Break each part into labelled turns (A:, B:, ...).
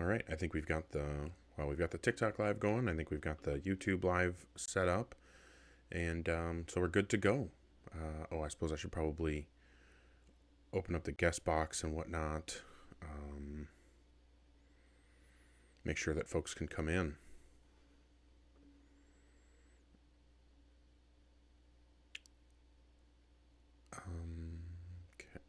A: All right. I think we've got the TikTok live going. I think we've got the YouTube live set up, and so we're good to go. I suppose I should probably open up the guest box and whatnot. Make sure that folks can come in. Okay.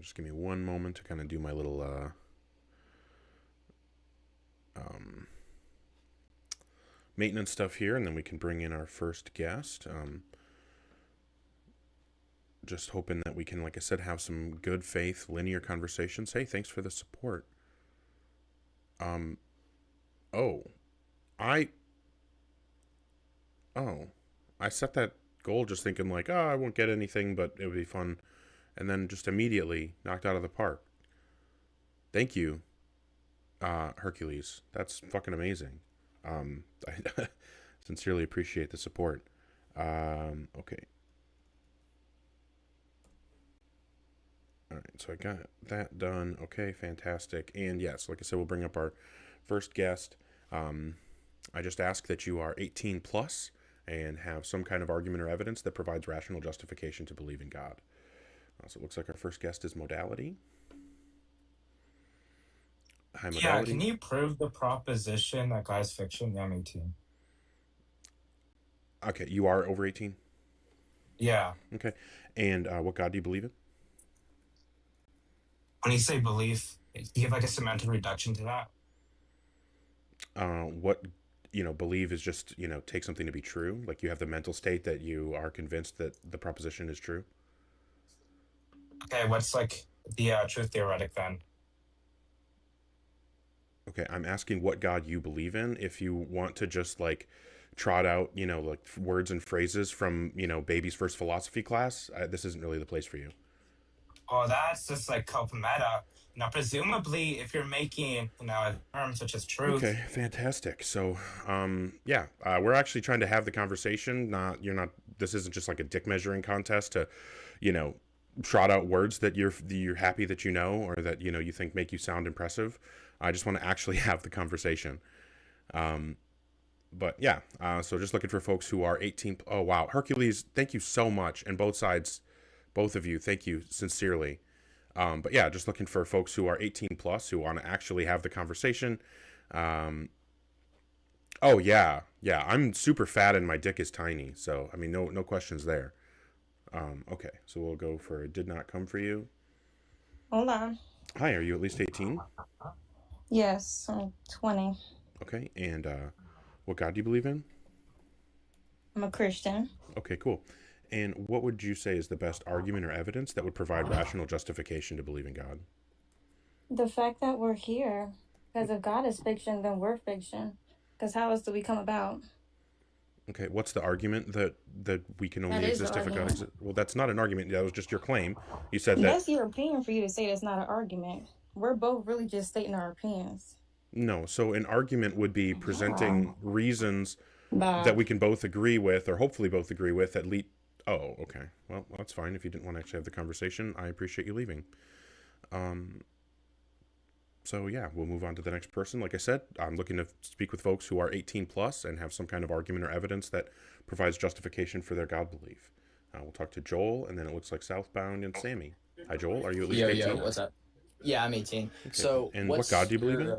A: Just give me one moment to kind of do my little maintenance stuff here, and then we can bring in our first guest. Just hoping that we can, like I said, have some good faith, linear conversations. Hey, thanks for the support. Oh, I, oh, I set that goal just thinking like, oh, I won't get anything, but it would be fun, and then just immediately knocked out of the park. Thank you, Hercules. That's fucking amazing. I sincerely appreciate the support. Okay. All right, so I got that done. Okay, fantastic. And yes, like I said, we'll bring up our first guest. I just ask that you are 18 plus and have some kind of argument or evidence that provides rational justification to believe in God. So it looks like our first guest is Modality. Hi,
B: Yeah, can
A: Modality.
B: you prove the proposition that guy's fiction? Yeah, I'm 18.
A: Okay, you are over 18.
B: Yeah.
A: Okay, and what God do you believe in?
B: When you say belief, you give like a semantic reduction to that.
A: What believe is just take something to be true. Like you have the mental state that you are convinced that the proposition is true.
B: Okay, what's like the truth theoretic then?
A: Okay, I'm asking what God you believe in. If you want to just like trot out, like words and phrases from, baby's first philosophy class, this isn't really the place for you.
B: Oh, that's just like cult meta. Presumably, if you're making, a term such as
A: Okay,
B: truth,
A: fantastic. So, yeah, we're actually trying to have the conversation. You're not. This isn't just like a dick measuring contest to, you know, trot out words that you're happy that or that you think make you sound impressive. I just want to actually have the conversation. But yeah, so just looking for folks who are 18. Oh wow, Hercules, thank you so much, and both sides, both of you, thank you sincerely. But yeah, just looking for folks who are 18 plus who want to actually have the conversation. Um, oh yeah, yeah, I'm super fat and my dick is tiny, so I mean, no questions there. Okay, so we'll go for did not come for you.
C: Hold on.
A: Hi, are you at least 18?
C: Yes, I'm 20.
A: Okay, and what God do you believe in?
C: I'm a Christian.
A: Okay, cool. And what would you say is the best argument or evidence that would provide rational justification to believe in God?
C: The fact that we're here, because if God is fiction, then we're fiction. Because how else do we come about?
A: Okay, what's the argument that we can
C: That
A: only
C: is the
A: exist if a God
C: argument.
A: exists? Well, that's not an argument. That was just your claim. You said that
C: That's your opinion for you to say that's not an argument. We're both really just stating our opinions.
A: no. So an argument would be presenting
C: Wow.
A: reasons that
C: Bob.
A: we can both agree with, or hopefully both agree with, at least. Oh, okay. Well, that's fine. If you didn't want to actually have the conversation, I appreciate you leaving. So yeah, we'll move on to the next person. Like I said, I'm looking to speak with folks who are 18 plus and have some kind of argument or evidence that provides justification for their God belief. We'll talk to Joel, and then it looks like Southbound and Sammy. Hi, Joel. Are you at least
D: Yo, yo,
A: 18?
D: what's up? Yeah, I'm 18.
A: Okay.
D: So,
A: And what God
D: what's
A: do you believe in?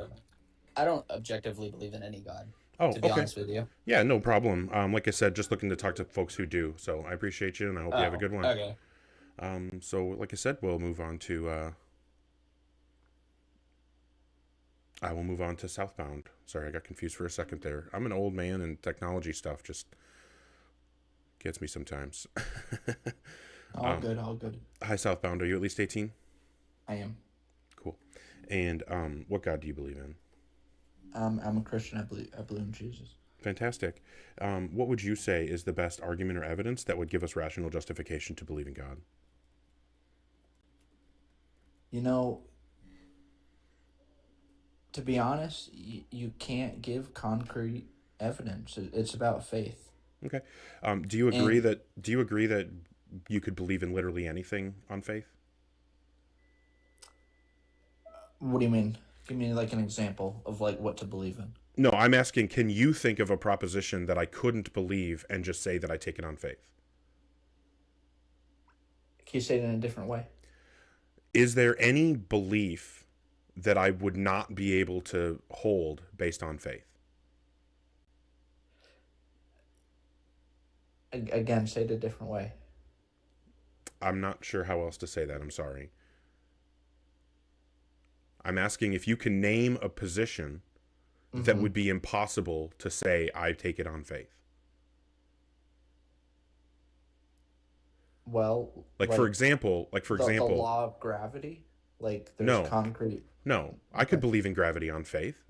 D: I don't objectively believe in any God,
A: Oh,
D: to be
A: okay.
D: honest with you.
A: Yeah, no problem. Like I said, just looking to talk to folks who do. So I appreciate you, and I hope you have a
D: Oh,
A: good one.
D: okay.
A: So like I said, we'll move on to I will move on to Southbound. Sorry, I got confused for a second there. I'm an old man, and technology stuff just gets me sometimes.
D: All good, all good.
A: Hi, Southbound. Are you at least 18?
D: I am.
A: Cool. And what God do you believe in?
D: I'm a Christian. I believe in Jesus.
A: Fantastic. What would you say is the best argument or evidence that would give us rational justification to believe in God?
D: You know, to be honest, you can't give concrete evidence. It's about faith.
A: Okay.
D: And
A: Do you agree that you could believe in literally anything on faith?
D: What do you mean? Give me like an example of like what to believe in.
A: No, I'm asking, can you think of a proposition that I couldn't believe and just say that I take it on faith?
D: Can you say it in a different way?
A: Is there any belief that I would not be able to hold based on faith?
D: Again, say it a different way.
A: I'm not sure how else to say that. I'm sorry. I'm asking if you can name a position that would be impossible to say I take it on faith.
D: Well,
A: For example,
D: the law of gravity, like there's
A: No.
D: concrete.
A: no, I could believe in gravity on faith,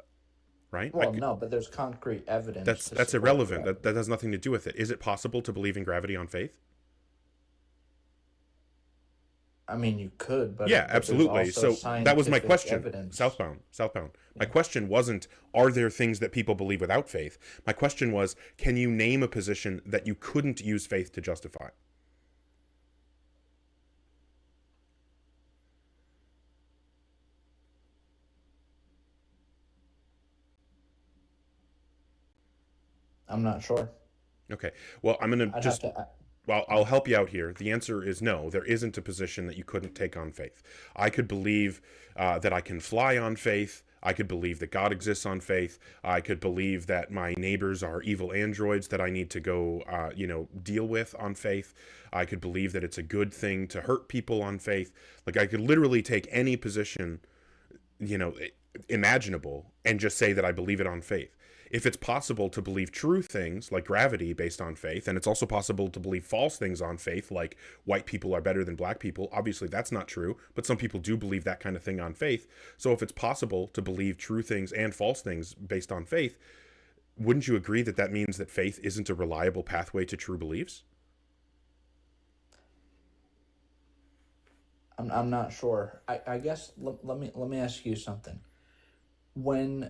A: right?
D: Well, no, but there's concrete evidence.
A: That's
D: to
A: that's
D: support
A: irrelevant.
D: that.
A: That has nothing to do with it. Is it possible to believe in gravity on faith?
D: I mean, you could, but
A: Yeah,
D: there's
A: absolutely.
D: also
A: So that was my
D: scientific
A: question.
D: evidence.
A: Southbound. My question wasn't, are there things that people believe without faith? My question was, can you name a position that you couldn't use faith to justify?
D: I'm not sure.
A: Okay. Well, I'm going to
D: I'd
A: just
D: have to.
A: Well, I'll help you out here. The answer is no. There isn't a position that you couldn't take on faith. I could believe that I can fly on faith. I could believe that God exists on faith. I could believe that my neighbors are evil androids that I need to go, deal with on faith. I could believe that it's a good thing to hurt people on faith. Like I could literally take any position, imaginable and just say that I believe it on faith. If it's possible to believe true things like gravity based on faith, and it's also possible to believe false things on faith, like white people are better than black people, obviously that's not true, but some people do believe that kind of thing on faith. So if it's possible to believe true things and false things based on faith, wouldn't you agree that that means that faith isn't a reliable pathway to true beliefs?
D: I'm not sure. I guess let me ask you something. When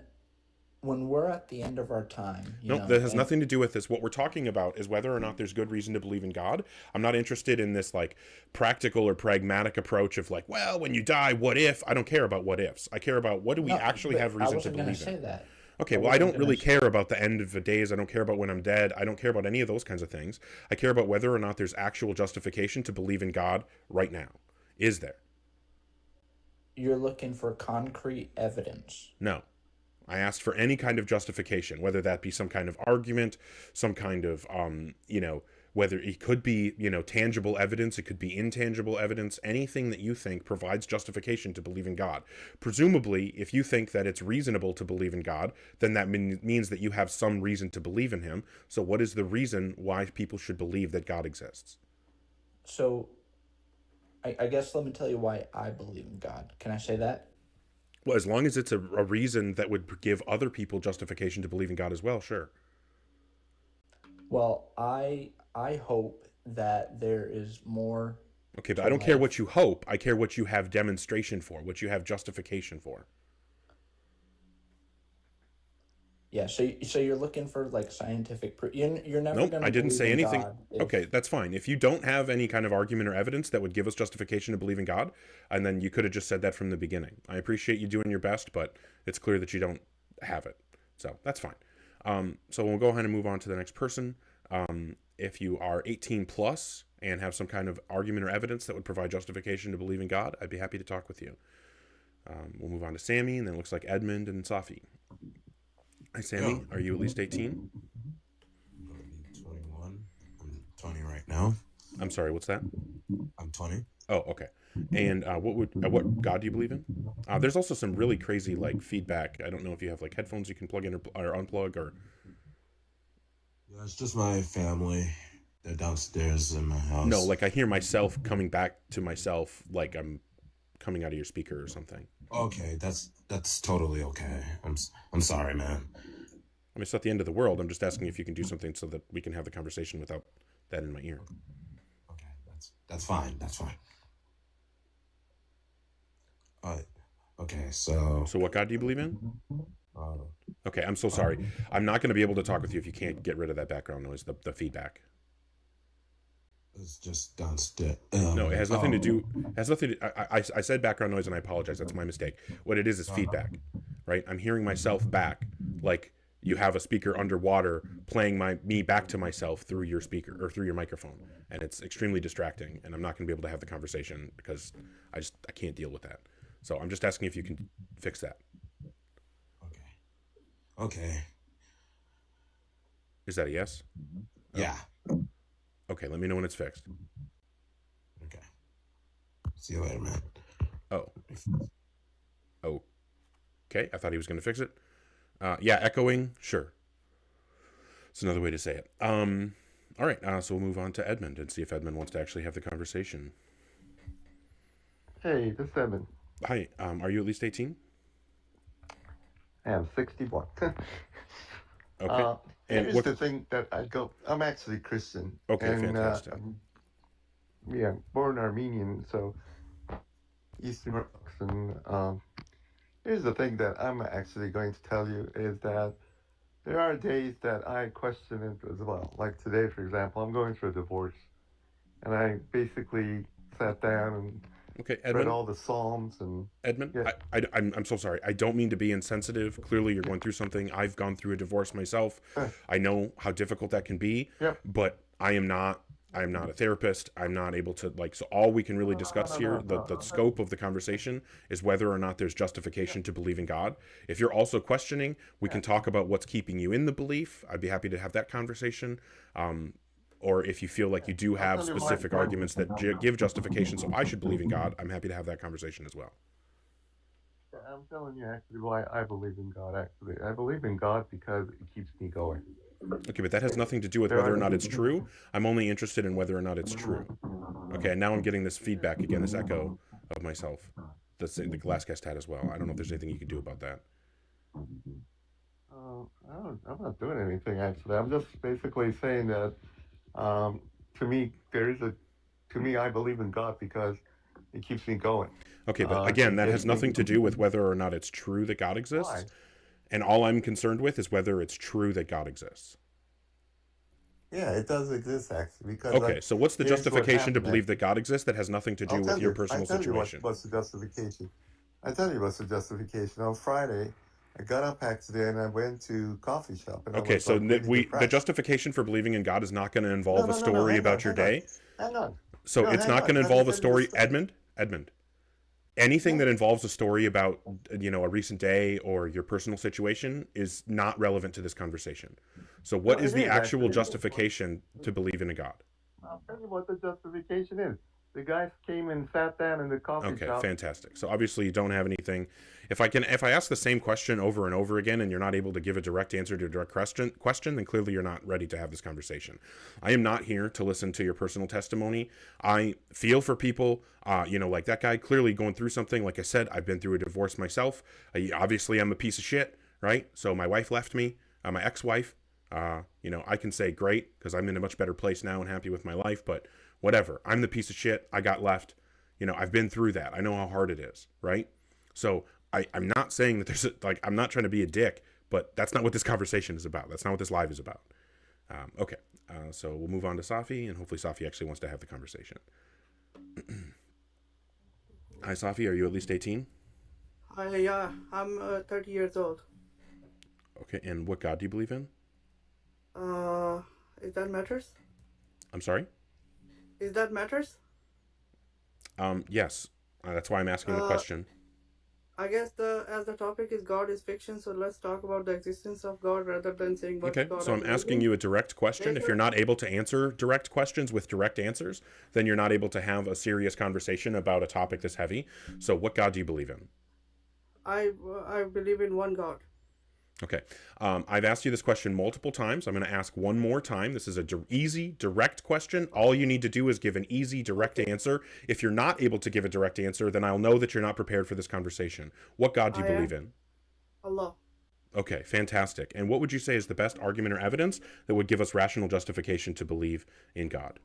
D: we're at the end of our time,
A: No, that has nothing to do with this. What we're talking about is whether or not there's good reason to believe in God. I'm not interested in this like practical or pragmatic approach of like, well, when you die, what if? I don't care about what ifs. I care about what do we actually have reason to believe in.
D: I wasn't going to say that.
A: Okay, well, I don't really care about the end of the days. I don't care about when I'm dead. I don't care about any of those kinds of things. I care about whether or not there's actual justification to believe in God right now. Is there?
D: You're looking for concrete evidence.
A: No. I asked for any kind of justification, whether that be some kind of argument, some kind of, whether it could be, tangible evidence, it could be intangible evidence, anything that you think provides justification to believe in God. Presumably, if you think that it's reasonable to believe in God, then that means that you have some reason to believe in him. So what is the reason why people should believe that God exists?
D: So, I guess let me tell you why I believe in God. Can I say that?
A: Well, as long as it's a reason that would give other people justification to believe in God as well, sure.
D: Well, I hope that there is more.
A: Okay, but I don't care what you hope. I care what you have demonstration for, what you have justification for.
D: Yeah, so you're looking for like scientific proof. You're never
A: Nope,
D: going to.
A: I didn't say anything.
D: God
A: Okay, that's fine. If you don't have any kind of argument or evidence that would give us justification to believe in God, and then you could have just said that from the beginning. I appreciate you doing your best, but it's clear that you don't have it. So that's fine. So we'll go ahead and move on to the next person. If you are 18 plus and have some kind of argument or evidence that would provide justification to believe in God, I'd be happy to talk with you. We'll move on to Sammy, and then it looks like Edmund and Safi. Hi, Sammy. Are you at least 18?
E: 21. I'm 20 right now.
A: I'm sorry, what's that?
E: I'm 20.
A: Oh, okay. And what God do you believe in? There's also some really crazy like feedback. I don't know if you have like headphones you can plug in or unplug or.
E: Yeah, it's just my family. They're downstairs in my house.
A: No, like I hear myself coming back to myself, like I'm coming out of your speaker or something.
E: Okay, that's totally okay. I'm sorry, man.
A: I mean, it's not the end of the world. I'm just asking if you can do something so that we can have the conversation without that in my ear.
E: Okay, that's fine. That's fine. Okay, so
A: what God do you believe in? Okay, I'm so sorry. I'm not going to be able to talk with you if you can't get rid of that background noise, the feedback.
E: It's just downstairs.
A: No, it has nothing to do. Has nothing to. I said background noise, and I apologize. That's my mistake. What it is feedback, right? I'm hearing myself back, like you have a speaker underwater playing me back to myself through your speaker or through your microphone, and it's extremely distracting. And I'm not going to be able to have the conversation because I can't deal with that. So I'm just asking if you can fix that.
E: Okay.
A: Is that a yes?
E: Yeah.
A: Okay, let me know when it's fixed.
E: Okay. See you later, man.
A: Oh. Okay, I thought he was going to fix it. Yeah, echoing, sure. It's another way to say it. All right, so we'll move on to Edmund and see if Edmund wants to actually have the conversation.
F: Hey, this is Edmund.
A: Hi, are you at least 18?
F: I am 61.
A: Okay. And
F: Here's
A: what?
F: the thing that I'm actually Christian.
A: Okay,
F: and,
A: fantastic.
F: Yeah, born Armenian, so Eastern Orthodox. And here's the thing that I'm actually going to tell you is that there are days that I question it as well. Like today, for example, I'm going through a divorce. And I basically sat down and
A: Okay,
F: read
A: Edmund.
F: all the Psalms and
A: Edmund,
F: yeah.
A: I'm so sorry. I don't mean to be insensitive. Clearly, you're going through something. I've gone through a divorce myself. I know how difficult that can be.
F: Yep.
A: But I am not a therapist. I'm not able to so all we can really discuss here, the scope of the conversation is whether or not there's justification to believe in God. If you're also questioning, we can talk about what's keeping you in the belief. I'd be happy to have that conversation. Or if you feel like you do have specific arguments that give justification, so I should believe in God, I'm happy to have that conversation as well.
F: I'm telling you actually why I believe in God, actually. I believe in God because it keeps me going.
A: Okay, but that has nothing to do with whether or not it's true. I'm only interested in whether or not it's true. Okay, and now I'm getting this feedback again, this echo of myself. The last guest had as well. I don't know if there's anything you can do about that.
F: I'm not doing anything, actually. I'm just basically saying that to me, I believe in God because it keeps me going.
A: Okay, but again, that has nothing to do with whether or not it's true that God exists.
F: Why?
A: And all I'm concerned with is whether it's true that God exists.
F: Yeah, it does exist, actually. Because
A: Okay, so what's the
F: here's what
A: justification to
F: happened,
A: believe that God exists that has nothing to do with your personal situation?
F: What's the justification? I tell you what's the justification. On Friday, I got up actually and I went to coffee shop. And
A: Okay, so the justification for believing in God is not going to involve a story about your day.
F: Hang on.
A: So it's not going to involve a story, Edmund. Anything that involves a story about, a recent day or your personal situation is not relevant to this conversation. So what is the actual justification to believe in a God?
F: I'll tell you what the justification is. The guys came and sat down in the coffee shop.
A: Okay, fantastic. So obviously you don't have anything. If I ask the same question over and over again and you're not able to give a direct answer to a direct question, then clearly you're not ready to have this conversation. I am not here to listen to your personal testimony. I feel for people, like that guy clearly going through something. Like I said, I've been through a divorce myself. Obviously I'm a piece of shit, right? So my wife left me, my ex-wife. I can say great because I'm in a much better place now and happy with my life, but whatever. I'm the piece of shit. I got left. I've been through that. I know how hard it is, right? So I'm not saying that I'm not trying to be a dick, but that's not what this conversation is about. That's not what this live is about. Okay. So we'll move on to Safi, and hopefully Safi actually wants to have the conversation. Hi, Safi. Are you at least 18?
G: Yeah, I'm 30 years old.
A: Okay. And what God do you believe in?
G: If that matters?
A: I'm sorry?
G: Is that matters?
A: Yes. That's why I'm asking the question.
G: I guess as the topic is God is fiction, so let's talk about the existence of God rather than saying what
A: Okay,
G: God
A: so I'm asking you a direct question. If you're not able to answer direct questions with direct answers, then you're not able to have a serious conversation about a topic this heavy. So what God do you believe in?
G: I believe in one God.
A: Okay. I've asked you this question multiple times. I'm going to ask one more time. This is an easy, direct question. All you need to do is give an easy, direct answer. If you're not able to give a direct answer, then I'll know that you're not prepared for this conversation. What God do you believe in?
G: Allah.
A: Okay, fantastic. And what would you say is the best argument or evidence that would give us rational justification to believe in God?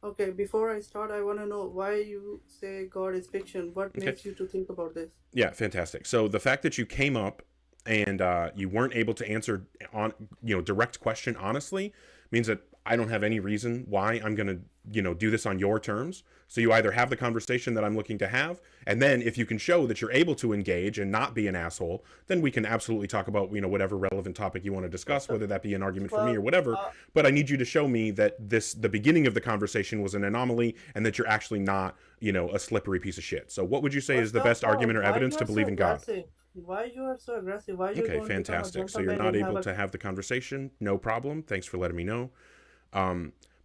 G: Okay, before I start, I want to know why you say God is fiction. What makes you to think about this?
A: Yeah, fantastic. So the fact that you came up and you weren't able to answer on direct question honestly means that I don't have any reason why I'm going to, do this on your terms. So you either have the conversation that I'm looking to have, and then if you can show that you're able to engage and not be an asshole, then we can absolutely talk about, whatever relevant topic you want to discuss, whether that be an argument for me or whatever. But I need you to show me that the beginning of the conversation was an anomaly and that you're actually not, a slippery piece of shit. So what would you say is the best argument or evidence to believe in God?
G: Why you are so aggressive? Why you
A: Okay,
G: don't
A: fantastic. So
G: become a
A: you're
G: gentleman
A: not
G: and
A: able to have the conversation. No problem. Thanks for letting me know.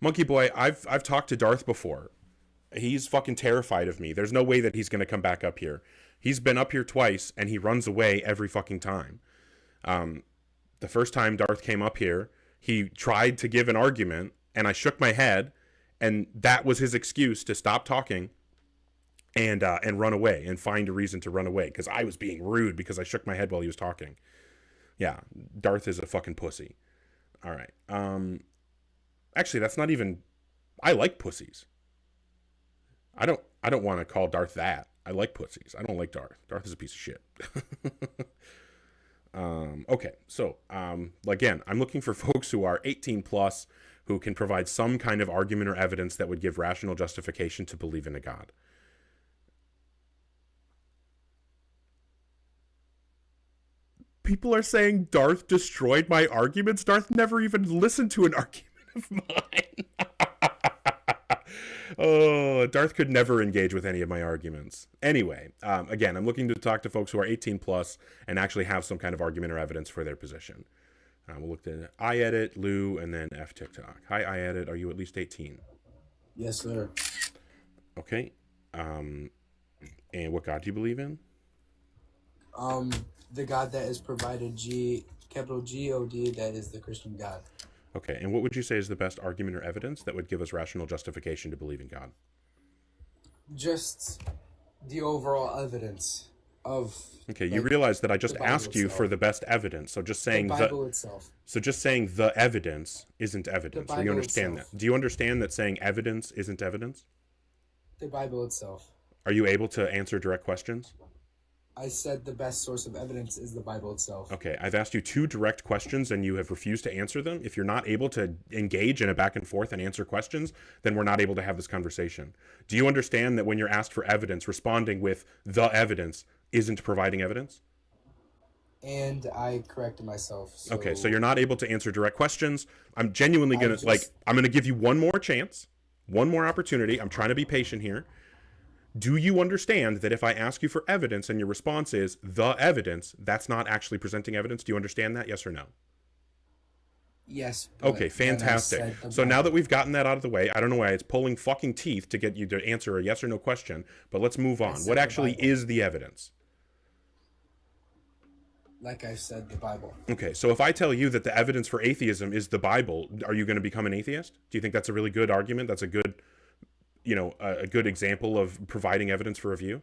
A: Monkey Boy, I've talked to Darth before. He's fucking terrified of me. There's no way that he's going to come back up here. He's been up here twice, and he runs away every fucking time. The first time Darth came up here, he tried to give an argument, and I shook my head, and that was his excuse to stop talking and run away and find a reason to run away, because I was being rude because I shook my head while he was talking. Yeah, Darth is a fucking pussy. All right. Actually, that's not even... I like pussies. I don't want to call Darth that. I like pussies. I don't like Darth. Darth is a piece of shit. Okay, so again, I'm looking for folks who are 18 plus who can provide some kind of argument or evidence that would give rational justification to believe in a God. People are saying Darth destroyed my arguments. Darth never even listened to an argument of mine. Oh, Darth could never engage with any of my arguments. Anyway, again, I'm looking to talk to folks who are 18 plus and actually have some kind of argument or evidence for their position. We'll look at iEdit, Lou, and then F TikTok. Hi, iEdit. Are you at least 18?
H: Yes, sir.
A: Okay. And what God do you believe in?
H: The God that is provided, capital G-O-D, that is the Christian God.
A: Okay, and what would you say is the best argument or evidence that would give us rational justification to believe in God?
H: Just the overall evidence of...
A: Okay, you realize that I just asked you for the best evidence, so just saying
H: the Bible itself.
A: So just saying the evidence isn't evidence. So you understand that. Do you understand that saying evidence isn't evidence?
H: The Bible itself.
A: Are you able to answer direct questions?
H: I said the best source of evidence is the Bible itself.
A: Okay, I've asked you 2 direct questions and you have refused to answer them. If you're not able to engage in a back and forth and answer questions, then we're not able to have this conversation. Do you understand that when you're asked for evidence, responding with the evidence isn't providing evidence?
H: And I corrected myself. So...
A: Okay, so you're not able to answer direct questions. I'm genuinely going to, I'm going to give you one more chance, one more opportunity. I'm trying to be patient here. Do you understand that if I ask you for evidence and your response is the evidence, that's not actually presenting evidence? Do you understand that? Yes or no?
H: Yes.
A: Okay, fantastic. So now that we've gotten that out of the way, I don't know why it's pulling fucking teeth to get you to answer a yes or no question, but let's move on. What actually is the evidence?
H: Like I said, the Bible.
A: Okay, so if I tell you that the evidence for atheism is the Bible, are you going to become an atheist? Do you think that's a really good argument? That's a good... a good example of providing evidence for a view?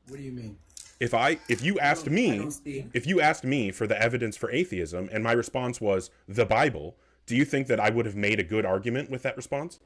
H: What do you mean?
A: If you asked me for the evidence for atheism and my response was the Bible, do you think that I would have made a good argument with that response?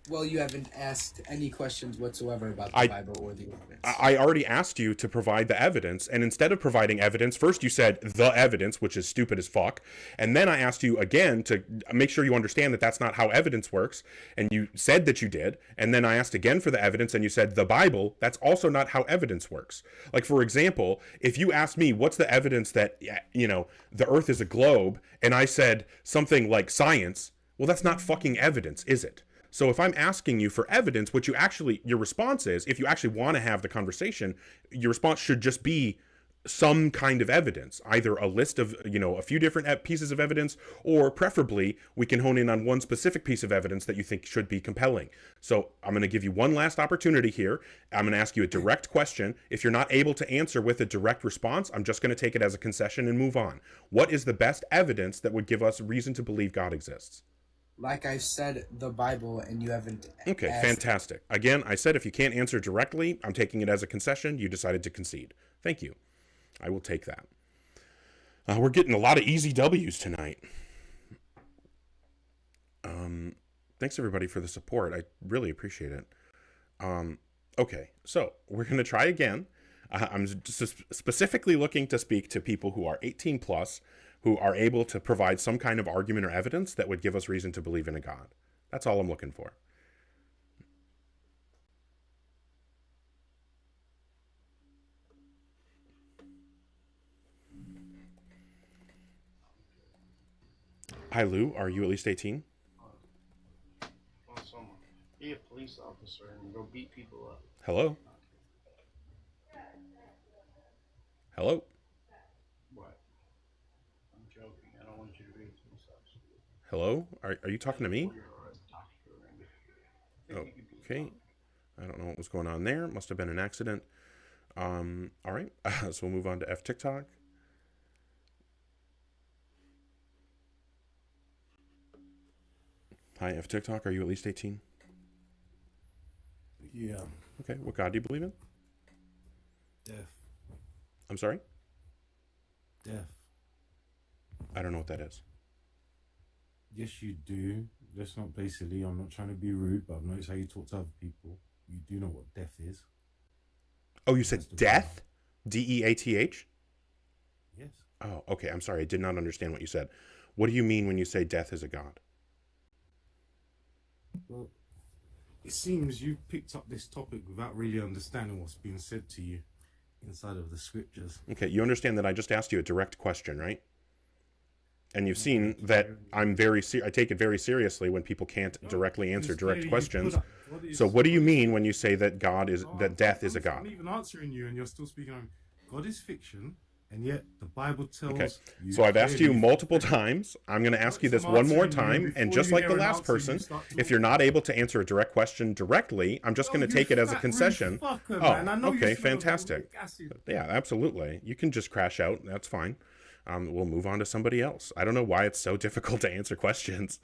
H: Well, you haven't asked any questions whatsoever about the Bible or the evidence.
A: I already asked you to provide the evidence, and instead of providing evidence, first you said the evidence, which is stupid as fuck, and then I asked you again to make sure you understand that that's not how evidence works, and you said that you did, and then I asked again for the evidence, and you said the Bible. That's also not how evidence works. Like, for example, if you asked me what's the evidence that, the Earth is a globe, and I said something like science, well, that's not fucking evidence, is it? So if I'm asking you for evidence, your response is, if you actually want to have the conversation, your response should just be some kind of evidence, either a list of, a few different pieces of evidence, or preferably we can hone in on one specific piece of evidence that you think should be compelling. So I'm going to give you one last opportunity here. I'm going to ask you a direct question. If you're not able to answer with a direct response, I'm just going to take it as a concession and move on. What is the best evidence that would give us reason to believe God exists?
H: Like I said, the Bible, and you haven't
A: Okay, fantastic. Again, I said if you can't answer directly, I'm taking it as a concession. You decided to concede. Thank you. I will take that. We're getting a lot of easy W's tonight. Thanks, everybody, for the support. I really appreciate it. Okay, so we're going to try again. I'm just specifically looking to speak to people who are 18 plus, who are able to provide some kind of argument or evidence that would give us reason to believe in a God. That's all I'm looking for. Hi, Lou. Are you at least 18?
I: Be a police officer and go beat people up.
A: Hello? Hello?
I: What? I'm joking. I don't want you to be a police officer.
A: Hello? Are you talking to me? Oh, okay. I don't know what was going on there. Must have been an accident. All right. So we'll move on to F TikTok. Hi, F TikTok. Are you at least 18?
E: Yeah.
A: Okay. What God do you believe in?
E: Death.
A: I'm sorry?
E: Death.
A: I don't know what that is.
E: Yes, you do. That's not basically, I'm not trying to be rude, but I've noticed how you talk to other people. You do know what death is.
A: Oh, you said death? DEATH?
E: Yes.
A: Oh, okay. I'm sorry. I did not understand what you said. What do you mean when you say death is a God?
E: Well, it seems you picked up this topic without really understanding what's being said to you inside of the scriptures.
A: Okay, you understand that I just asked you a direct question, right? And you've seen that I take it very seriously when people can't directly answer direct questions. So what do you mean when you say that that death is a God?
E: I'm even answering you and you're still speaking on God is fiction, and yet the Bible tells you.
A: So I've asked you multiple times. I'm going to ask you this one more time, and just like the last person, if you're not able to answer a direct question directly, I'm just going to take it as a concession. Okay, fantastic. Yeah, absolutely. You can just crash out. That's fine. We'll move on to somebody else. I don't know why it's so difficult to answer questions.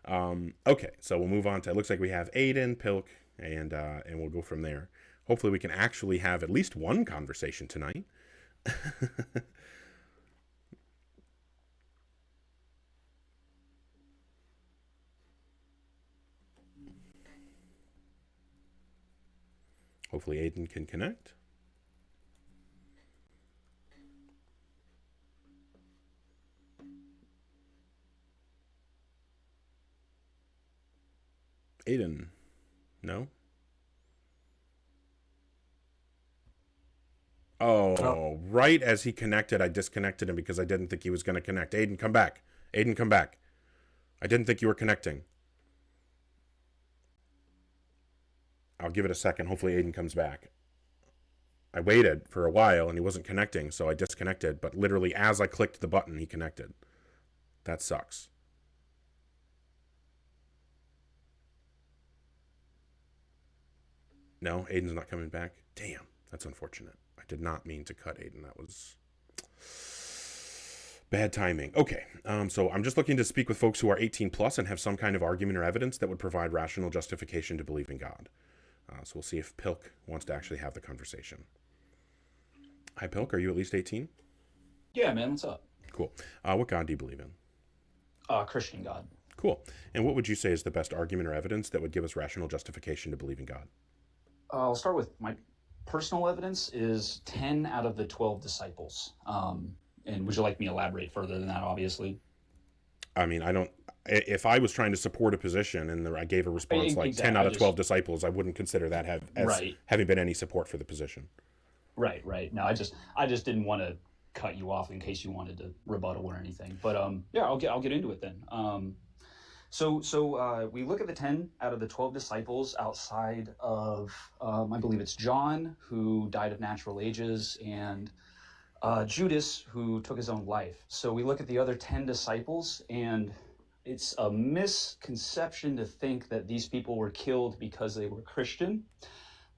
A: Okay, so we'll move on to, it looks like we have Aiden, Pilk, and we'll go from there. Hopefully we can actually have at least one conversation tonight. Hopefully Aiden can connect. Aiden, no? Oh, right as he connected, I disconnected him because I didn't think he was going to connect. Aiden, come back. Aiden, come back. I didn't think you were connecting. I'll give it a second. Hopefully Aiden comes back. I waited for a while and he wasn't connecting, so I disconnected. But literally as I clicked the button, he connected. That sucks. No, Aiden's not coming back. Damn, that's unfortunate. I did not mean to cut Aiden. That was bad timing. Okay, so I'm just looking to speak with folks who are 18 plus and have some kind of argument or evidence that would provide rational justification to believe in God. So we'll see if Pilk wants to actually have the conversation. Hi, Pilk. Are you at least 18?
J: Yeah, man. What's up?
A: Cool. What God do you believe in?
J: Christian God.
A: Cool. And what would you say is the best argument or evidence that would give us rational justification to believe in God?
J: I'll start with my personal evidence is 10 out of the 12 disciples. And would you like me to elaborate further than that, obviously?
A: I mean, if I was trying to support a position and I gave a response like 10 out of 12 disciples, I wouldn't consider that having been any support for the position.
J: Right. No, I just didn't want to cut you off in case you wanted to rebuttal or anything. But yeah, I'll get into it then. So we look at the 10 out of the 12 disciples outside of, I believe it's John, who died of natural ages, and Judas, who took his own life. So we look at the other 10 disciples, and it's a misconception to think that these people were killed because they were Christian.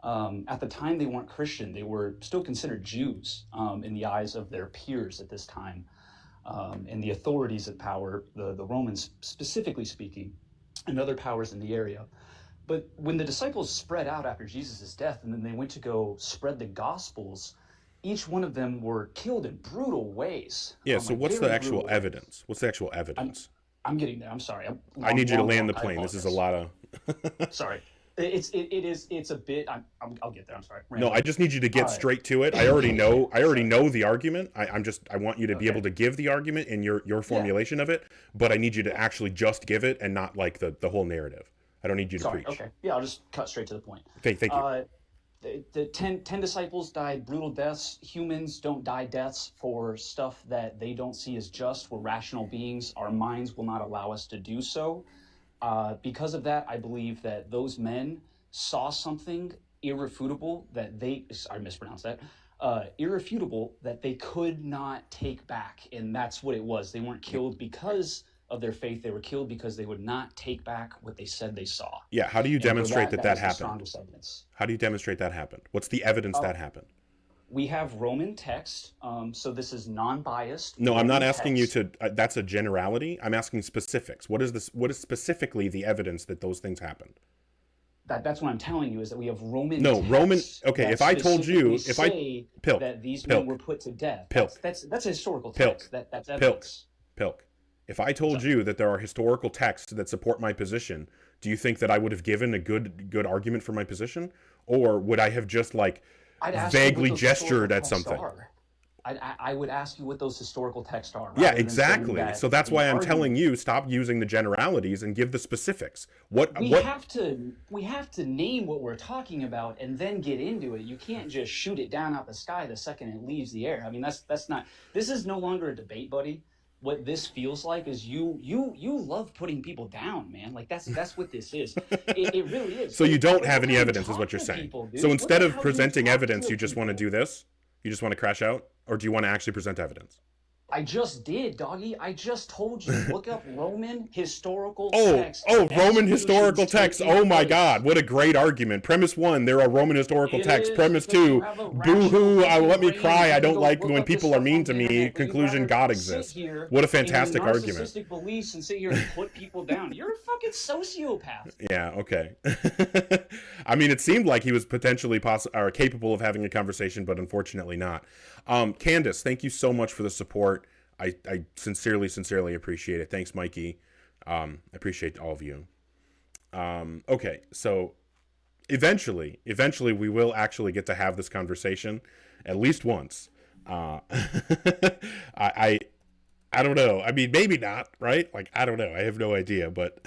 J: At the time, they weren't Christian. They were still considered Jews in the eyes of their peers at this time. And the authorities of power, the Romans specifically speaking, and other powers in the area. But when the disciples spread out after Jesus' death, and then they went to go spread the Gospels, each one of them were killed in brutal ways.
A: Yeah, so what's the actual evidence? What's the actual evidence?
J: I'm getting there. I'm sorry.
A: I need you to land the plane. This is a lot of...
J: Sorry. It's a bit. I'll get there. I'm sorry.
A: No, I just need you to get
J: All right.
A: straight to it. I already know the argument. I want you to be able to give the argument in your formulation of it, but I need you to actually just give it and not like the whole narrative. I don't need you to
J: Sorry.
A: preach.
J: Okay. Yeah, I'll just cut straight to the point.
A: Okay, thank you.
J: The 10 disciples died brutal deaths. Humans don't die deaths for stuff that they don't see as just. We're rational beings. Our minds will not allow us to do so. Because of that, I believe that those men saw something irrefutable that I mispronounced that, irrefutable that they could not take back. And that's what it was. They weren't killed because of their faith. They were killed because they would not take back what they said they saw.
A: Yeah, how do you demonstrate that
J: is the
A: happened?
J: strongest evidence.
A: How do you demonstrate that happened? What's the evidence that happened?
J: We have Roman text, so this is non-biased.
A: No, I'm not
J: Roman
A: asking
J: text.
A: you to. That's a generality. I'm asking specifics. What is this? What is specifically the evidence that those things happened?
J: That's what I'm telling you is that we have Roman.
A: No,
J: texts
A: Roman. Okay,
J: that
A: if I told you,
J: specifically
A: if I
J: say that these men were put to death, that's a historical text. That's evidence.
A: Pilk. If I told you that there are historical texts that support my position, do you think that I would have given a good argument for my position, or would I have just like vaguely gestured at something?
J: I would ask you what those historical texts are.
A: Yeah, exactly. So that's why I'm telling you, stop using the generalities and give the specifics.
J: We have to name what we're talking about and then get into it. You can't just shoot it down out the sky the second it leaves the air. I mean, that's not. This is no longer a debate, buddy. What this feels like is you love putting people down, man. Like that's what this is. It really is.
A: So you don't have any evidence, is what you're saying. So instead of presenting evidence, you just want to do this? You just want to crash out? Or do you want to actually present evidence?
J: I just did, doggy. I just told you. Look up Roman historical
A: text. Roman historical text. Oh my God, what a great argument. Premise 1, there are Roman historical texts. Premise 2, boo-hoo, let me cry. I don't like when people are mean to me. Conclusion, God exists. What a fantastic argument.
J: Narcissistic beliefs and sit here and put people down. You're a fucking sociopath.
A: Yeah, okay. I mean, it seemed like he was potentially capable of having a conversation, but unfortunately not. Candace, thank you so much for the support. I sincerely appreciate it. Thanks, Mikey. I appreciate all of you. Okay, so eventually we will actually get to have this conversation at least once. I don't know. I mean, maybe not, right? Like, I don't know. I have no idea, but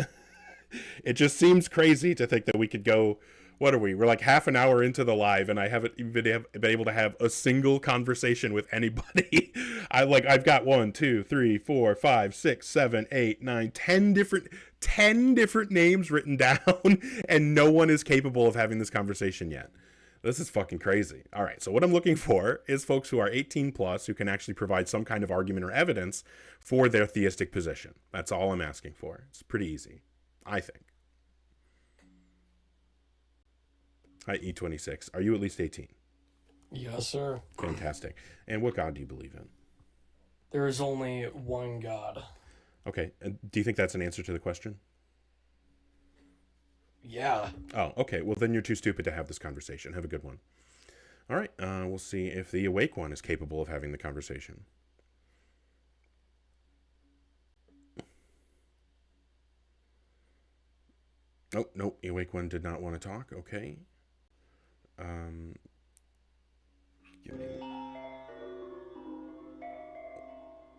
A: it just seems crazy to think that we could go. What are we? We're like half an hour into the live, and I haven't even been able to have a single conversation with anybody. I've got 1, 2, 3, 4, 5, 6, 7, 8, 9, 10 different names written down, and no one is capable of having this conversation yet. This is fucking crazy. All right, so what I'm looking for is folks who are 18 plus who can actually provide some kind of argument or evidence for their theistic position. That's all I'm asking for. It's pretty easy, I think. Hi, E26. Are you at least 18?
K: Yes, sir.
A: Fantastic. And what God do you believe in?
K: There is only one God.
A: Okay. And do you think that's an answer to the question?
K: Yeah.
A: Oh, okay. Well, then you're too stupid to have this conversation. Have a good one. All right. We'll see if the awake one is capable of having the conversation. Oh, no. The awake one did not want to talk. Okay.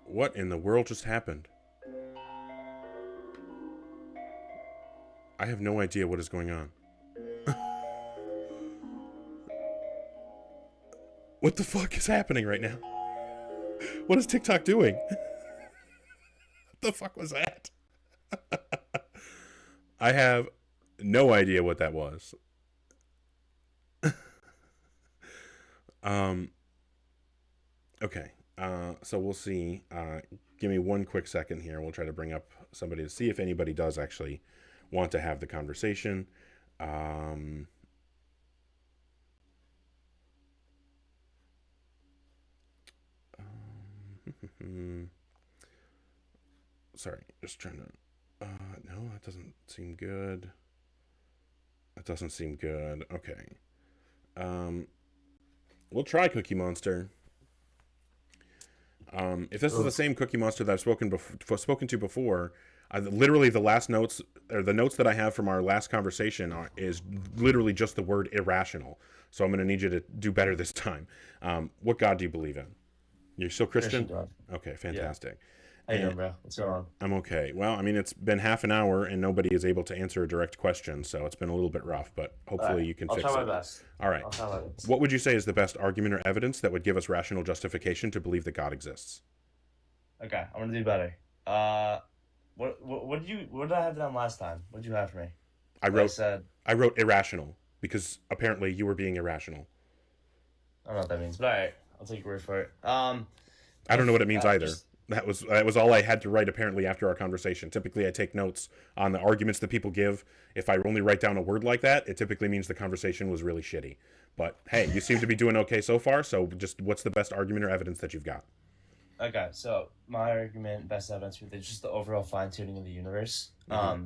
A: What in the world just happened? I have no idea what is going on. What the fuck is happening right now? What is TikTok doing? What the fuck was that? I have no idea what that was. Okay. So we'll see. Give me one quick second here. We'll try to bring up somebody to see if anybody does actually want to have the conversation. Sorry, just trying to. No, that doesn't seem good. That doesn't seem good. Okay. We'll try Cookie Monster. If this is the same Cookie Monster that I've spoken to before, Literally, the last notes, or the notes that I have from our last conversation is literally just the word irrational. So I'm going to need you to do better this time. What God do you believe in? You're still Christian?
L: God.
A: Okay, fantastic.
L: How you doing, bro? What's going on?
A: I'm okay. Well, I mean, it's been half an hour and nobody is able to answer a direct question, so it's been a little bit rough, but hopefully you can fix it.
L: I'll try my best.
A: All right.
L: I'll try my best.
A: What would you say is the best argument or evidence that would give us rational justification to believe that God exists?
L: Okay, I'm gonna do better. What did I have down last time? What did you have for me?
A: I wrote irrational because apparently you were being irrational.
L: I don't know what that means, but all right, I'll take your word for it.
A: I don't know what it means either. That was all I had to write apparently after our conversation. Typically, I take notes on the arguments that people give. If I only write down a word like that, it typically means the conversation was really shitty. But hey, you seem to be doing okay so far. So just what's the best argument or evidence that you've got?
L: Okay, so my argument, best evidence, is just the overall fine tuning of the universe.
A: Mm-hmm.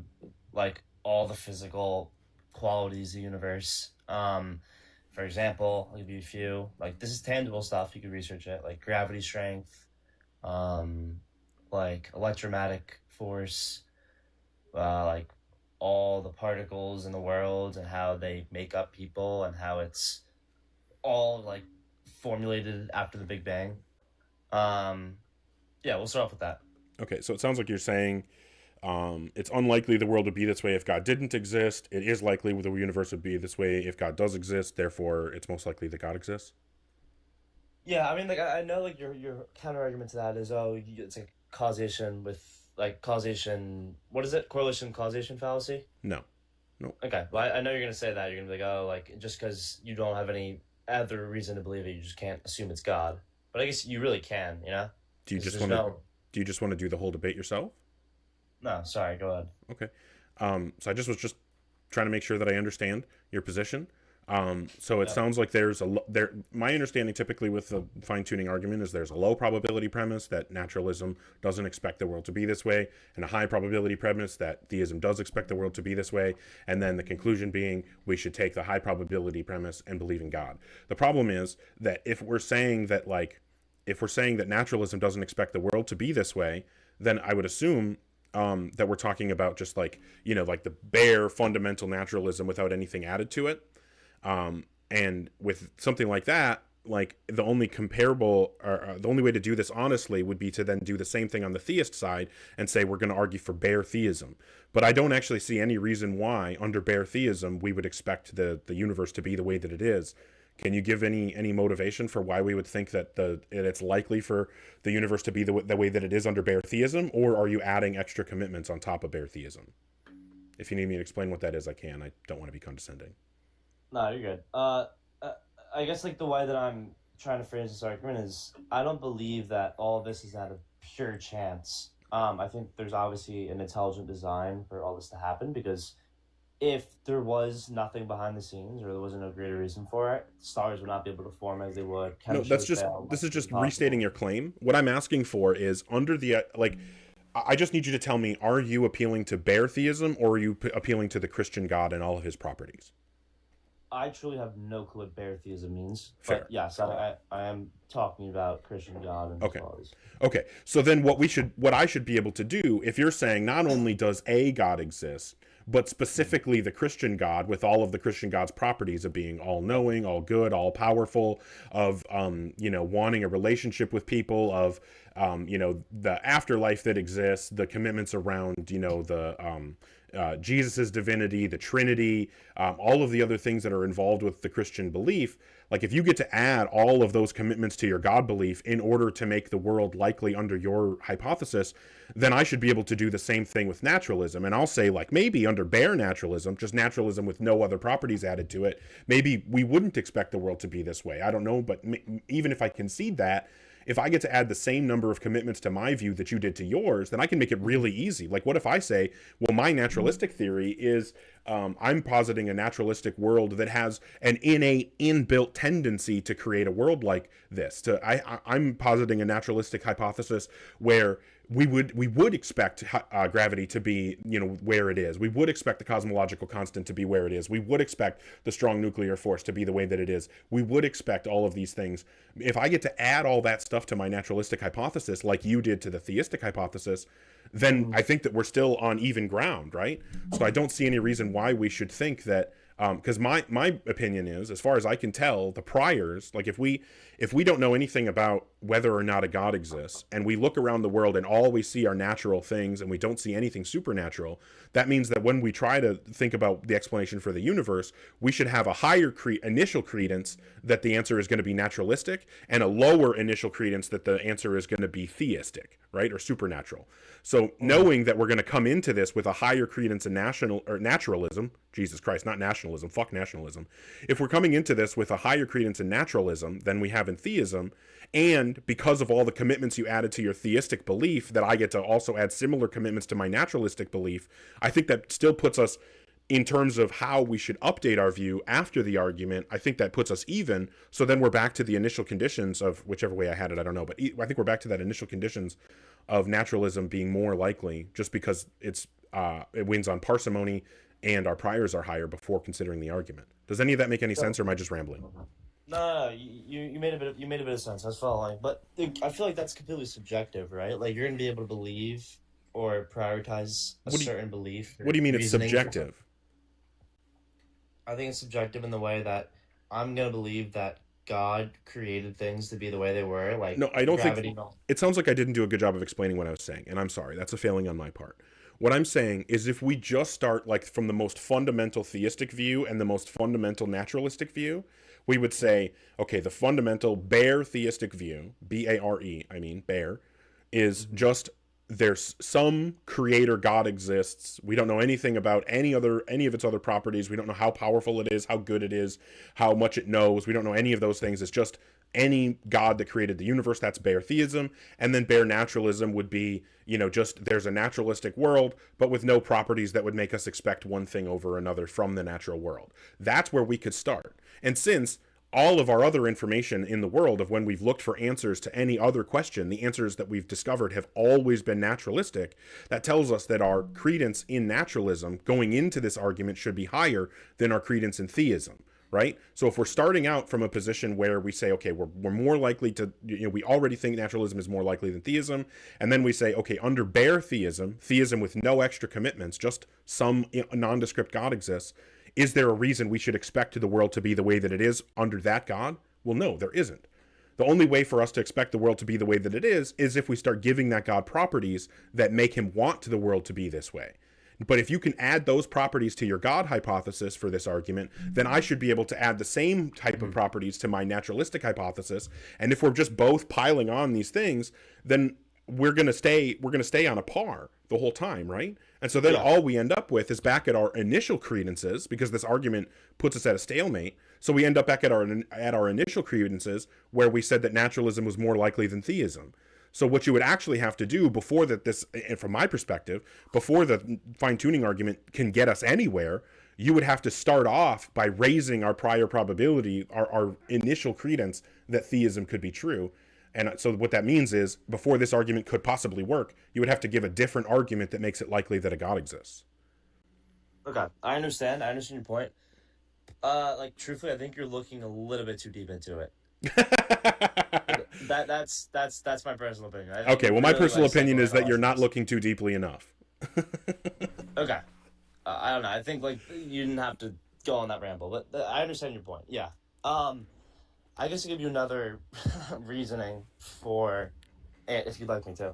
L: Like all the physical qualities of the universe. For example, I'll give you a few. Like this is tangible stuff. You can research it. Like gravity strength. Like electromagnetic force, like all the particles in the world and how they make up people and how it's all like formulated after the Big Bang. Yeah, we'll start off with that.
A: Okay, so it sounds like you're saying it's unlikely the world would be this way if God didn't exist. It is likely the universe would be this way if God does exist. Therefore, it's most likely that God exists.
L: Yeah, I mean, like I know, like your counter argument to that is it's like causation with like causation. What is it? Correlation causation fallacy?
A: No.
L: Okay, well I know you're gonna say that. You're gonna be like, oh, like just because you don't have any other reason to believe it, you just can't assume it's God. But I guess you really can, you know.
A: Do you just want to do the whole debate yourself?
L: No, sorry. Go ahead.
A: Okay. So I was just trying to make sure that I understand your position. So it sounds like my understanding typically with the fine-tuning argument is there's a low probability premise that naturalism doesn't expect the world to be this way, and a high probability premise that theism does expect the world to be this way, and then the conclusion being we should take the high probability premise and believe in God. The problem is that if we're saying that naturalism doesn't expect the world to be this way, then I would assume that we're talking about just like the bare fundamental naturalism without anything added to it. And with something like that, like the only comparable or the only way to do this honestly would be to then do the same thing on the theist side and say we're going to argue for bare theism. But I don't actually see any reason why under bare theism we would expect the universe to be the way that it is. Can you give any motivation for why we would think that it's likely for the universe to be the way that it is under bare theism, or are you adding extra commitments on top of bare theism? If you need me to explain what that is, I can. I don't want to be condescending.
L: No, you're good. I guess like the way that I'm trying to phrase this argument is I don't believe that all of this is out of pure chance. I think there's obviously an intelligent design for all this to happen, because if there was nothing behind the scenes or there wasn't a greater reason for it, stars would not be able to form as they would.
A: No, this is just restating your claim. What I'm asking for is under the I just need you to tell me, are you appealing to bare theism or are you appealing to the Christian God and all of his properties?
L: I truly have no clue what bare theism means.
A: Fair.
L: But yes, I am talking about Christian God and his qualities.
A: Okay. So then what I should be able to do, if you're saying not only does a God exist, but specifically the Christian God with all of the Christian God's properties of being all-knowing, all good, all powerful, of wanting a relationship with people, of the afterlife that exists, the commitments around Jesus's divinity, the Trinity, all of the other things that are involved with the Christian belief. Like if you get to add all of those commitments to your God belief in order to make the world likely under your hypothesis, then I should be able to do the same thing with naturalism. And I'll say like maybe under bare naturalism, just naturalism with no other properties added to it, maybe we wouldn't expect the world to be this way. I don't know, but even if I concede that, if I get to add the same number of commitments to my view that you did to yours, then I can make it really easy. Like what if I say, well, my naturalistic theory is I'm positing a naturalistic world that has an innate, inbuilt tendency to create a world like this. I'm positing a naturalistic hypothesis where we would expect gravity to be, where it is. We would expect the cosmological constant to be where it is. We would expect the strong nuclear force to be the way that it is. We would expect all of these things. If I get to add all that stuff to my naturalistic hypothesis, like you did to the theistic hypothesis, then I think that we're still on even ground, right? So I don't see any reason why we should think that, because my opinion is, as far as I can tell, the priors, like if we don't know anything about whether or not a God exists, and we look around the world and all we see are natural things and we don't see anything supernatural, that means that when we try to think about the explanation for the universe, we should have a higher initial credence that the answer is going to be naturalistic, and a lower initial credence that the answer is going to be theistic, right, or supernatural. So knowing that we're going to come into this with a higher credence in naturalism, Jesus Christ, not nationalism, fuck nationalism. If we're coming into this with a higher credence in naturalism than we have in theism, and because of all the commitments you added to your theistic belief, that I get to also add similar commitments to my naturalistic belief, I think that still puts us, in terms of how we should update our view after the argument, I think that puts us even. So then we're back to the initial conditions of whichever way I had it, I don't know. But I think we're back to that initial conditions of naturalism being more likely, just because it wins on parsimony and our priors are higher before considering the argument. Does any of that make any sense, or am I just rambling?
L: No, you made a bit of sense. I was following, but I feel like that's completely subjective, right? Like you're gonna be able to believe or prioritize a certain belief.
A: What do you mean it's subjective?
L: I think it's subjective in the way that I'm gonna believe that God created things to be the way they were. Like
A: no, I don't
L: gravity
A: think. It sounds like I didn't do a good job of explaining what I was saying, and I'm sorry. That's a failing on my part. What I'm saying is, if we just start like from the most fundamental theistic view and the most fundamental naturalistic view, we would say, okay, the fundamental bare theistic view, B-A-R-E, I mean bare, is just there's some creator God exists. We don't know anything about any of its other properties. We don't know how powerful it is, how good it is, how much it knows. We don't know any of those things. It's just any God that created the universe. That's bare theism. And then bare naturalism would be, just there's a naturalistic world, but with no properties that would make us expect one thing over another from the natural world. That's where we could start. And since all of our other information in the world of when we've looked for answers to any other question, the answers that we've discovered have always been naturalistic, that tells us that our credence in naturalism going into this argument should be higher than our credence in theism, right? So if we're starting out from a position where we say, okay, we're more likely to, we already think naturalism is more likely than theism, and then we say, okay, under bare theism with no extra commitments, just some nondescript God exists, is there a reason we should expect the world to be the way that it is under that God? Well, no, there isn't. The only way for us to expect the world to be the way that it is if we start giving that God properties that make him want the world to be this way. But if you can add those properties to your God hypothesis for this argument, then I should be able to add the same type of properties to my naturalistic hypothesis. And if we're just both piling on these things, then we're going to stay on a par the whole time, right? And so then all we end up with is back at our initial credences, because this argument puts us at a stalemate. So we end up back at our initial credences where we said that naturalism was more likely than theism. So what you would actually have to do before from my perspective, before the fine-tuning argument can get us anywhere, you would have to start off by raising our prior probability, our initial credence that theism could be true. And so what that means is, before this argument could possibly work, you would have to give a different argument that makes it likely that a God exists.
L: Okay, I understand your point. Truthfully, I think you're looking a little bit too deep into it. That's my personal opinion.
A: Okay, well, my personal opinion is that you're not looking too deeply enough.
L: Okay, I don't know. I think you didn't have to go on that ramble, but I understand your point. Yeah. I guess I'll give you another reasoning for it, if you'd like me to.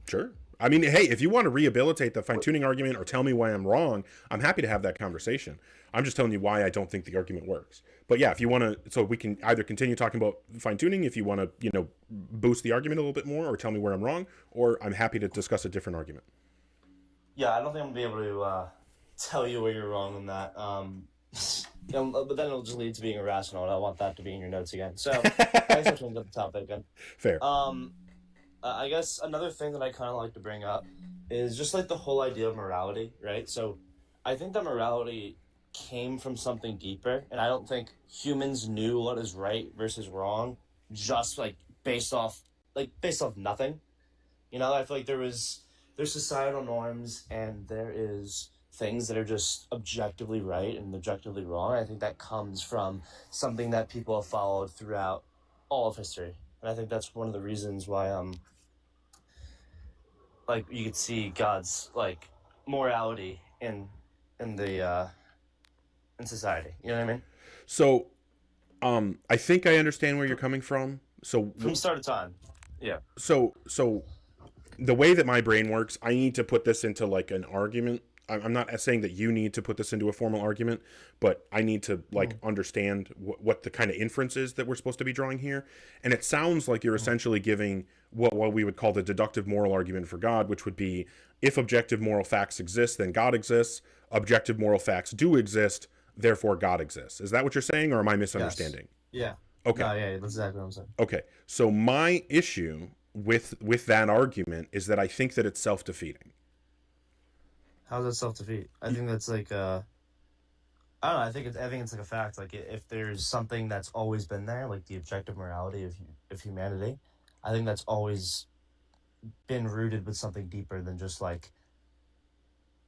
A: Sure. I mean, hey, if you want to rehabilitate the fine-tuning argument or tell me why I'm wrong, I'm happy to have that conversation. I'm just telling you why I don't think the argument works. But yeah, if you want to, so we can either continue talking about fine-tuning if you want to, boost the argument a little bit more, or tell me where I'm wrong, or I'm happy to discuss a different argument.
L: Yeah, I don't think I'm going to be able to tell you where you're wrong on that. But then it'll just lead to being irrational, and I want that to be in your notes again. So, thanks for changing up the topic again.
A: Fair.
L: I guess another thing that I kind of like to bring up is just the whole idea of morality, right? So, I think that morality came from something deeper, and I don't think humans knew what is right versus wrong just based off nothing. I feel like there's societal norms, and there is things that are just objectively right and objectively wrong. I think that comes from something that people have followed throughout all of history. And I think that's one of the reasons why like you could see God's like morality in the in society. You know what I mean?
A: So, I think I understand where you're coming from. So
L: From start to time. Yeah.
A: So the way that my brain works, I need to put this into like an argument. I'm not saying that you need to put this into a formal argument, but I need to like understand what the kind of inference is that we're supposed to be drawing here. And it sounds like you're essentially giving what we would call the deductive moral argument for God, which would be if objective moral facts exist, then God exists. Objective moral facts do exist, therefore God exists. Is that what you're saying, or am I misunderstanding?
L: Yes. Yeah.
A: Okay.
L: No, yeah, that's exactly what I'm saying.
A: Okay. So my issue with that argument is that I think that it's self-defeating.
L: How's that self-defeat? I think that's like I don't know. I think it's like a fact. Like if there's something that's always been there, like the objective morality of humanity, I think that's always been rooted with something deeper than just like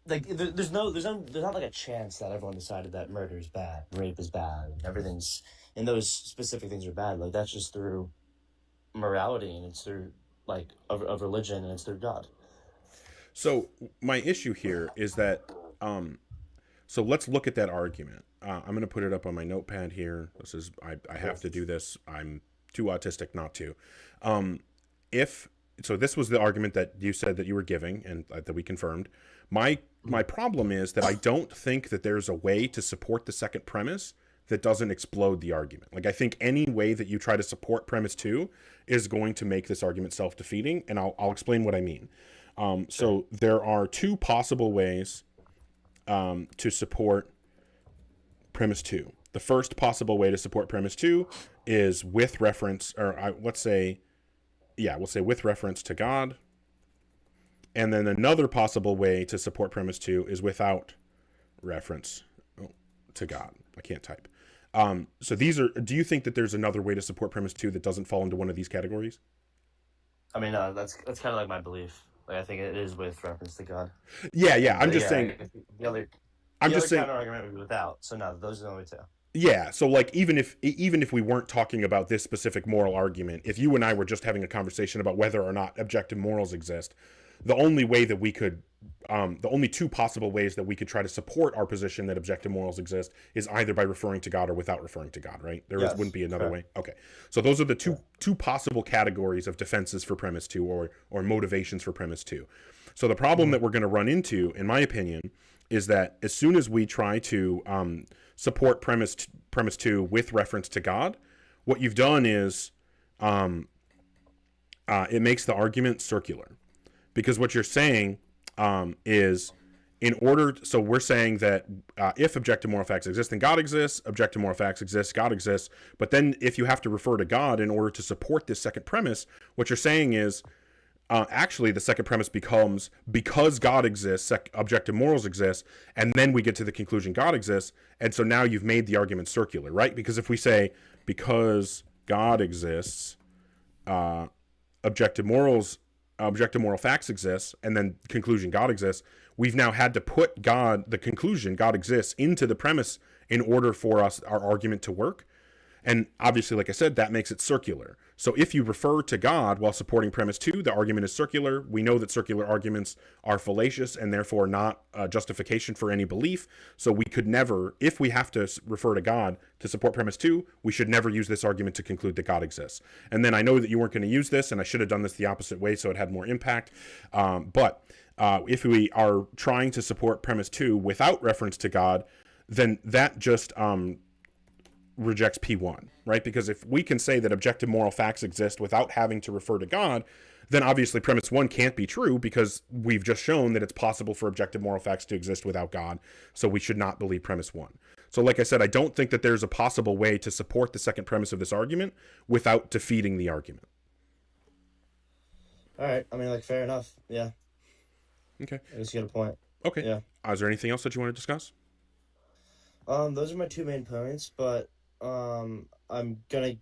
L: there's not like a chance that everyone decided that murder is bad, rape is bad, and everything's and those specific things are bad. Like that's just through morality, and it's through like of religion, and it's through God.
A: So my issue here is that, so let's look at that argument. I'm going to put it up on my notepad here. This is, I have to do this. I'm too autistic not to. So this was the argument that you said that you were giving and that we confirmed. My problem is that I don't think that there's a way to support the second premise that doesn't explode the argument. Like I think any way that you try to support premise 2 is going to make this argument self-defeating, and I'll explain what I mean. So there are two possible ways to support premise 2. The first possible way to support premise 2 is with reference, or we'll say with reference to God. And then another possible way to support premise 2 is without reference to God. I can't type. So do you think that there's another way to support premise 2 that doesn't fall into one of these categories?
L: I mean, that's kind of like my belief. Like I think it is with reference to God.
A: Yeah. I'm just saying.
L: The other argument would be without. So no, those are the only two.
A: Yeah. So like even if we weren't talking about this specific moral argument, if you and I were just having a conversation about whether or not objective morals exist, the only way that we could, the only two possible ways that we could try to support our position that objective morals exist is either by referring to God or without referring to God, right? Wouldn't be another way. Okay. So those are the two possible categories of defenses for premise 2 or motivations for premise 2. So the problem that we're going to run into, in my opinion, is that as soon as we try to support premise 2 with reference to God, what you've done is it makes the argument circular. Because what you're saying is so we're saying that if objective moral facts exist, then God exists, objective moral facts exist, God exists. But then if you have to refer to God in order to support this second premise, what you're saying is actually the second premise becomes because God exists, objective morals exist, and then we get to the conclusion God exists. And so now you've made the argument circular, right? Because if we say because God exists, objective moral facts exist, and then conclusion God exists, we've now had to put the conclusion God exists into the premise in order for our argument to work. And obviously, like I said, that makes it circular. So if you refer to God while supporting premise 2, the argument is circular. We know that circular arguments are fallacious and therefore not a justification for any belief. So we could never, if we have to refer to God to support premise 2, we should never use this argument to conclude that God exists. And then I know that you weren't going to use this, and I should have done this the opposite way so it had more impact. But if we are trying to support premise 2 without reference to God, then that just rejects P1, right? Because if we can say that objective moral facts exist without having to refer to God, then obviously premise 1 can't be true because we've just shown that it's possible for objective moral facts to exist without God. So we should not believe premise 1. So like I said, I don't think that there's a possible way to support the second premise of this argument without defeating the argument.
L: All right. I mean, like, fair enough. Yeah.
A: Okay.
L: I guess you got a point.
A: Okay.
L: Yeah.
A: Is there anything else that you want to discuss?
L: Those are my two main points, but I'm gonna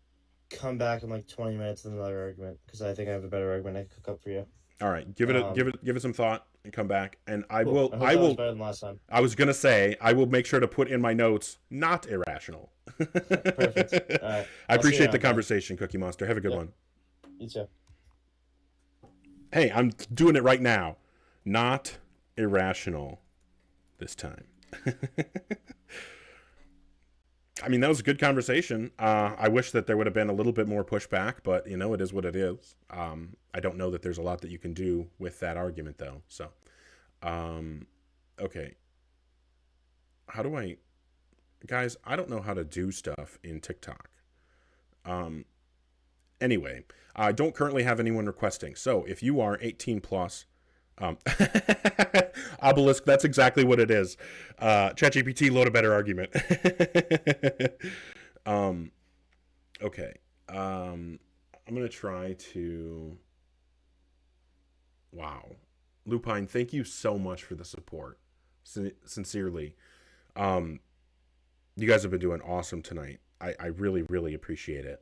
L: come back in like 20 minutes with another argument because I think I have a better argument I can cook up for you.
A: All right, give it some thought and come back, and I
L: cool.
A: will.
L: I will. Better than last time.
A: I was gonna say I will make sure to put in my notes not irrational.
L: Perfect. All right.
A: I appreciate the conversation, Cookie Monster. Have a good one.
L: You too.
A: Hey, I'm doing it right now. Not irrational this time. I mean, that was a good conversation. I wish that there would have been a little bit more pushback, but you know, it is what it is. I don't know that there's a lot that you can do with that argument, though. So, okay. How do I, guys? I don't know how to do stuff in TikTok. Anyway, I don't currently have anyone requesting. So if you are 18 plus, Obelisk, that's exactly what it is. ChatGPT, load a better argument. Okay. I'm going to try to... Wow. Lupine, thank you so much for the support. Sincerely. You guys have been doing awesome tonight. I really, really appreciate it.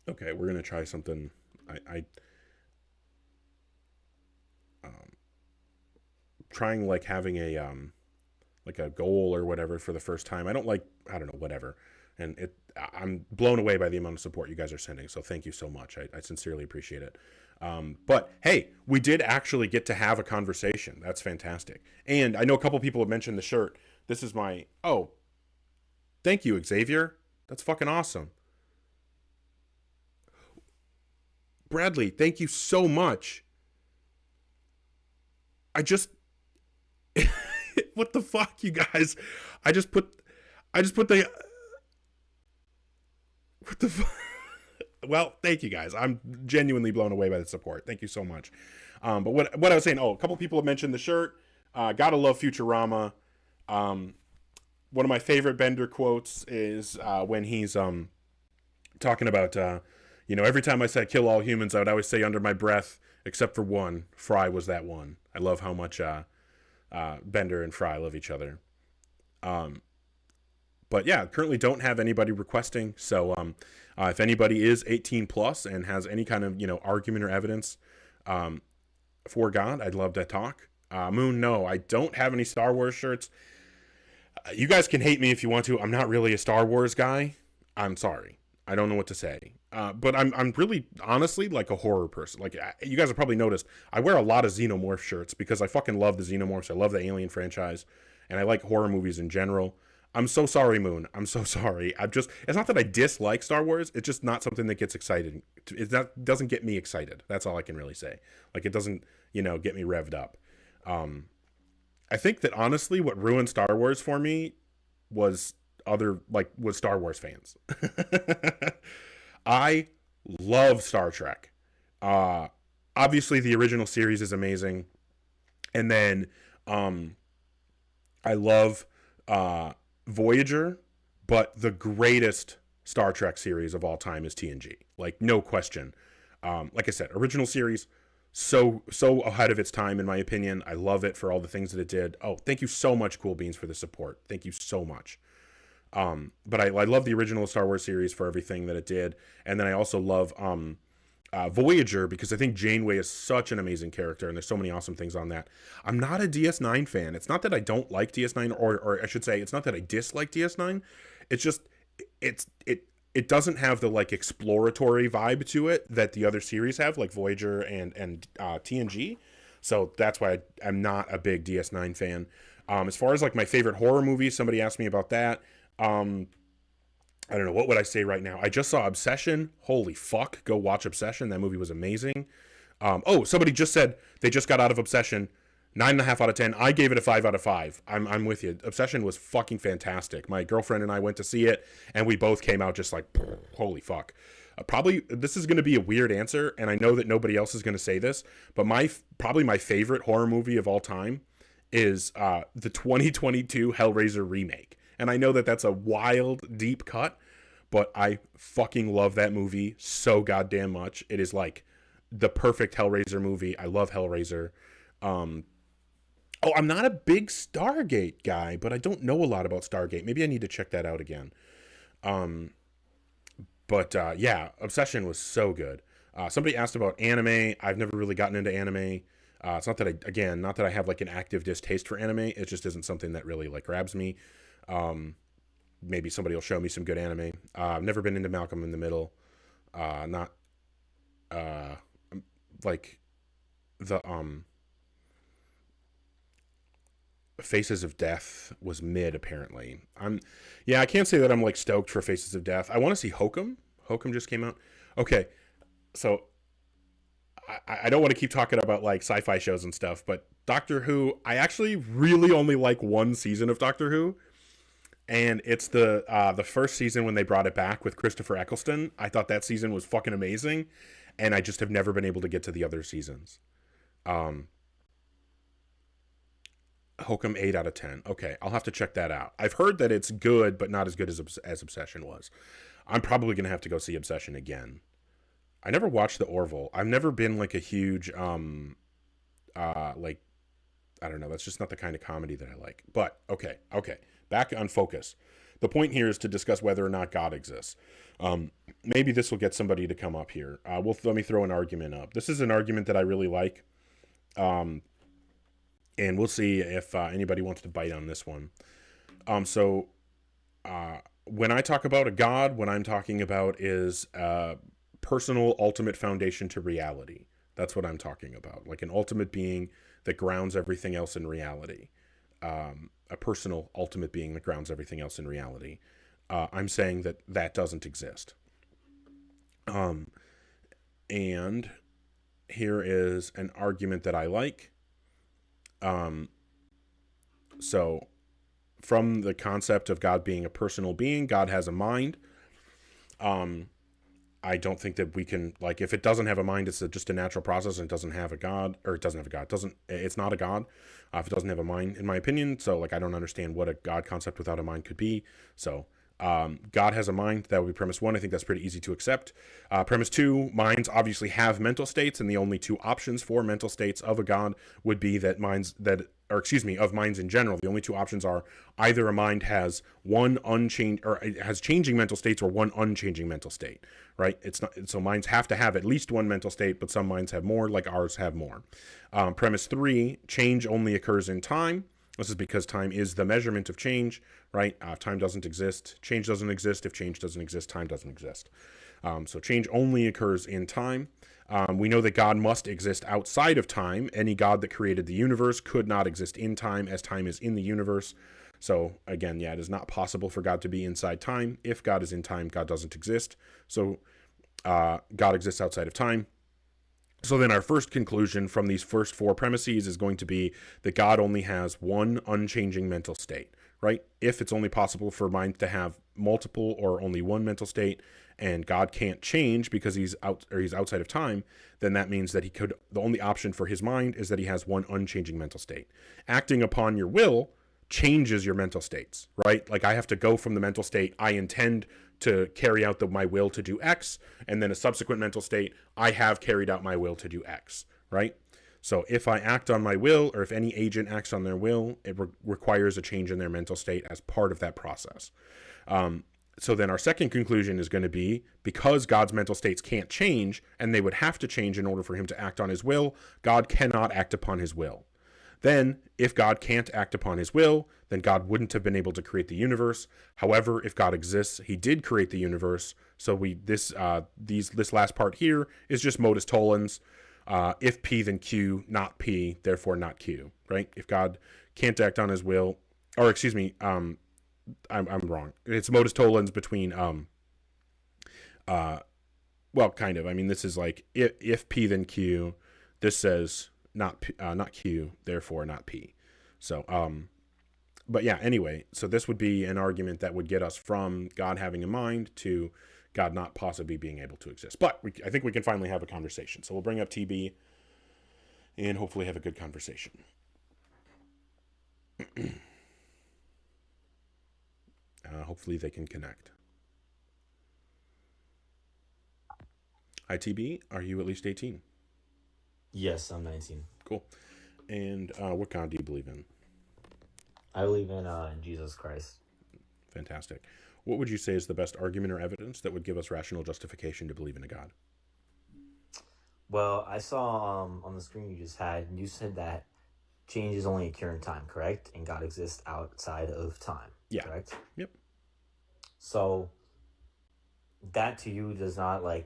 A: Okay, we're going to try something. Trying like having a like a goal or whatever for the first time. I don't know, whatever. And I'm blown away by the amount of support you guys are sending. So thank you so much. I sincerely appreciate it. But hey, we did actually get to have a conversation. That's fantastic. And I know a couple people have mentioned the shirt. This is my, oh, thank you, Xavier. That's fucking awesome. Bradley, thank you so much. What the fuck, you guys? I just put the, what the fuck? Well, thank you guys. I'm genuinely blown away by the support. Thank you so much. But what I was saying, a couple people have mentioned the shirt. Gotta love Futurama. One of my favorite Bender quotes is when he's talking about, every time I said kill all humans, I would always say under my breath, except for one. Fry was that one. I love how much Bender and Fry love each other. But yeah, currently don't have anybody requesting. So if anybody is 18 plus and has any kind of, argument or evidence for God, I'd love to talk. Moon, no, I don't have any Star Wars shirts. You guys can hate me if you want to. I'm not really a Star Wars guy. I'm sorry. I don't know what to say. But I'm really, honestly, like a horror person. Like, you guys have probably noticed, I wear a lot of Xenomorph shirts because I fucking love the Xenomorphs. I love the Alien franchise. And I like horror movies in general. I'm so sorry, Moon. I'm so sorry. It's not that I dislike Star Wars. It's just not something that gets excited. That doesn't get me excited. That's all I can really say. Like, it doesn't, get me revved up. I think that honestly, what ruined Star Wars for me was Star Wars fans. I love Star Trek. Obviously the original series is amazing. And then, I love, Voyager, but the greatest Star Trek series of all time is TNG. Like, no question. Like I said, original series, so ahead of its time, in my opinion. I love it for all the things that it did. Oh, thank you so much, Cool Beans, for the support. Thank you so much. But I love the original Star Wars series for everything that it did. And then I also love Voyager because I think Janeway is such an amazing character and there's so many awesome things on that. I'm not a DS9 fan. It's not that I don't like DS9, or I should say, it's not that I dislike DS9. It's just, it doesn't have the like exploratory vibe to it that the other series have, like Voyager and TNG. So that's why I'm not a big DS9 fan. As far as like my favorite horror movies, somebody asked me about that. I don't know, what would I say right now? I just saw Obsession. Holy fuck, go watch Obsession. That movie was amazing. Somebody just said they just got out of Obsession. 9.5 out of 10. I gave it a 5 out of 5. I'm with you. Obsession was fucking fantastic. My girlfriend and I went to see it, and we both came out just like, holy fuck. Probably, this is going to be a weird answer, and I know that nobody else is going to say this, but probably my favorite horror movie of all time is the 2022 Hellraiser remake. And I know that that's a wild, deep cut, but I fucking love that movie so goddamn much. It is like the perfect Hellraiser movie. I love Hellraiser. I'm not a big Stargate guy, but I don't know a lot about Stargate. Maybe I need to check that out again. Yeah, Obsession was so good. Somebody asked about anime. I've never really gotten into anime. It's not that I have like an active distaste for anime. It just isn't something that really like grabs me. Maybe somebody will show me some good anime. I've never been into Malcolm in the Middle. like the Faces of Death was mid apparently. I can't say that I'm like stoked for Faces of Death. I want to see Hokum. Hokum just came out. Okay, so I don't want to keep talking about like sci-fi shows and stuff, but Doctor Who, I actually really only like one season of Doctor Who, and it's the first season when they brought it back with Christopher Eccleston. I thought that season was fucking amazing, and I just have never been able to get to the other seasons. Hokum 8 out of 10. Okay, I'll have to check that out. I've heard that it's good, but not as good as Obsession was. I'm probably gonna have to go see Obsession again. I never watched the Orville. I've never been like a huge like, I don't know, that's just not the kind of comedy that I like. But okay, back on focus. The point here is to discuss whether or not God exists. Maybe this will get somebody to come up here. Let me throw an argument up. This is an argument that I really like. And we'll see if anybody wants to bite on this one. When I talk about a God, what I'm talking about is personal ultimate foundation to reality. That's what I'm talking about. Like an ultimate being that grounds everything else in reality. A personal ultimate being that grounds everything else in reality. I'm saying that doesn't exist. And here is an argument that I like. So from the concept of God being a personal being, God has a mind. I don't think that we can, like, if it doesn't have a mind, it's just a natural process and it doesn't have a God, or it doesn't have a God. It's not a God if it doesn't have a mind, in my opinion. So, like, I don't understand what a God concept without a mind could be. So, God has a mind. That would be premise 1. I think that's pretty easy to accept. Premise 2, minds obviously have mental states, and the only two options for mental states of a God would be that of minds in general. The only two options are either a mind has one unchanged, or it has changing mental states, or one unchanging mental state, right? It's not, so minds have to have at least one mental state, but some minds have more, like ours have more. Premise 3, change only occurs in time. This is because time is the measurement of change, right? Time doesn't exist. Change doesn't exist. If change doesn't exist, time doesn't exist. So change only occurs in time. We know that God must exist outside of time. Any God that created the universe could not exist in time, as time is in the universe. So again, it is not possible for God to be inside time. If God is in time, God doesn't exist. So God exists outside of time. So then our first conclusion from these first 4 premises is going to be that God only has one unchanging mental state, right? If it's only possible for minds to have multiple or only one mental state, and God can't change because he's outside of time, then that means that the only option for his mind is that he has one unchanging mental state. Acting upon your will changes your mental states, right? Like I have to go from the mental state, I intend to carry out my will to do X, and then a subsequent mental state, I have carried out my will to do X, right? So if I act on my will, or if any agent acts on their will, it requires a change in their mental state as part of that process. So then our second conclusion is going to be, because God's mental states can't change, and they would have to change in order for him to act on his will, God cannot act upon his will. Then, if God can't act upon his will, then God wouldn't have been able to create the universe. However, if God exists, he did create the universe. So this last part here is just modus tollens. If P, then Q, not P, therefore not Q, right? If God can't act on his will, or excuse me, I'm wrong. It's modus tollens between, well, kind of. I mean, this is like, if P, then Q, this says not Q, therefore not P. So, but yeah, anyway, so this would be an argument that would get us from God having a mind to God not possibly being able to exist. But I think we can finally have a conversation. So we'll bring up TB and hopefully have a good conversation. Hopefully they can connect. Hi, TB. Are you at least 18?
M: Yes, I'm 19.
A: Cool. And what God do you believe in?
M: I believe in Jesus Christ.
A: Fantastic. What would you say is the best argument or evidence that would give us rational justification to believe in a God?
M: Well, I saw on the screen you just had, you said that changes only occur in time, correct? And God exists outside of time, correct?
A: Yep.
M: So that to you does not make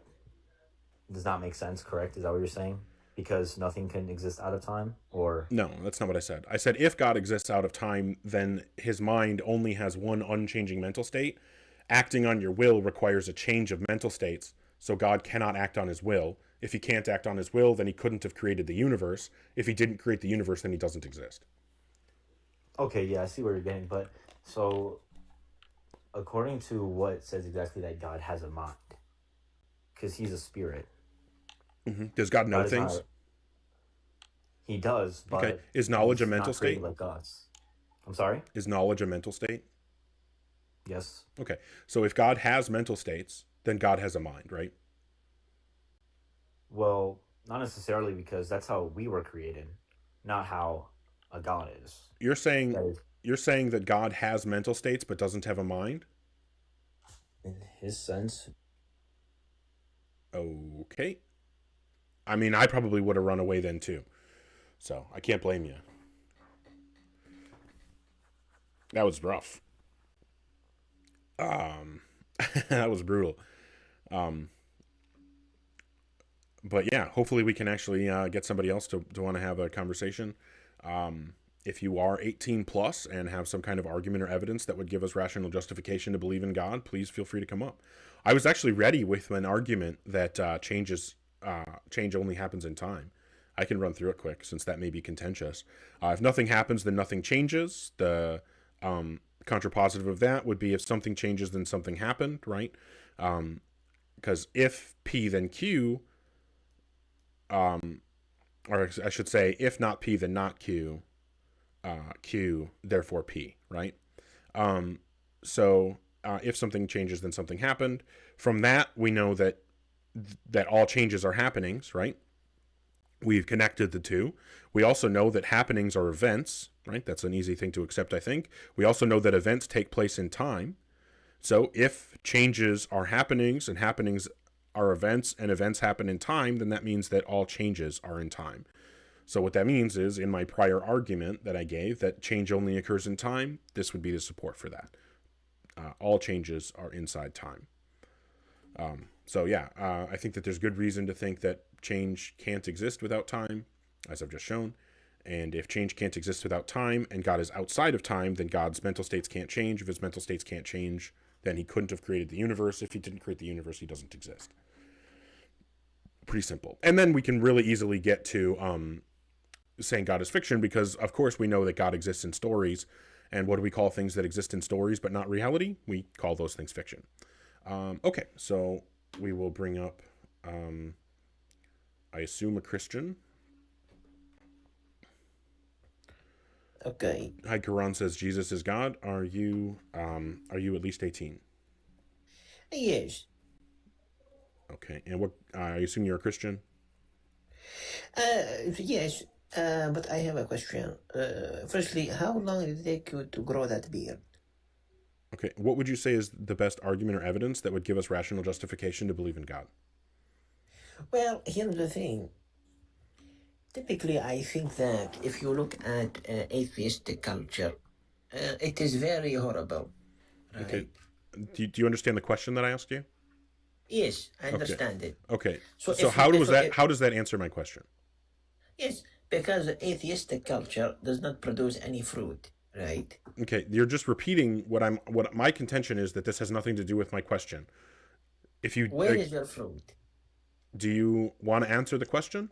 M: sense, correct? Is that what you're saying? because nothing can exist out of time, or
A: No, that's not what I said. I said if God exists out of time, then his mind only has one unchanging mental state. Acting on your will requires a change of mental states, so God cannot act on his will. If he can't act on his will, then he couldn't have created the universe. If he didn't create the universe, then he doesn't exist.
M: okay, yeah, I see where you're getting, but so according to what says exactly that God has a mind, because he's a spirit.
A: Does God know
M: God is
A: things?
M: not- he does, but
A: Okay. Is knowledge a
M: he's
A: mental
M: not created
A: state?
M: like us. I'm sorry?
A: Is knowledge a mental state?
M: Yes.
A: Okay. So if God has mental states, then God has a mind, right?
M: Well, not necessarily, because that's how we were created, not how a God is.
A: You're saying
M: That is,
A: you're saying that God has mental states but doesn't have a mind?
M: in his sense.
A: Okay. I mean, I probably would have run away then too. So, I can't blame you. That was rough. That was brutal. But yeah, hopefully we can actually get somebody else to want to have a conversation. If you are 18 plus and have some kind of argument or evidence that would give us rational justification to believe in God, please feel free to come up. I was actually ready with an argument that change only happens in time. I can run through it quick since that may be contentious. If nothing happens, then nothing changes. The contrapositive of that would be if something changes, then something happened, right? Because if P, then Q, or I should say, if not P, then not Q, Q, therefore P, right? So if something changes, then something happened. From that, we know that all changes are happenings, right? We've connected the two. We also know that happenings are events, right? That's an easy thing to accept, I think. We also know that events take place in time. So if changes are happenings and happenings are events and events happen in time, then that means that all changes are in time. So what that means is, in my prior argument that I gave, that change only occurs in time, this would be the support for that. All changes are inside time. So yeah, I think that there's good reason to think that change can't exist without time, as I've just shown. And if change can't exist without time and God is outside of time, then God's mental states can't change. If his mental states can't change, then he couldn't have created the universe. If he didn't create the universe, he doesn't exist. Pretty simple. And then we can really easily get to saying God is fiction, because of course we know that God exists in stories. And what do we call things that exist in stories but not reality? We call those things fiction. Okay, so we will bring up, I assume, a Christian.
N: Okay.
A: Hi, Quran says Jesus is God. Are you at least 18?
N: Yes.
A: Okay, and what? I assume you're a Christian.
N: Yes. But I have a question. Firstly, how long did it take you to grow that beard?
A: Okay, what would you say is the best argument or evidence that would give us rational justification to believe in God?
N: Well, here's the thing. Typically, I think that if you look at atheistic culture, it is very horrible. Right?
A: Okay, do you understand the question that I asked you?
N: Yes, I understand it.
A: Okay, so
N: if-
A: how
N: if-
A: how does that answer my question?
N: Yes, because atheistic culture does not produce any fruit, right?
A: Okay, you're just repeating what my contention is, that this has nothing to do with my question. If you
N: Where is your fruit?
A: do you want to answer the question?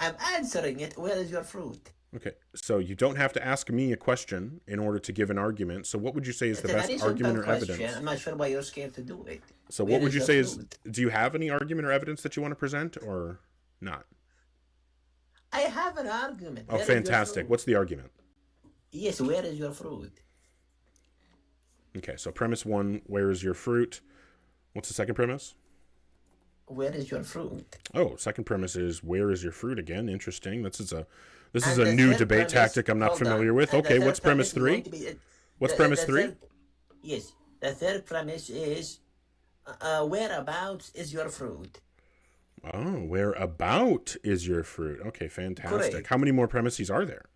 N: I'm answering it. Where is your fruit?
A: Okay, so you don't have to ask me a question in order to give an argument. So what would you say is the
N: That
A: best
N: is a
A: argument or
N: question.
A: evidence?
N: I'm not sure why you're scared to do it.
A: So
N: Where
A: what would
N: is
A: you
N: your
A: say is,
N: fruit?
A: do you have any argument or evidence that you want to present or not?
N: I have an argument.
A: Oh,
N: Where is your
A: fantastic.
N: fruit?
A: What's the argument?
N: Yes, where is your fruit?
A: Okay, so premise one, where is your fruit? What's the second premise?
N: Where is your fruit?
A: Oh, second premise is where is your fruit again? Interesting. This is a
N: And
A: new
N: the third
A: debate
N: premise-
A: tactic I'm not
N: hold on.
A: familiar with.
N: And the
A: Okay,
N: third
A: what's premise
N: is going
A: three?
N: to be-
A: What's
N: the-
A: premise
N: the
A: three?
N: third- yes, the third premise is whereabouts is your fruit?
A: Oh, where about is your fruit? Okay, fantastic.
N: Correct.
A: How many more premises are there?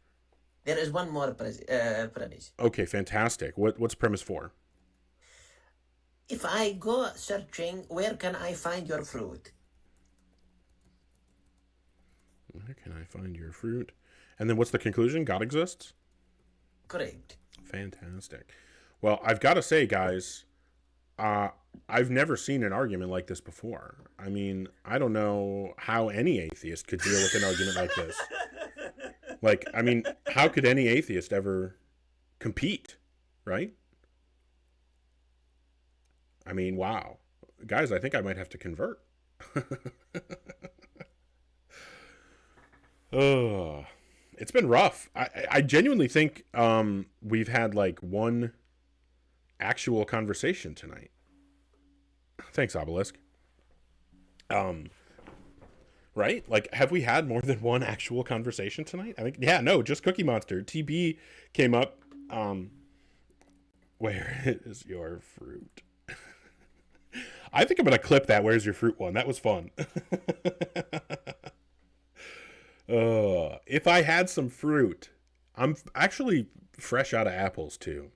N: There is one more premise.
A: Okay, fantastic. What's premise four?
N: If I go searching, where can I find your fruit?
A: Can I find your fruit? And then what's the conclusion? God exists?
N: Correct.
A: Fantastic. Well, I've got to say, guys, I've never seen an argument like this before. I mean, I don't know how any atheist could deal with an argument like this. Like, I mean, how could any atheist ever compete, right? I mean, wow. Guys, I think I might have to convert. Oh, it's been rough. I genuinely think we've had like one actual conversation tonight. Thanks, Obelisk. Right? Like, have we had more than one actual conversation tonight? I think, yeah, no, just Cookie Monster. TB came up. Where is your fruit? I think I'm going to clip that "Where's your fruit" one. That was fun. If I had some fruit, I'm actually fresh out of apples too.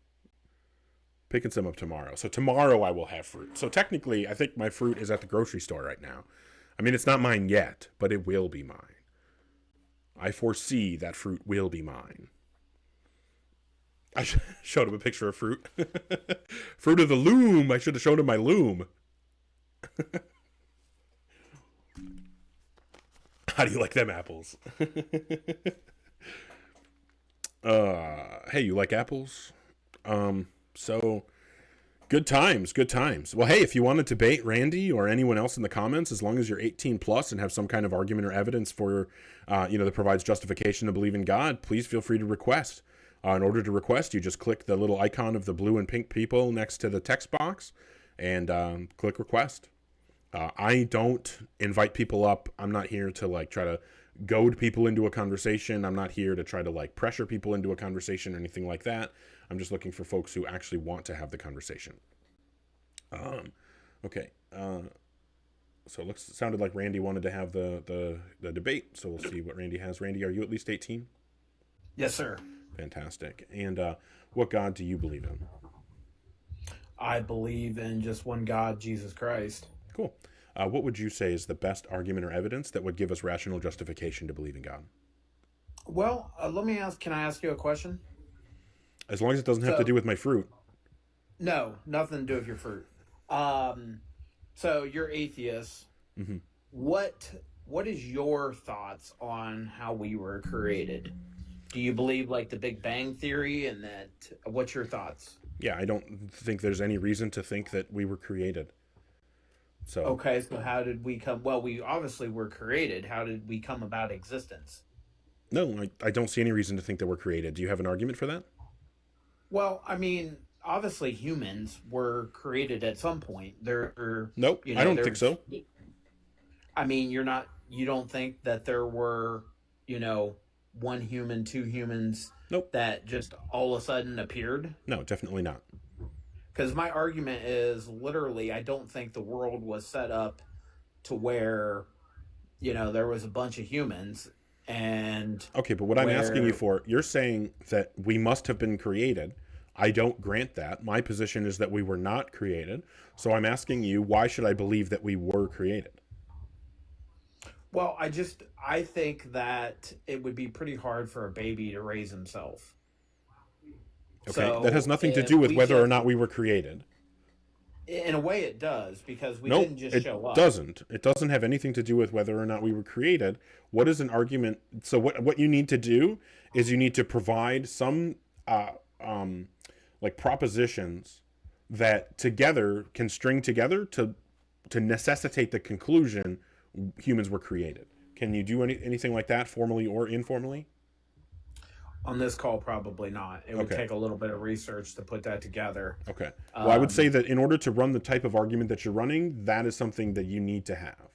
A: Picking some up tomorrow. So tomorrow I will have fruit. So technically, I think my fruit is at the grocery store right now. I mean, it's not mine yet, but it will be mine. I foresee that fruit will be mine. I showed him a picture of fruit. Fruit of the loom. I should have showed him my loom. How do you like them apples? Hey, you like apples? So good times, good times. Well, hey, if you want to debate Randy or anyone else in the comments, as long as you're 18 plus and have some kind of argument or evidence for, that provides justification to believe in God, please feel free to request. In order to request, you just click the little icon of the blue and pink people next to the text box and click request. I don't invite people up. I'm not here to try to goad people into a conversation. I'm not here to try to pressure people into a conversation or anything like that. I'm just looking for folks who actually want to have the conversation. Okay. So it sounded like Randy wanted to have the debate. So we'll see what Randy has. Randy, are you at least 18?
H: Yes, sir.
A: Fantastic. And what God do you believe in?
H: I believe in just one God, Jesus Christ.
A: Cool. What would you say is the best argument or evidence that would give us rational justification to believe in God?
H: Well, can I ask you a question?
A: As long as it doesn't have to do with my fruit.
H: No, nothing to do with your fruit. So you're atheist.
A: Mm-hmm.
H: What is your thoughts on how we were created? Do you believe the Big Bang Theory and that? What's your thoughts?
A: Yeah, I don't think there's any reason to think that we were created. So
H: okay, so how did we come? Well, we obviously were created. How did we come about existence?
A: No, I don't see any reason to think that we're created. Do you have an argument for that?
H: Well, I mean, obviously humans were created at some point.
A: Nope, I don't think so.
H: I mean, you don't think that there were, one human, two humans that just all of a sudden appeared?
A: No, definitely not.
H: Because my argument is literally, I don't think the world was set up to where, there was a bunch of humans and...
A: Okay, but what I'm asking you for, you're saying that we must have been created. I don't grant that. My position is that we were not created. So I'm asking you, why should I believe that we were created?
H: Well, I think that it would be pretty hard for a baby to raise himself.
A: Okay,
H: So
A: that has nothing to do with whether or not we were created.
H: In a way it does, because we didn't just show up.
A: It doesn't. It doesn't have anything to do with whether or not we were created. What is an argument? So what you need to do is you need to provide some propositions that together can string together to necessitate the conclusion humans were created. Can you do anything like that, formally or informally?
H: On this call, probably not. It would take a little bit of research to put that together.
A: Okay. Well, I would say that in order to run the type of argument that you're running, that is something that you need to have.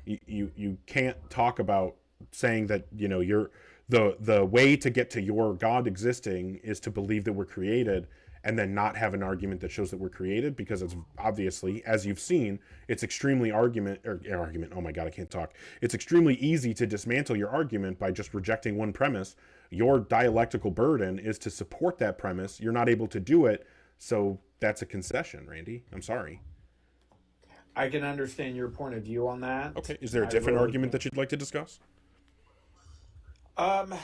A: You can't talk about saying that, you're the way to get to your God existing is to believe that we're created and then not have an argument that shows that we're created, because it's obviously, as you've seen, it's extremely oh my God, I can't talk. It's extremely easy to dismantle your argument by just rejecting one premise. Your dialectical burden is to support that premise. You're not able to do it, so that's a concession, Randy. I'm sorry.
H: I can understand your point of view on that.
A: Okay. Is there a different argument that you'd like to discuss?
H: Um,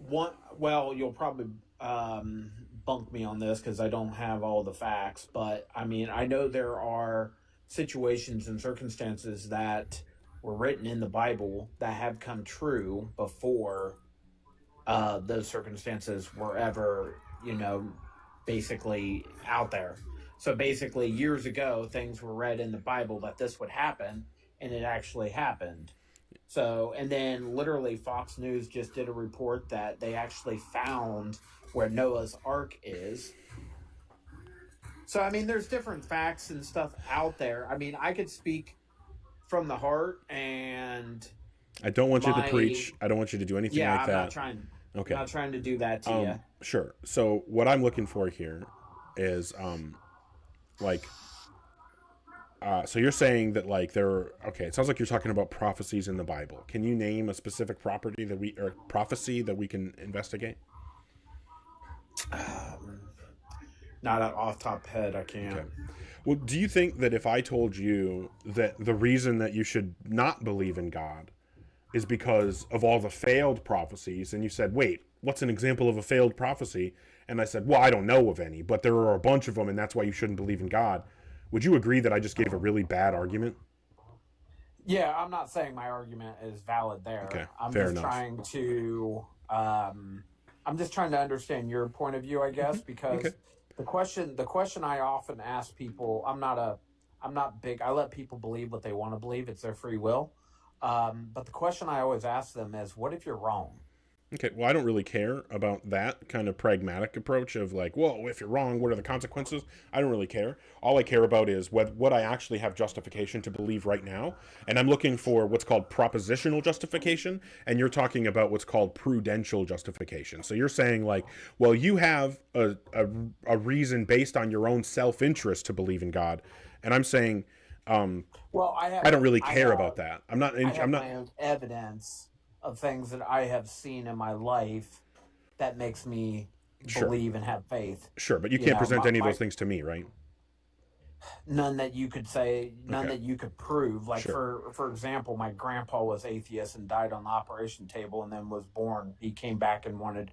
H: well, you'll probably bunk me on this because I don't have all the facts, but I mean, I know there are situations and circumstances that were written in the Bible that have come true before those circumstances were ever, basically out there. So basically, years ago, things were read in the Bible that this would happen, and it actually happened. So, and then literally Fox News just did a report that they actually found where Noah's Ark is. So, I mean, there's different facts and stuff out there. I mean, I could speak from the heart, and
A: I don't want you to preach. I don't want you to do anything like that.
H: I'm not trying.
A: Okay.
H: I'm not trying to do that to you.
A: Sure. So what I'm looking for here is so you're saying that it sounds like you're talking about prophecies in the Bible. Can you name a specific prophecy that we can investigate?
H: Not off top head, I can't.
A: Okay. Well, do you think that if I told you that the reason that you should not believe in God is because of all the failed prophecies, and you said, wait, what's an example of a failed prophecy? And I said, well, I don't know of any, but there are a bunch of them, and that's why you shouldn't believe in God. Would you agree that I just gave a really bad argument?
H: Yeah, I'm not saying my argument is valid there.
A: Okay,
H: I'm
A: fair
H: just
A: enough.
H: trying to I'm just trying to understand your point of view, I guess, because
A: Okay.
H: the question I often ask people, I'm not big. I let people believe what they want to believe. It's their free will. But the question I always ask them is, what if you're wrong?
A: Okay, well, I don't really care about that kind of pragmatic approach of like, well, if you're wrong, what are the consequences? I don't really care. All I care about is what I actually have justification to believe right now. And I'm looking for what's called propositional justification, and you're talking about what's called prudential justification. So you're saying like, well, you have a reason based on your own self-interest to believe in God. And I'm saying,
H: Well,
A: I don't really care about that. I'm not.
H: I have my own evidence of things that I have seen in my life that makes me
A: Sure.
H: believe and have faith.
A: Sure, but you
H: You
A: can't
H: know,
A: present
H: my-
A: any of
H: my-
A: those things to me, right?
H: None that you could say, none
A: Okay.
H: that you could prove. Like
A: Sure.
H: for example, my grandpa was atheist and died on the operation table, and then was born. He came back and wanted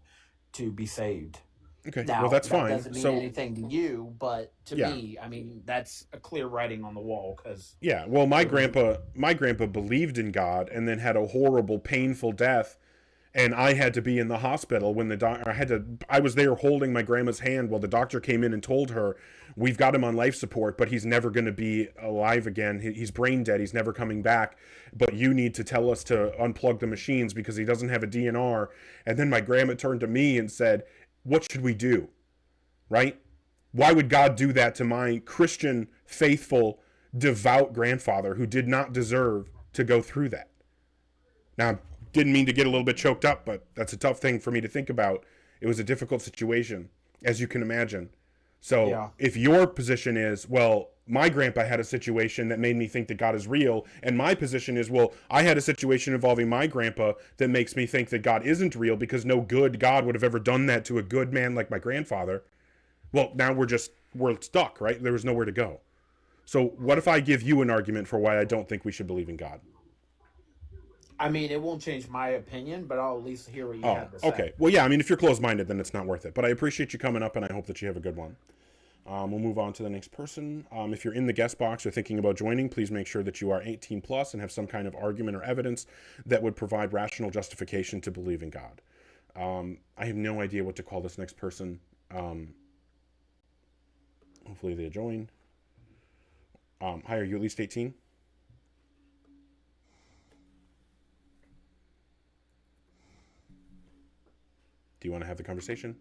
H: to be saved.
A: Okay,
H: Now,
A: well, that's
H: that
A: fine.
H: doesn't mean
A: So-
H: anything to you, but to
A: Yeah.
H: me, I mean, that's a clear writing on the wall. Because
A: Yeah, well, my grandpa believed in God and then had a horrible, painful death, and I had to be in the hospital when I was there holding my grandma's hand while the doctor came in and told her, we've got him on life support, but he's never going to be alive again. He's brain dead. He's never coming back. But you need to tell us to unplug the machines because he doesn't have a DNR. And then my grandma turned to me and said, what should we do? Right? Why would God do that to my Christian, faithful, devout grandfather who did not deserve to go through that? Now, didn't mean to get a little bit choked up, but that's a tough thing for me to think about. It was a difficult situation, as you can imagine. So
H: Yeah.
A: if your position is, well, my grandpa had a situation that made me think that God is real, and my position is, well, I had a situation involving my grandpa that makes me think that God isn't real because no good God would have ever done that to a good man like my grandfather. Well, now we're stuck, right? There was nowhere to go. So what if I give you an argument for why I don't think we should believe in God?
H: I mean, it won't change my opinion, but I'll at least hear what you have to say.
A: Okay. Well, yeah, I mean, if you're closed-minded, then it's not worth it. But I appreciate you coming up, and I hope that you have a good one. We'll move on to the next person. If you're in the guest box or thinking about joining, please make sure that you are 18 plus and have some kind of argument or evidence that would provide rational justification to believe in God. I have no idea what to call this next person. Hopefully they join. Hi, are you at least 18? Do you want to have the conversation?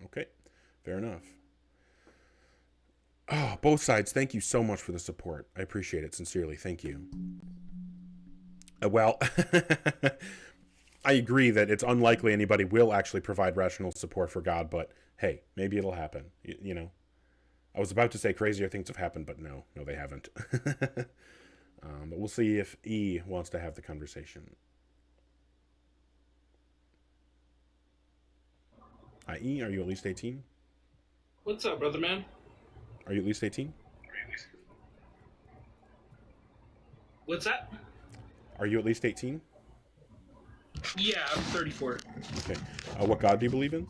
A: Okay, fair enough. Oh, both sides, thank you so much for the support. I appreciate it sincerely. Thank you. Well, I agree that it's unlikely anybody will actually provide rational support for God, but hey, maybe it'll happen. You know, I was about to say crazier things have happened, but no, they haven't. But we'll see if E wants to have the conversation. Hi, E, are you at least 18?
O: What's up, brother man?
A: Are you at least 18?
O: What's that?
A: Are you at least 18?
O: Yeah, I'm 34.
A: Okay. What God do you believe in?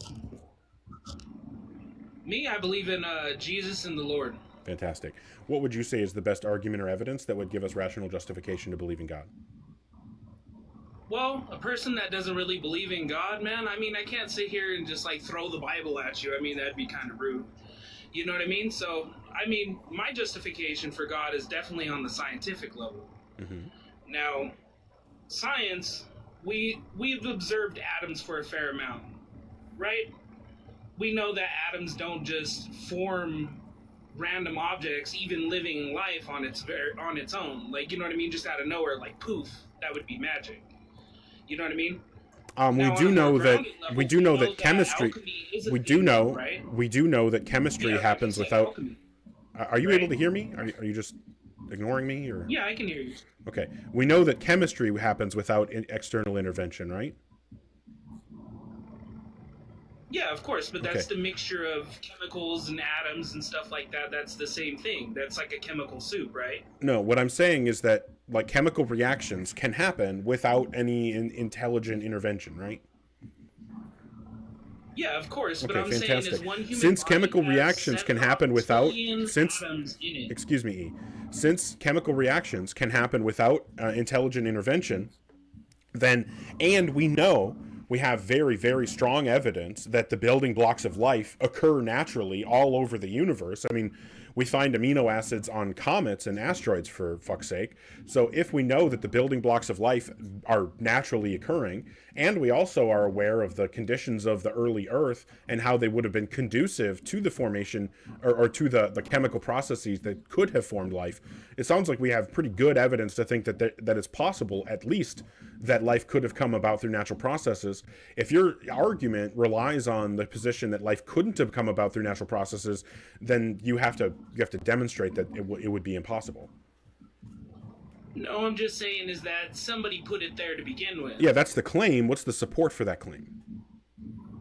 O: Me, I believe in Jesus and the Lord.
A: Fantastic. What would you say is the best argument or evidence that would give us rational justification to believe in God?
O: Well, a person that doesn't really believe in God, man, I mean, I can't sit here and just like throw the Bible at you. I mean, that'd be kind of rude. You know what I mean? So, I mean, my justification for God is definitely on the scientific level.
A: Mm-hmm.
O: Now, science, we've observed atoms for a fair amount, right? We know that atoms don't just form random objects, even living life on its own. Like, you know what I mean? Just out of nowhere, like poof, that would be magic. You know what I mean?
A: We do know that chemistry. We do know that chemistry happens without.
O: Alchemy.
A: Are you able to hear me? Are you just ignoring me, or?
O: Yeah, I can hear you.
A: Okay, we know that chemistry happens without external intervention, right?
O: Yeah, of course, but that's
A: Okay.
O: the mixture of chemicals and atoms and stuff like that. That's the same thing. That's like a chemical soup, right?
A: No, what I'm saying is that like chemical reactions can happen without any intelligent intervention, right?
O: Yeah, of course, but
A: Okay,
O: I'm saying
A: fantastic.
O: is one human
A: Since
O: body
A: chemical
O: has
A: reactions can
O: 7
A: happen without
O: trillion
A: since
O: atoms in it.
A: excuse me, E. Since chemical reactions can happen without intelligent intervention, then and we have very, very strong evidence that the building blocks of life occur naturally all over the universe. I mean, we find amino acids on comets and asteroids, for fuck's sake. So if we know that the building blocks of life are naturally occurring, and we also are aware of the conditions of the early Earth and how they would have been conducive to the formation or to the chemical processes that could have formed life, it sounds like we have pretty good evidence to think that it's possible, at least, that life could have come about through natural processes. If your argument relies on the position that life couldn't have come about through natural processes, then you have to demonstrate that it would be impossible.
O: No, I'm just saying is that somebody put it there to begin with.
A: Yeah, that's the claim. What's the support for that claim?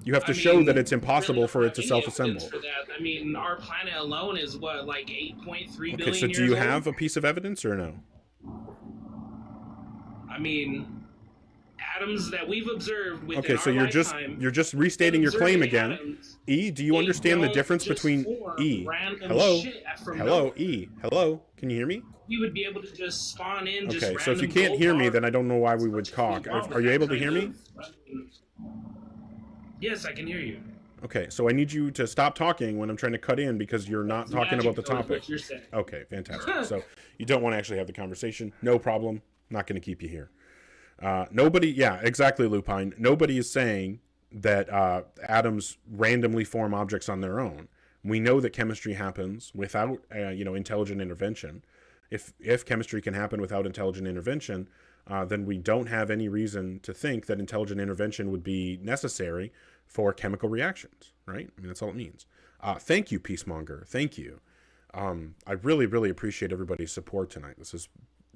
A: You have to
O: I
A: show
O: mean,
A: that it's impossible
O: really
A: for it to
O: any
A: self-assemble.
O: evidence for that. I mean, our planet alone is what, like 8.3 billion
A: Okay, so
O: years
A: do you
O: old?
A: have a piece of evidence or no?
O: I mean, atoms that we've observed within
A: Okay, so
O: our
A: you're
O: lifetime,
A: just restating your claim
O: observing
A: again.
O: atoms,
A: E, do you understand the
O: don't
A: difference
O: just
A: between
O: form
A: E?
O: random
A: Hello?
O: shit from
A: Hello,
O: nowhere.
A: E. Hello? Can you hear me?
O: We would be able to just spawn in just
A: Okay, so if you
O: random
A: can't
O: gold
A: hear me,
O: bars.
A: then I don't know why we would talk. Are you able to hear me?
O: Yes, I can hear you.
A: Okay, so I need you to stop talking when I'm trying to cut in because you're not
O: It's
A: talking about the
O: magic, though, is
A: topic.
O: what you're saying.
A: Okay, fantastic. So you don't want to actually have the conversation. No problem. Not going to keep you here. Nobody, yeah, exactly, Lupine. Nobody is saying that atoms randomly form objects on their own. We know that chemistry happens without, intelligent intervention. If chemistry can happen without intelligent intervention, then we don't have any reason to think that intelligent intervention would be necessary for chemical reactions, right? I mean, that's all it means. Thank you, Peacemonger. Thank you. I really, really appreciate everybody's support tonight. This has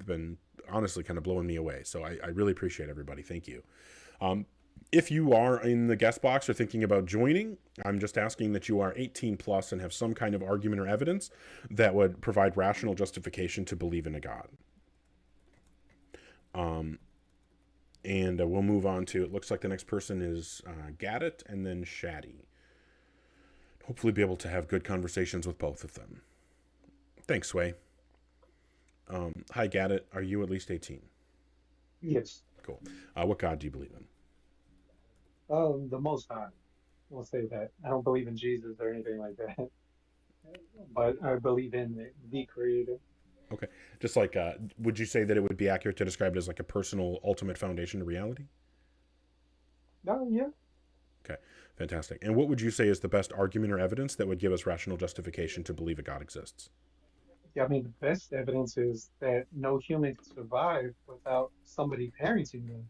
A: been honestly kind of blowing me away. So I really appreciate everybody. Thank you. If you are in the guest box or thinking about joining, I'm just asking that you are 18 plus and have some kind of argument or evidence that would provide rational justification to believe in a God. And we'll move on to, it looks like the next person is Gaddit and then Shaddy. Hopefully be able to have good conversations with both of them. Thanks, Sway. Hi, Gaddit. Are you at least 18?
P: Yes.
A: Cool. What God do you believe in?
P: The Most High. We'll say that. I don't believe in Jesus or anything like that, but I believe in the Creator.
A: Okay. Just like, would you say that it would be accurate to describe it as like a personal ultimate foundation to reality?
P: Oh, yeah.
A: Okay. Fantastic. And what would you say is the best argument or evidence that would give us rational justification to believe a God exists?
P: Yeah, I mean, the best evidence is that no human can survive without somebody parenting them.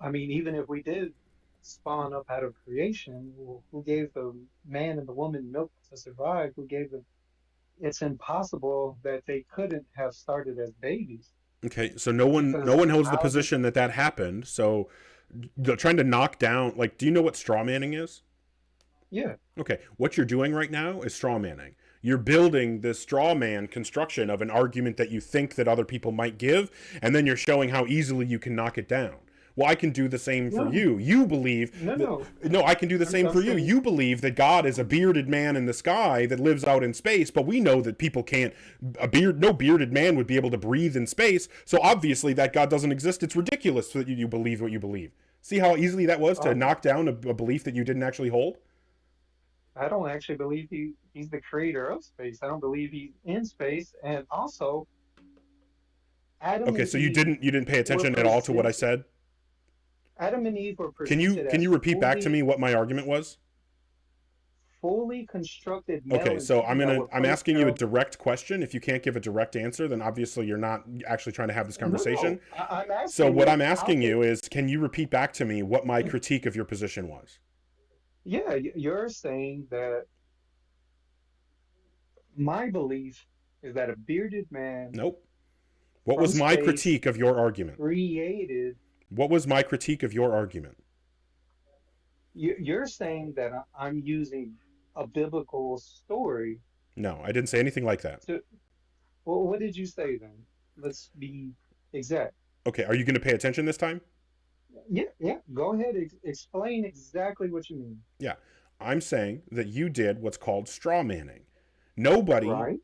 P: I mean, even if we did spawn up out of creation, who gave the man and the woman milk to survive? Who gave them? It's impossible that they couldn't have started as babies.
A: Okay. So no one holds the position that happened. So trying to knock down, like, do you know what straw manning is?
P: Yeah.
A: Okay, what you're doing right now is straw manning. You're building this straw man construction of an argument that you think that other people might give, and then you're showing how easily you can knock it down. Well, I can do the same for you. You believe no, I can do the same for you. You believe that God is a bearded man in the sky that lives out in space, but we know that people can't. No bearded man would be able to breathe in space. So obviously, that God doesn't exist. It's ridiculous that you believe what you believe. See how easily that was to knock down a belief that you didn't actually hold?
P: I don't actually believe he's the creator of space. I don't believe he's in space. And also, Adam.
A: Okay, so you didn't pay attention at all to what I said?
P: Adam and Eve were
A: Can you repeat back to me what my argument was?
P: Fully constructed.
A: Okay, so I'm asking you a direct question. If you can't give a direct answer, then obviously you're not actually trying to have this conversation.
P: No, I'm asking
A: so what I'm asking you is, can you repeat back to me what my critique of your position was?
P: Yeah, you're saying that my belief is that a bearded man.
A: Nope. What was my critique of your argument?
P: Created.
A: What was my critique of your argument?
P: You're saying that I'm using a biblical story.
A: No, I didn't say anything like that.
P: Well, what did you say then? Let's be exact.
A: Okay, are you going to pay attention this time?
P: Yeah. Go ahead. Explain exactly what you mean.
A: Yeah, I'm saying that you did what's called straw manning. Nobody,
P: right.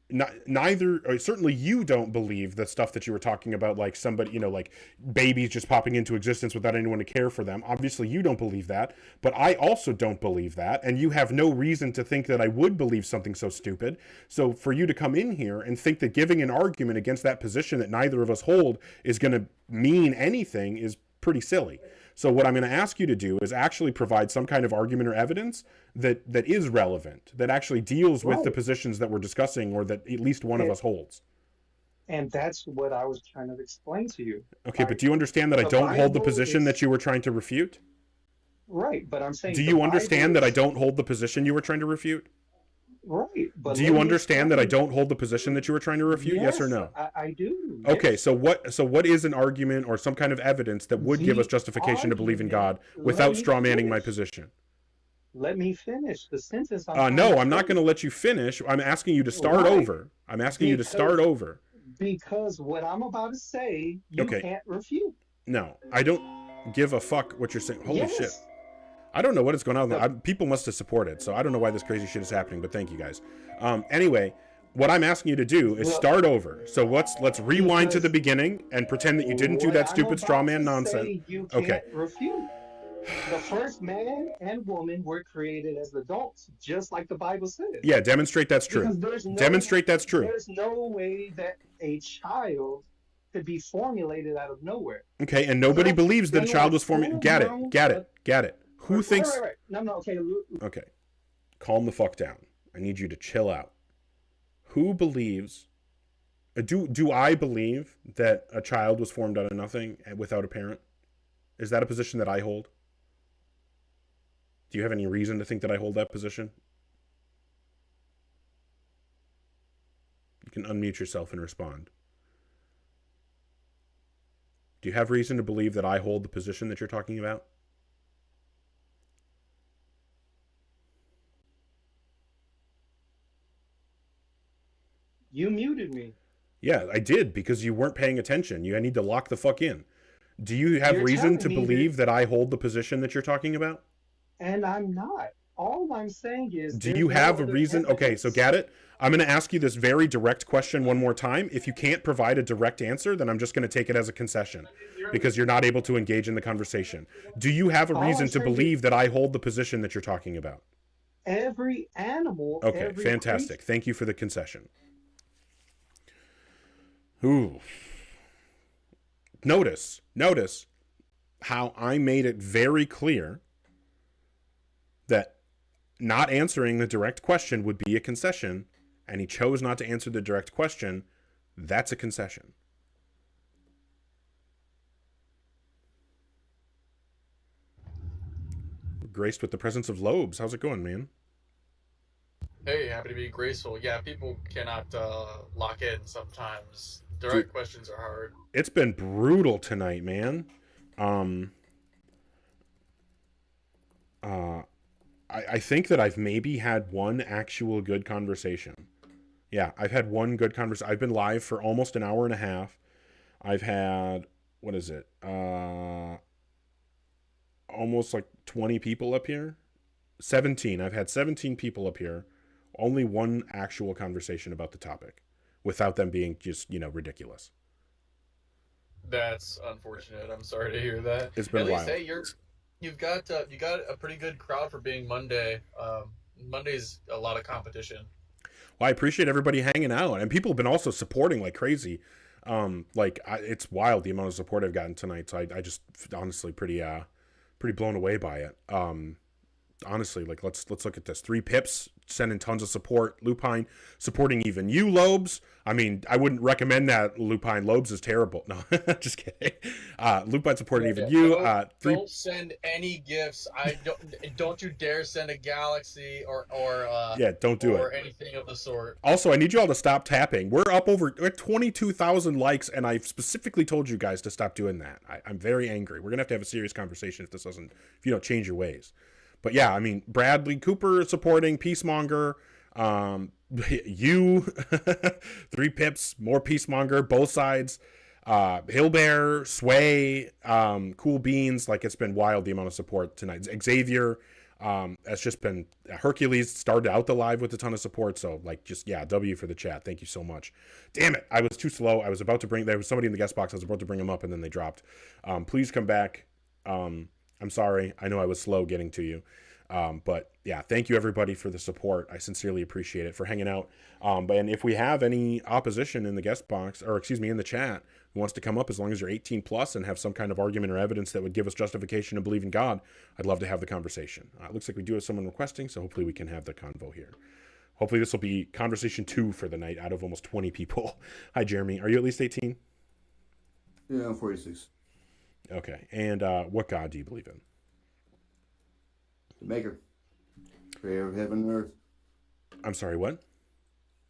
A: Neither, or certainly you don't believe the stuff that you were talking about, like somebody, like babies just popping into existence without anyone to care for them. Obviously, you don't believe that, but I also don't believe that, and you have no reason to think that I would believe something so stupid. So for you to come in here and think that giving an argument against that position that neither of us hold is going to mean anything is pretty silly. So what I'm going to ask you to do is actually provide some kind of argument or evidence that is relevant, that actually deals with the positions that we're discussing, or that at least one of us holds.
P: And that's what I was trying to explain to you.
A: Okay, but do you understand that I don't hold the position that you were trying to refute?
P: Right, but I'm saying...
A: Do you understand that I don't hold the position you were trying to refute?
P: Right, but
A: do you understand that I don't hold the position that you were trying to refute? Yes or no?
P: I do.
A: Okay, so what is an argument or some kind of evidence that would give us justification to believe in God without straw manning my position?
P: Let me finish the sentence.
A: No, I'm not going to let you finish. I'm asking you to start over. I'm asking you to start over.
P: Because what I'm about to say, you can't refute.
A: No, I don't give a fuck what you're saying. Holy shit. I don't know what is going on. People must have supported, so I don't know why this crazy shit is happening, but thank you guys. Anyway, what I'm asking you to do is start over. So let's rewind to the beginning and pretend that you didn't do that stupid straw man nonsense.
P: You can't refute. The first man and woman were created as adults, just like the Bible says.
A: Yeah, demonstrate that's true. Demonstrate that's true.
P: There's no way that a child could be formulated out of nowhere.
A: Okay, and nobody believes that a child was formulated. Get it. Who thinks...
P: Right. No, okay.
A: Okay. Calm the fuck down. I need you to chill out. Who believes... Do I believe that a child was formed out of nothing without a parent? Is that a position that I hold? Do you have any reason to think that I hold that position? You can unmute yourself and respond. Do you have reason to believe that I hold the position that you're talking about?
P: You muted me.
A: Yeah, I did, because you weren't paying attention. I need to lock the fuck in. Do you have reason to believe that I hold the position that you're talking about?
P: And I'm not. All I'm saying is...
A: Do you have a reason? Okay, so get it? I'm going to ask you this very direct question one more time. If you can't provide a direct answer, then I'm just going to take it as a concession, because you're not able to engage in the conversation. Do you have a reason to believe that I hold the position that you're talking about?
P: Every animal...
A: Okay, fantastic. Thank you for the concession. Ooh. Notice how I made it very clear that not answering the direct question would be a concession, and he chose not to answer the direct question. That's a concession. Graced with the presence of Lobes. How's it going, man?
Q: Hey, happy to be graceful. Yeah, people cannot lock in sometimes. Direct questions are hard.
A: It's been brutal tonight, I think that I've maybe had one actual good conversation. Yeah, I've had one good conversation. I've been live for almost an hour and a half. I've had, what is it? Almost like 20 people up here. 17. I've had 17 people up here. Only one actual conversation about the topic without them being just, ridiculous.
Q: That's unfortunate. I'm sorry to hear that.
A: It's been
Q: At least,
A: wild.
Q: hey, you've got a pretty good crowd for being Monday. Monday's a lot of competition.
A: Well, I appreciate everybody hanging out, and people have been also supporting like crazy. It's wild the amount of support I've gotten tonight. So I just honestly pretty blown away by it. Honestly, like let's look at this. 3 Pips sending tons of support. Lupine supporting even you, Lobes. I mean, I wouldn't recommend that, Lupine. Lobes is terrible. No, just kidding. Lupine supporting even you.
Q: Don't send any gifts. Don't you dare send a galaxy or
A: don't do
Q: or
A: it.
Q: anything of the sort.
A: Also, I need you all to stop tapping. We're at 22,000 likes, and I've specifically told you guys to stop doing that. I'm very angry. We're gonna have to have a serious conversation if you don't change your ways. But yeah, I mean, Bradley Cooper supporting Peacemonger, you, 3 Pips, more Peacemonger, both sides, Hillbear, Sway, Cool Beans. Like, it's been wild the amount of support tonight. Xavier, it's just been Hercules started out the live with a ton of support. So W for the chat. Thank you so much. Damn it, I was too slow. I was about to there was somebody in the guest box. I was about to bring them up and then they dropped. Please come back. I'm sorry. I know I was slow getting to you. But yeah, thank you everybody for the support. I sincerely appreciate it, for hanging out. And if we have any opposition in the guest box, or excuse me, in the chat, who wants to come up, as long as you're 18 plus and have some kind of argument or evidence that would give us justification to believe in God, I'd love to have the conversation. It looks like we do have someone requesting, so hopefully we can have the convo here. Hopefully this will be conversation 2 for the night out of almost 20 people. Hi, Jeremy. Are you at least 18?
R: Yeah, I'm 46.
A: Okay. And what God do you believe in?
R: The Maker. Creator of heaven and earth.
A: I'm sorry, what?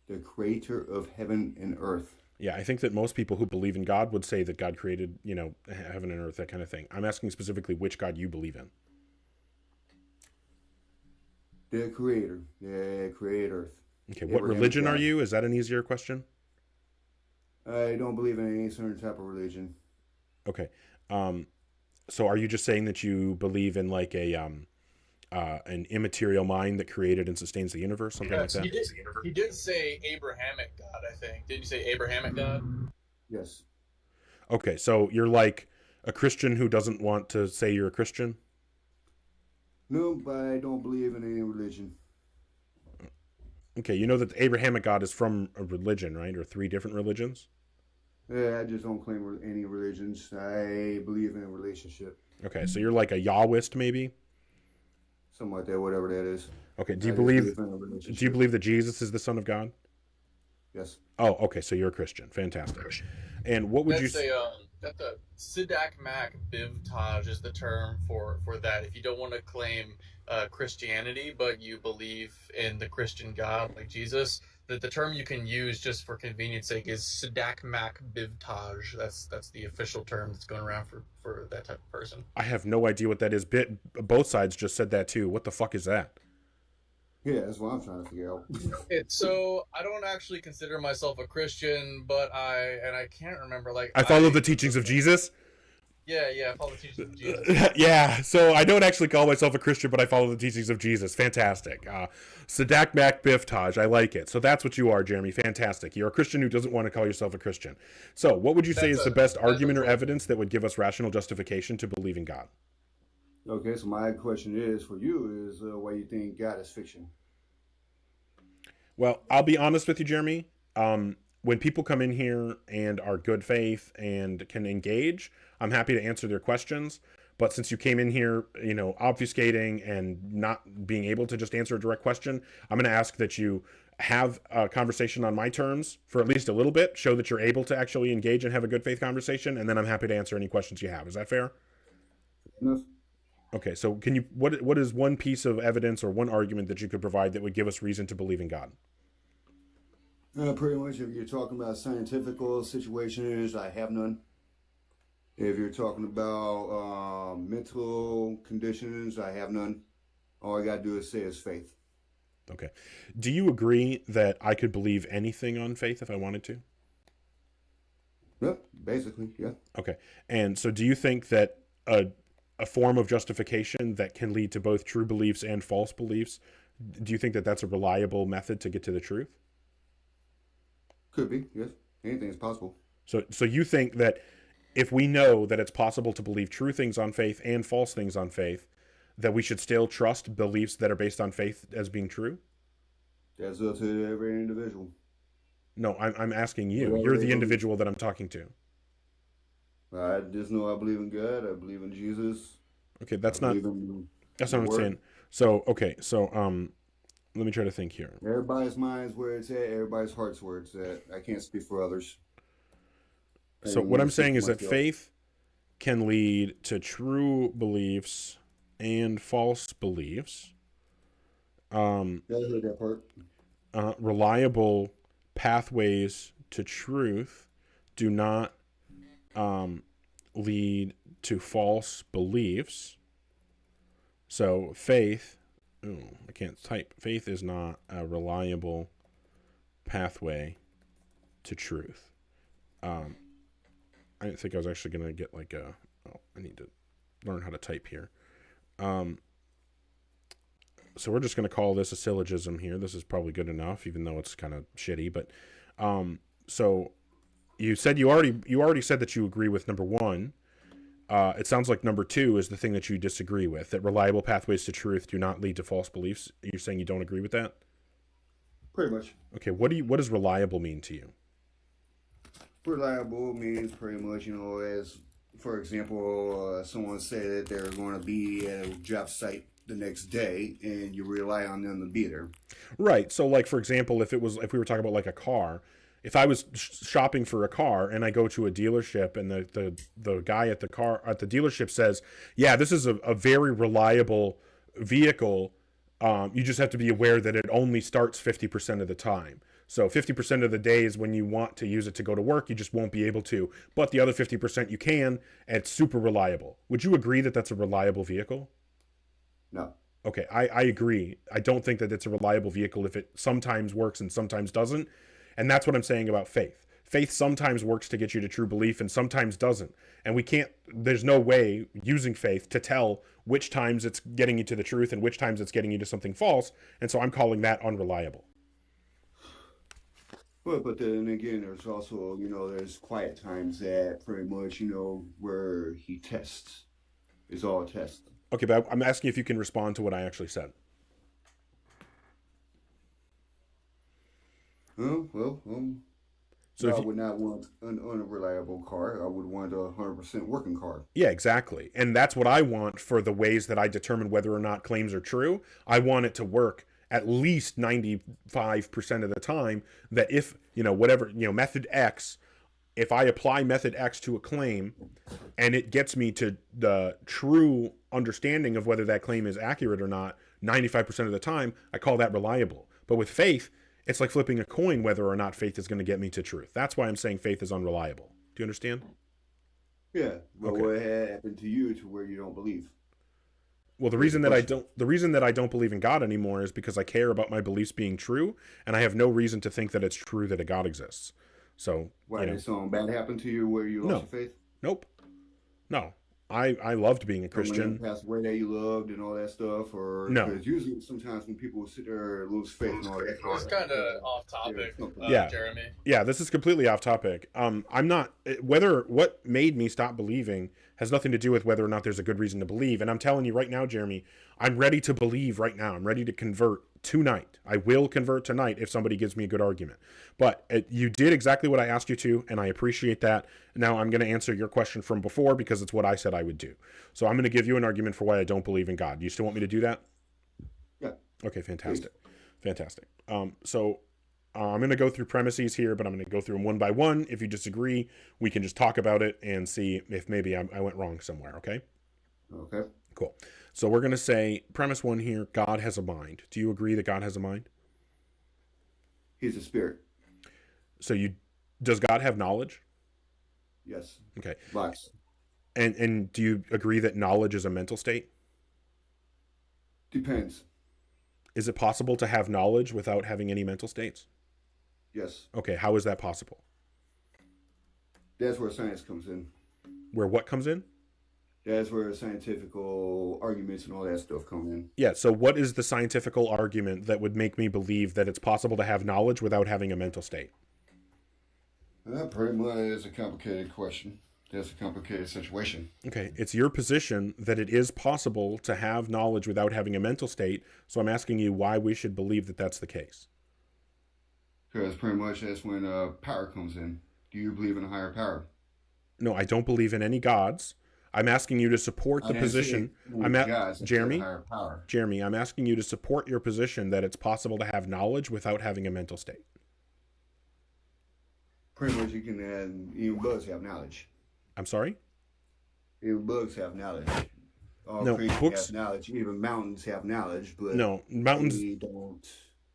R: The creator of heaven and earth.
A: Yeah, I think that most people who believe in God would say that God created, heaven and earth, that kind of thing. I'm asking specifically which God you believe in.
R: The creator. The created earth.
A: Okay, what religion are you? Is that an easier question?
R: I don't believe in any certain type of religion.
A: Okay. So are you just saying that you believe in like an immaterial mind that created and sustains the universe, something like that?
Q: He did say Abrahamic God, I think. Did you say Abrahamic God?
R: Yes.
A: Okay, so you're like a Christian who doesn't want to say you're a Christian?
R: No, but I don't believe in any religion.
A: Okay, you know that the Abrahamic God is from a religion, right? Or 3 different religions?
R: Yeah, I just don't claim any religions. I believe in a relationship.
A: Okay, so you're like a Yahwist, maybe?
R: Something like that, whatever that is.
A: Okay, do you believe that Jesus is the Son of God?
R: Yes.
A: Oh, okay, so you're a Christian. Fantastic. And what would you say?
Q: That the Sidak Mac Bivtaj is the term for that. If you don't want to claim Christianity, but you believe in the Christian God like Jesus, the term you can use just for convenience sake is Sidak Mac Bivtaj. That's the official term that's going around for that type of person.
A: I have no idea what that is. Both sides just said that too. What the fuck is that?
R: Yeah, that's what I'm trying to figure out.
Q: So I don't actually consider myself a Christian, but I can't remember, like,
A: I follow the teachings of Jesus.
Q: Yeah, I follow the teachings of Jesus.
A: Yeah, so I don't actually call myself a Christian, but I follow the teachings of Jesus. Fantastic. Sadak Mac Biftaj, I like it. So that's what you are, Jeremy. Fantastic. You're a Christian who doesn't want to call yourself a Christian. So what would you say is the best argument or evidence that would give us rational justification to believe in God?
R: Okay, so my question is for you is why you think God is fiction?
A: Well, I'll be honest with you, Jeremy. When people come in here and are good faith and can engage, I'm happy to answer their questions. But since you came in here, obfuscating and not being able to just answer a direct question, I'm going to ask that you have a conversation on my terms for at least a little bit, show that you're able to actually engage and have a good faith conversation, and then I'm happy to answer any questions you have. Is that fair?
R: Yes.
A: Okay, so can you what is one piece of evidence or one argument that you could provide that would give us reason to believe in God?
R: Pretty much, if you're talking about scientific situations, I have none. If you're talking about mental conditions, I have none. All I gotta do is say is faith.
A: Okay. Do you agree that I could believe anything on faith if I wanted to?
R: Yep, basically, yeah.
A: Okay. And so do you think that a form of justification that can lead to both true beliefs and false beliefs, do you think that that's a reliable method to get to the truth?
R: Could be, yes. Anything is possible.
A: So you think that if we know that it's possible to believe true things on faith and false things on faith, that we should still trust beliefs that are based on faith as being true?
R: That's up to every individual.
A: No, I'm asking you.
R: Well,
A: You're
R: they
A: the
R: believe-
A: individual that I'm talking to.
R: I just know I believe in God. I believe in Jesus.
A: Okay, that's
R: I
A: not.
R: believe in
A: That's
R: the
A: what I'm
R: Word.
A: saying. So okay, so let me try to think here.
R: Everybody's mind's where it's at. Everybody's heart's where it's at. I can't speak for others. I
A: So
R: can
A: what
R: only
A: I'm
R: speak
A: saying
R: for
A: is that
R: myself.
A: faith can lead to true beliefs and false beliefs.
R: Yeah, I heard that part.
A: Reliable pathways to truth do not lead to false beliefs. So faith, I can't type. Faith is not a reliable pathway to truth. I didn't think I was actually going to get like a, I need to learn how to type here. So we're just going to call this a syllogism here. This is probably good enough, even though it's kind of shitty. But so you said you already said that you agree with number one. It sounds like number two is the thing that you disagree with. That reliable pathways to truth do not lead to false beliefs. You're saying you don't agree with that?
R: Pretty much.
A: Okay. What does reliable mean to you?
R: Reliable means pretty much, as, for example, someone said that they're going to be at a job site the next day, and you rely on them to be there.
A: Right. So, like, for example, if we were talking about like a car, if I was shopping for a car and I go to a dealership and the guy at the dealership says, yeah, this is a very reliable vehicle. You just have to be aware that it only starts 50% of the time. So 50% of the days when you want to use it to go to work, you just won't be able to. But the other 50% you can, and it's super reliable. Would you agree that that's a reliable vehicle?
R: No.
A: Okay, I agree. I don't think that it's a reliable vehicle if it sometimes works and sometimes doesn't. And that's what I'm saying about faith. Faith sometimes works to get you to true belief and sometimes doesn't. And there's no way using faith to tell which times it's getting you to the truth and which times it's getting you to something false. And so I'm calling that unreliable.
R: Well, but then again, there's also, there's quiet times that pretty much, where he tests. It's all a test.
A: Okay, but I'm asking if you can respond to what I actually said.
R: So I would not want an unreliable car. I would want a 100% working car.
A: Yeah, exactly. And that's what I want for the ways that I determine whether or not claims are true. I want it to work at least 95% of the time, that if, method X, if I apply method X to a claim and it gets me to the true understanding of whether that claim is accurate or not 95% of the time, I call that reliable. But with faith, it's like flipping a coin whether or not faith is going to get me to truth. That's why I'm saying faith is unreliable. Do you understand?
R: Yeah, but
A: Okay.
R: what happened to you to where you don't believe?
A: Well, the reason that I don't believe in God anymore is because I care about my beliefs being true, and I have no reason to think that it's true that a God exists. So,
R: Why did something bad happen to you where you lost your faith?
A: Nope. No. I loved being a Christian.
R: Passed away that you loved and all that stuff, or
A: No.
R: Because usually sometimes when people sit there and lose faith and all that.
Q: It's kind of off topic, Jeremy.
A: Yeah, this is completely off topic. I'm not what made me stop believing has nothing to do with whether or not there's a good reason to believe. And I'm telling you right now, Jeremy, I'm ready to believe right now. I'm ready to convert tonight. I will convert tonight if somebody gives me a good argument. But you did exactly what I asked you to, and I appreciate that. Now I'm going to answer your question from before because it's what I said I would do. So I'm going to give you an argument for why I don't believe in God. Do you still want me to do that?
R: Yeah.
A: Okay, fantastic. Fantastic. So I'm going to go through premises here, but I'm going to go through them one by one. If you disagree, we can just talk about it and see if maybe I went wrong somewhere, okay?
R: Okay.
A: Cool. So we're going to say, premise one here, God has a mind. Do you agree that God has a mind?
R: He's a spirit.
A: So does God have knowledge?
R: Yes.
A: Okay.
R: Lots.
A: And do you agree that knowledge is a mental state?
R: Depends.
A: Is it possible to have knowledge without having any mental states?
R: Yes.
A: Okay, how is that possible?
R: That's where science comes in.
A: Where what comes in?
R: That's where scientific arguments and all that stuff come in.
A: Yeah, so what is the scientific argument that would make me believe that it's possible to have knowledge without having a mental state?
R: That pretty much is a complicated question. That's a complicated situation.
A: Okay, it's your position that it is possible to have knowledge without having a mental state, so I'm asking you why we should believe that that's the case.
R: Because pretty much that's when power comes in. Do you believe in a higher power?
A: No, I don't believe in any gods. I'm asking you to support the position. Jeremy, I'm asking you to support your position that it's possible to have knowledge without having a mental state.
R: Pretty much you can add, even bugs have knowledge.
A: I'm sorry?
R: Even bugs have knowledge. All
A: No,
R: creatures
A: books-
R: have knowledge. Even mountains have knowledge, but
A: No, mountains-
R: they don't.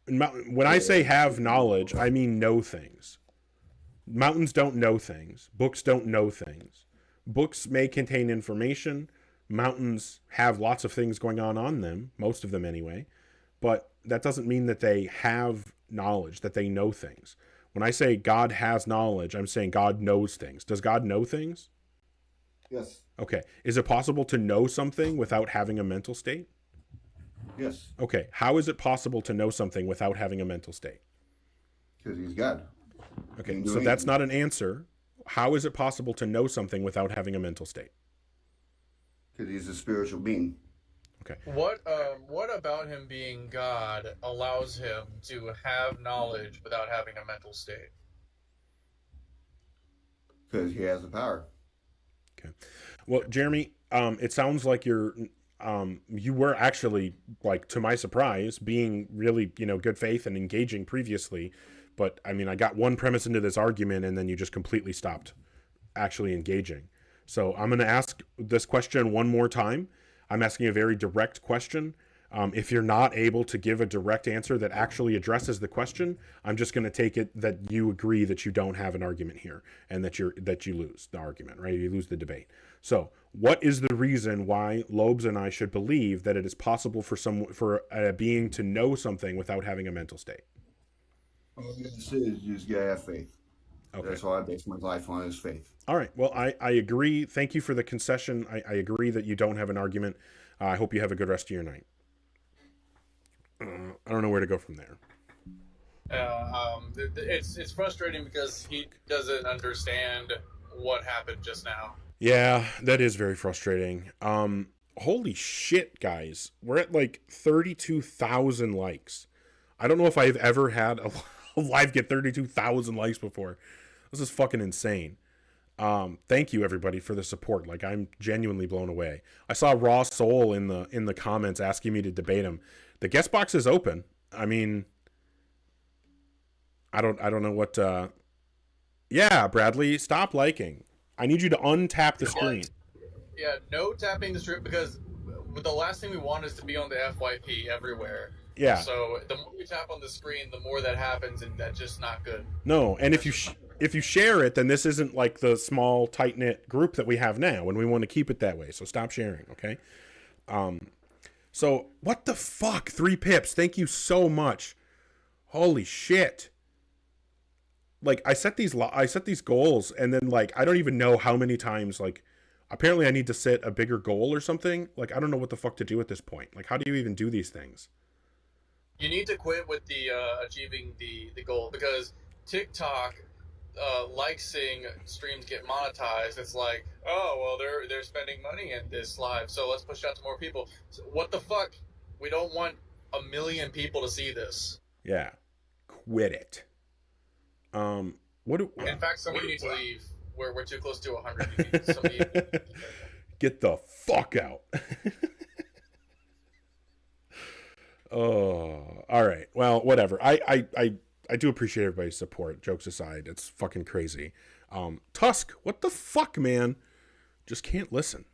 A: When I say have knowledge, I mean know things. Mountains don't know things. Books don't know things. Books may contain information. Mountains have lots of things going on them, most of them anyway. But that doesn't mean that they have knowledge, that they know things. When I say God has knowledge, I'm saying God knows things. Does God know things?
R: Yes.
A: Okay. Is it possible to know something without having a mental state?
R: Yes.
A: Okay. How is it possible to know something without having a mental state?
R: Because he's God.
A: Okay,
R: Can do
A: so that's
R: anything.
A: not an answer. How is it possible to know something without having a mental state?
R: Because he's a spiritual being.
A: Okay.
Q: What about him being God allows him to have knowledge without having a mental state?
R: Because he has the power.
A: Well, Jeremy, it sounds like you were actually, like, to my surprise, being really, good faith and engaging previously. But I mean, I got one premise into this argument and then you just completely stopped actually engaging. So I'm going to ask this question one more time. I'm asking a very direct question. If you're not able to give a direct answer that actually addresses the question, I'm just going to take it that you agree that you don't have an argument here and that you lose the argument, right? You lose the debate. So what is the reason why Lobes and I should believe that it is possible for a being to know something without having a mental state?
R: All you gotta say is you just gotta have faith.
A: Okay.
R: That's all I base my life on is faith.
A: All right. Well, I agree. Thank you for the concession. I agree that you don't have an argument. I hope you have a good rest of your night. I don't know where to go from there.
Q: It's frustrating because he doesn't understand what happened just now.
A: Yeah, that is very frustrating. Holy shit, guys. We're at like 32,000 likes. I don't know if I've ever had a live get 32,000 likes before. This is fucking insane. Thank you everybody for the support. Like, I'm genuinely blown away. I saw Raw Soul in the comments asking me to debate him. The guest box is open. I mean, I don't know what yeah, Bradley, stop liking. I need you to untap the screen.
Q: Yeah, no tapping the strip because the last thing we want is to be on the FYP everywhere.
A: Yeah.
Q: So the more you tap on the screen, the more that happens, and that's just not good.
A: No, and if you share it, then this isn't like the small tight-knit group that we have now, and we want to keep it that way. So stop sharing, okay? So what the fuck? 3 pips. Thank you so much. Holy shit. Like, I set these goals, and then, like, I don't even know how many times, like, apparently I need to set a bigger goal or something. Like, I don't know what the fuck to do at this point. Like, how do you even do these things?
Q: You need to quit with the achieving the goal because TikTok likes seeing streams get monetized. It's like, oh well, they're spending money in this live, so let's push out to more people. So what the fuck? We don't want 1 million people to see this.
A: Yeah, quit it.
Q: In fact, somebody needs to leave. We're too close to 100. Somebody
A: Get the fuck out. Oh, all right. Well, whatever. I do appreciate everybody's support. Jokes aside, it's fucking crazy. Tusk, what the fuck, man? Just can't listen.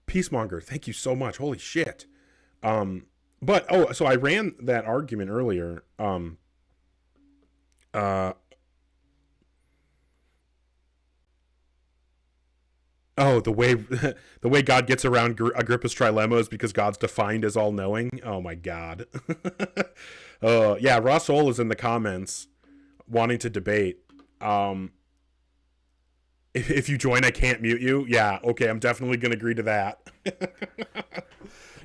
A: Peacemonger, thank you so much. Holy shit. So I ran that argument earlier. Oh, the way the way God gets around Agrippa's trilemma is because God's defined as all knowing. Oh my God. Yeah, Ross Ole is in the comments wanting to debate. If you join, I can't mute you. Yeah, okay, I'm definitely gonna agree to that.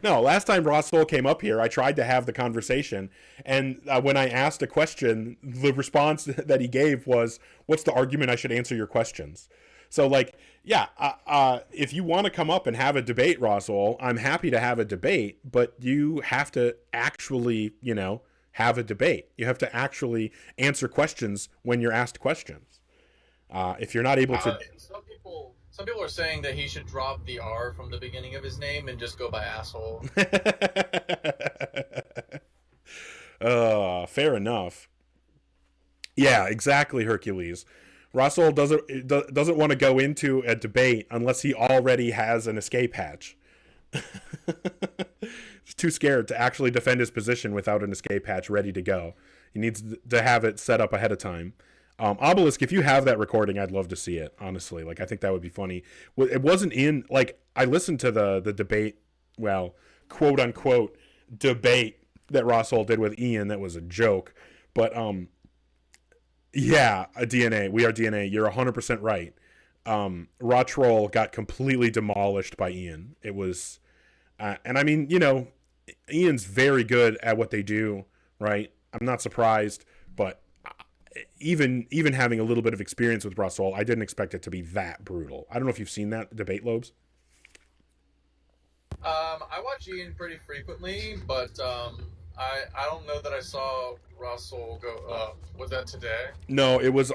A: No, last time Ross Ole came up here, I tried to have the conversation, and when I asked a question, the response that he gave was, "What's the argument I should answer your questions?" So, like, yeah, if you want to come up and have a debate, Ross Ole, I'm happy to have a debate, but you have to actually, have a debate. You have to actually answer questions when you're asked questions. If you're not able to...
Q: Some people are saying that he should drop the R from the beginning of his name and just go by asshole.
A: Fair enough. Yeah, exactly, Hercules. Russell doesn't want to go into a debate unless he already has an escape hatch. He's too scared to actually defend his position without an escape hatch ready to go. He needs to have it set up ahead of time. Obelisk, if you have that recording, I'd love to see it, honestly. Like, I think that would be funny. It wasn't in, like, I listened to the debate, well, quote unquote debate that Russell did with Ian. That was a joke. But, yeah, a DNA. We are DNA. You're 100% right. Rotroll got completely demolished by Ian. It was, and I mean, Ian's very good at what they do, right? I'm not surprised, but even having a little bit of experience with Russell, I didn't expect it to be that brutal. I don't know if you've seen that debate, Lobes.
Q: I watch Ian pretty frequently, but I don't know that I saw Russell go. Was that today?
A: No, it was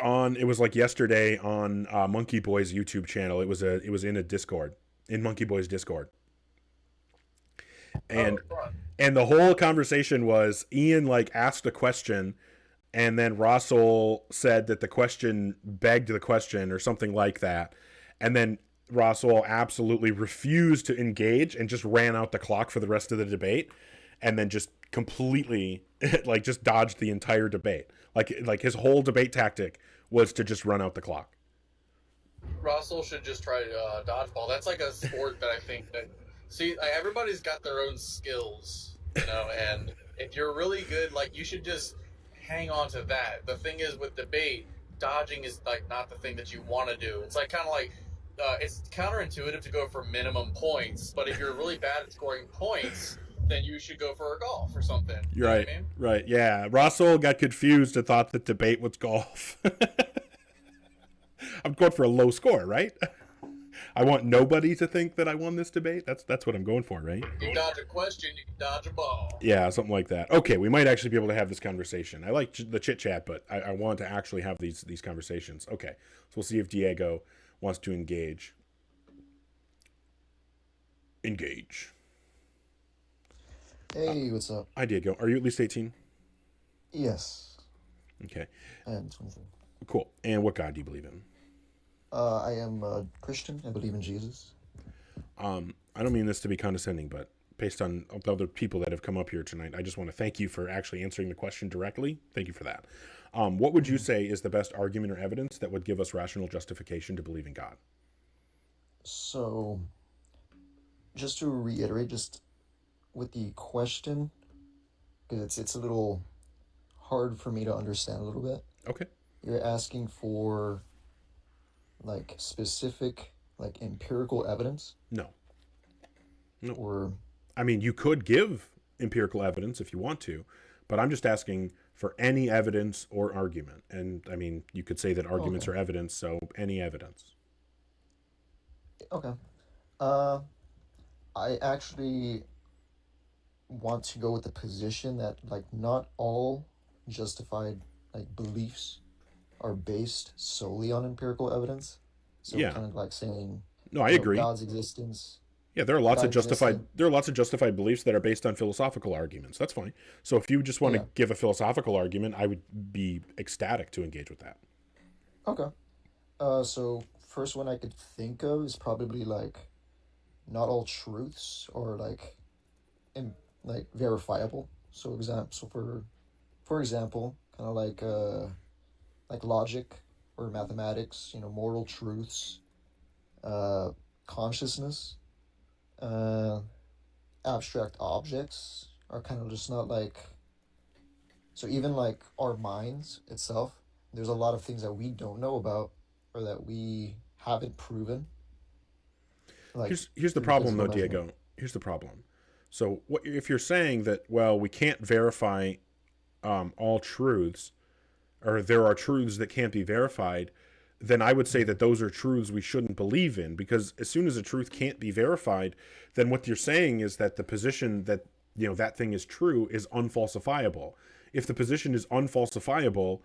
A: like yesterday on Monkey Boy's YouTube channel. It was in a Discord, in Monkey Boy's Discord. And the whole conversation was Ian like asked a question, and then Russell said that the question begged the question or something like that. And then Russell absolutely refused to engage and just ran out the clock for the rest of the debate, and then just completely like just dodged the entire debate. Like his whole debate tactic was to just run out the clock.
Q: Russell should just try dodgeball. That's like a sport that I think that everybody's got their own skills, and if you're really good, like, you should just hang on to that. The thing is, with debate, dodging is like not the thing that you want to do. It's like kind of like it's counterintuitive to go for minimum points, but if you're really bad at scoring points, then you should go for a golf or something.
A: You're right. What I mean? Right. Yeah. Russell got confused and thought that debate was golf. I'm going for a low score, right? I want nobody to think that I won this debate. That's what I'm going for, right?
Q: You dodge a question, you can dodge a ball.
A: Yeah, something like that. Okay, we might actually be able to have this conversation. I like the chit chat, but I want to actually have these conversations. Okay, so we'll see if Diego wants to engage. Engage.
S: Hey, what's up?
A: Hi, Diego. Are you at least 18?
S: Yes.
A: Okay.
S: I am 23.
A: Cool. And what God do you believe in?
S: I am a Christian. I believe in Jesus.
A: I don't mean this to be condescending, but based on the other people that have come up here tonight, I just want to thank you for actually answering the question directly. Thank you for that. What would you say is the best argument or evidence that would give us rational justification to believe in God?
S: So, just to reiterate, just with the question, because it's a little hard for me to understand a little bit.
A: Okay.
S: You're asking for like specific, like empirical evidence?
A: No.
S: Or
A: I mean, you could give empirical evidence if you want to, but I'm just asking for any evidence or argument. And I mean, you could say that arguments are evidence, so any evidence.
S: Okay. I actually want to go with the position that like not all justified like beliefs are based solely on empirical evidence. So
A: Yeah.
S: kind of like saying
A: No, I agree.
S: God's existence.
A: Yeah, there are lots of
S: God's
A: justified beliefs that are based on philosophical arguments. That's fine. So if you just want to give a philosophical argument, I would be ecstatic to engage with that.
S: Okay. So first one I could think of is probably like not all truths are like verifiable. So for example, kind of like logic or mathematics, moral truths, consciousness, abstract objects are kind of just not like. So even like our minds itself, there's a lot of things that we don't know about or that we haven't proven. Like
A: Here's the
S: through
A: problem, though,
S: physical measurement.
A: Diego. Here's the problem. So what if you're saying that, well, we can't verify all truths, or there are truths that can't be verified, then I would say that those are truths we shouldn't believe in, because as soon as a truth can't be verified, then what you're saying is that the position that, that thing is true is unfalsifiable. If the position is unfalsifiable,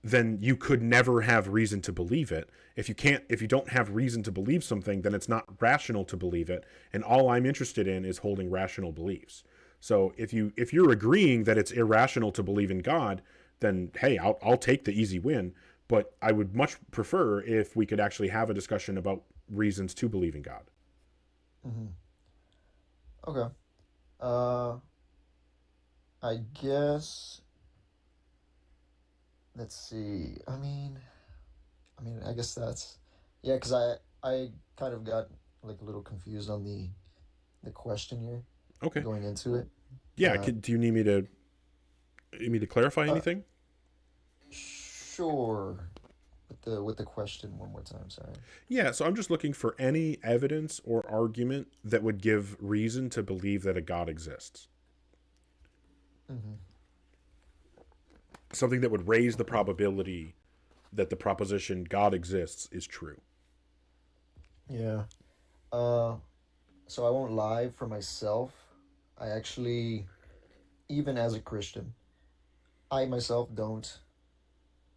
A: then you could never have reason to believe it. If you don't have reason to believe something, then it's not rational to believe it. And all I'm interested in is holding rational beliefs. So if you're agreeing that it's irrational to believe in God, then hey, I'll take the easy win. But I would much prefer if we could actually have a discussion about reasons to believe in God.
S: Mm-hmm. Okay. I guess. Let's see. I mean, I guess that's yeah. Because I kind of got like a little confused on the question here.
A: Okay.
S: Going into it.
A: Yeah. Do you need me to clarify anything?
S: Sure. With the question one more time. Sorry.
A: Yeah. So I'm just looking for any evidence or argument that would give reason to believe that a God exists.
S: Mm-hmm.
A: Something that would raise the probability that the proposition God exists is true.
S: Yeah. So I won't lie for myself. I actually, even as a Christian, I myself don't,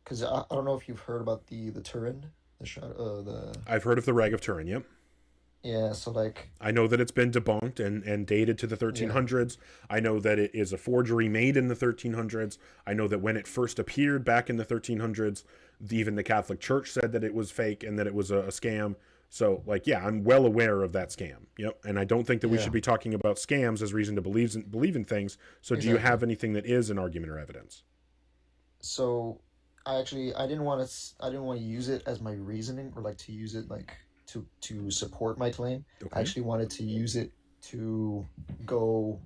S: because I don't know if you've heard about the Turin, the.
A: I've heard of the Rag of Turin. Yep.
S: Yeah, so like
A: I know that it's been debunked and dated to the 1300s. I know that it is a forgery made in the 1300s. I know that when it first appeared back in the 1300s, even the Catholic Church said that it was fake and that it was a scam. So like, yeah, I'm well aware of that scam. Yep. And I don't think that we should be talking about scams as reason to believe in things. So do you have anything that is an argument or evidence?
S: So I didn't want to use it as my reasoning or like to use it like to support my claim.
A: Okay.
S: I actually wanted to use it to go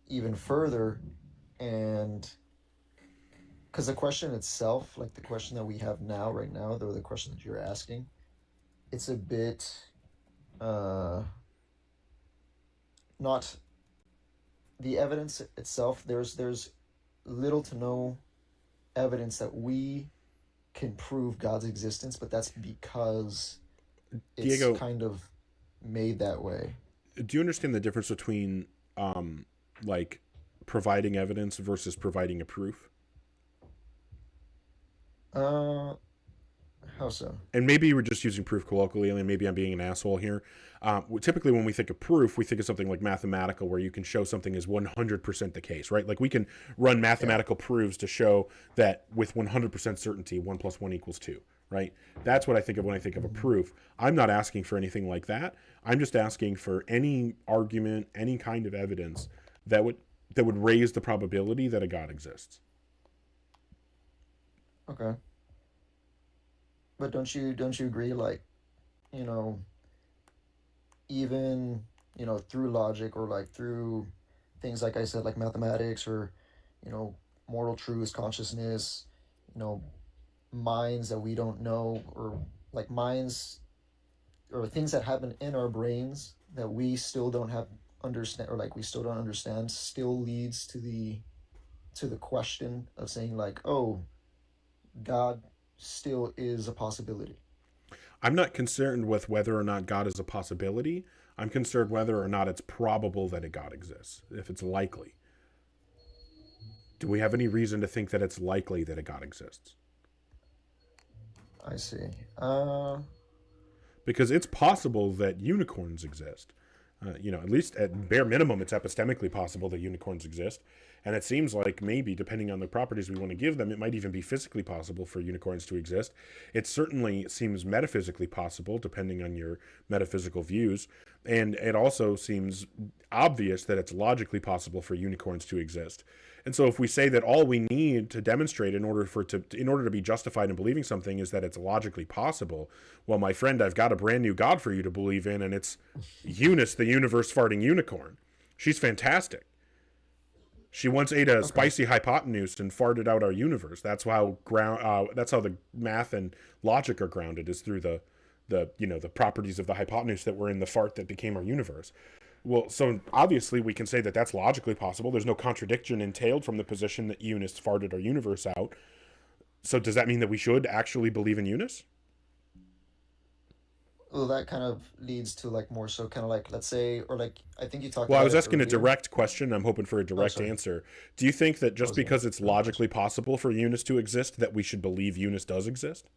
S: even further, and because the question itself, like the question that we have now, right now, the question that you're asking, it's a bit not the evidence itself. There's little to no evidence that we can prove God's existence, but that's because it's
A: Diego,
S: kind of made that way.
A: Do you understand the difference between like providing evidence versus providing a proof?
S: How so?
A: And maybe we're just using proof colloquially, and maybe I'm being an asshole here. Typically, when we think of proof, we think of something like mathematical, where you can show something is 100% the case, right? Like we can run mathematical proofs to show that with 100% certainty, 1 + 1 = 2, right? That's what I think of when I think of a proof. I'm not asking for anything like that. I'm just asking for any argument, any kind of evidence that would raise the probability that a God exists.
S: Okay. But don't you agree, like, even, through logic or like through things like I said, like mathematics or, moral truths, consciousness, minds that we don't know, or like minds or things that happen in our brains that we still don't understand, or like we still don't understand, still leads to the question of saying like, oh, God still is a possibility.
A: I'm not concerned with whether or not God is a possibility. I'm concerned whether or not it's probable that a God exists, if it's likely. Do we have any reason to think that it's likely that a God exists?
S: I see.
A: Because it's possible that unicorns exist. At least at bare minimum, it's epistemically possible that unicorns exist. And it seems like maybe, depending on the properties we want to give them, it might even be physically possible for unicorns to exist. It certainly seems metaphysically possible, depending on your metaphysical views. And it also seems obvious that it's logically possible for unicorns to exist. And so if we say that all we need to demonstrate in order to be justified in believing something is that it's logically possible, well, my friend, I've got a brand new God for you to believe in, and it's Eunice, the universe farting unicorn. She's fantastic. She once ate a spicy hypotenuse and farted out our universe. That's how the math and logic are grounded, is through the properties of the hypotenuse that were in the fart that became our universe. Well, so obviously we can say that that's logically possible. There's no contradiction entailed from the position that Eunice farted our universe out. So does that mean that we should actually believe in Eunice?
S: Well, that kind of leads to like more so kind of like, let's say, or like, I think you talked
A: Well,
S: about
A: I was
S: it
A: asking a
S: earlier.
A: direct question. I'm hoping for a direct
S: sorry.
A: answer. Do you think that just because it's logically possible for Eunice to exist, that we should believe Eunice does exist?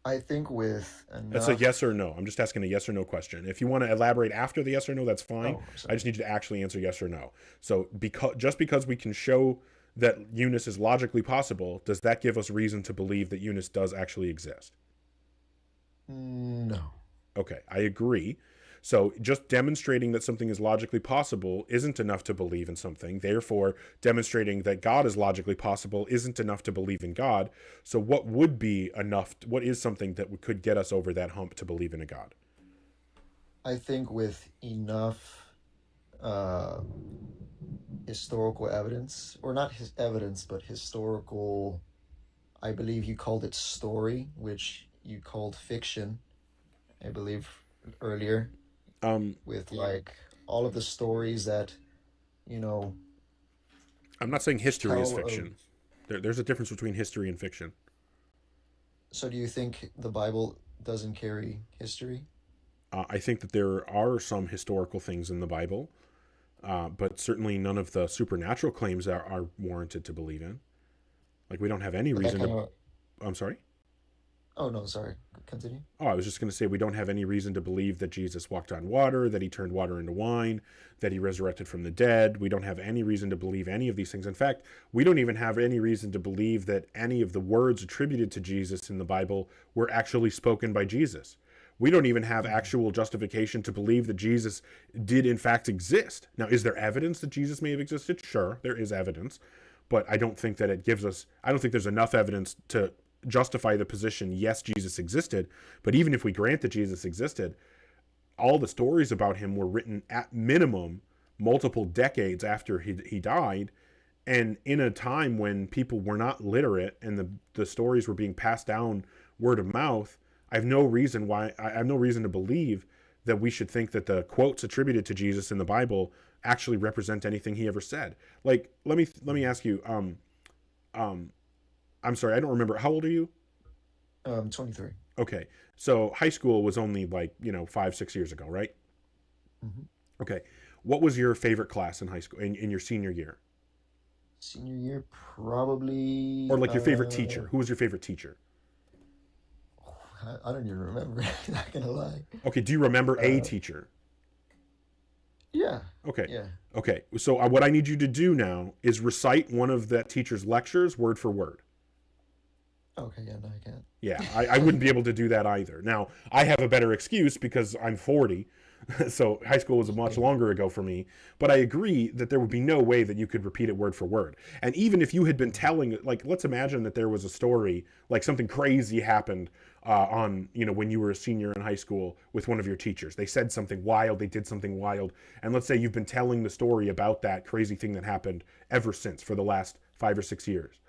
S: I think with
A: That's a
S: enough,
A: yes or no. I'm just asking a yes or no question. If you want to elaborate after the yes or no, that's fine.
S: Oh,
A: I just need you to actually answer yes or no. So because we can show that Eunice is logically possible, does that give us reason to believe that Eunice does actually exist?
S: no.
A: Okay, I agree. So just demonstrating that something is logically possible isn't enough to believe in something. Therefore, demonstrating that God is logically possible isn't enough to believe in God. So what would be enough? What is something that could get us over that hump to believe in a God?
S: I think with enough historical evidence, or not evidence, but historical, I believe you called it story, which you called fiction, I believe, earlier. With like all of the stories that,
A: I'm not saying history is
S: tell of-
A: fiction. There's a difference between history and fiction.
S: So do you think the Bible doesn't carry history?
A: I think that there are some historical things in the Bible, but certainly none of the supernatural claims are warranted to believe in. Like, we don't have any
S: But that
A: reason to...
S: kinda-
A: I'm sorry?
S: Oh, no, sorry. Continue.
A: Oh, I was just going to say we don't have any reason to believe that Jesus walked on water, that he turned water into wine, that he resurrected from the dead. We don't have any reason to believe any of these things. In fact, we don't even have any reason to believe that any of the words attributed to Jesus in the Bible were actually spoken by Jesus. We don't even have actual justification to believe that Jesus did in fact exist. Now, is there evidence that Jesus may have existed? Sure, there is evidence, but I don't think that it gives us, I don't think there's enough evidence to justify the position, yes, Jesus existed. But even if we grant that Jesus existed, all the stories about him were written at minimum multiple decades after he died, and in a time when people were not literate and the stories were being passed down word of mouth. I have no reason to believe that we should think that the quotes attributed to Jesus in the Bible actually represent anything he ever said. Like, let me ask you, I'm sorry, I don't remember. How old are you?
S: 23.
A: Okay. So high school was only 5-6 years ago, right?
S: Mhm.
A: Okay. What was your favorite class in high school, in your senior year?
S: Senior year, probably.
A: Or your favorite teacher? Who was your favorite teacher?
S: I don't even remember. Not gonna lie.
A: Okay. Do you remember a teacher?
S: Yeah.
A: Okay.
S: Yeah.
A: Okay. So what I need you to do now is recite one of that teacher's lectures word for word.
S: Okay. Yeah. No, I can't.
A: Yeah, I wouldn't be able to do that either. Now, I have a better excuse because I'm 40, so high school was much longer ago for me. But I agree that there would be no way that you could repeat it word for word. And even if you had been telling, let's imagine that there was a story, like something crazy happened when you were a senior in high school with one of your teachers. They said something wild, they did something wild. And let's say you've been telling the story about that crazy thing that happened ever since for the last 5 or 6 years.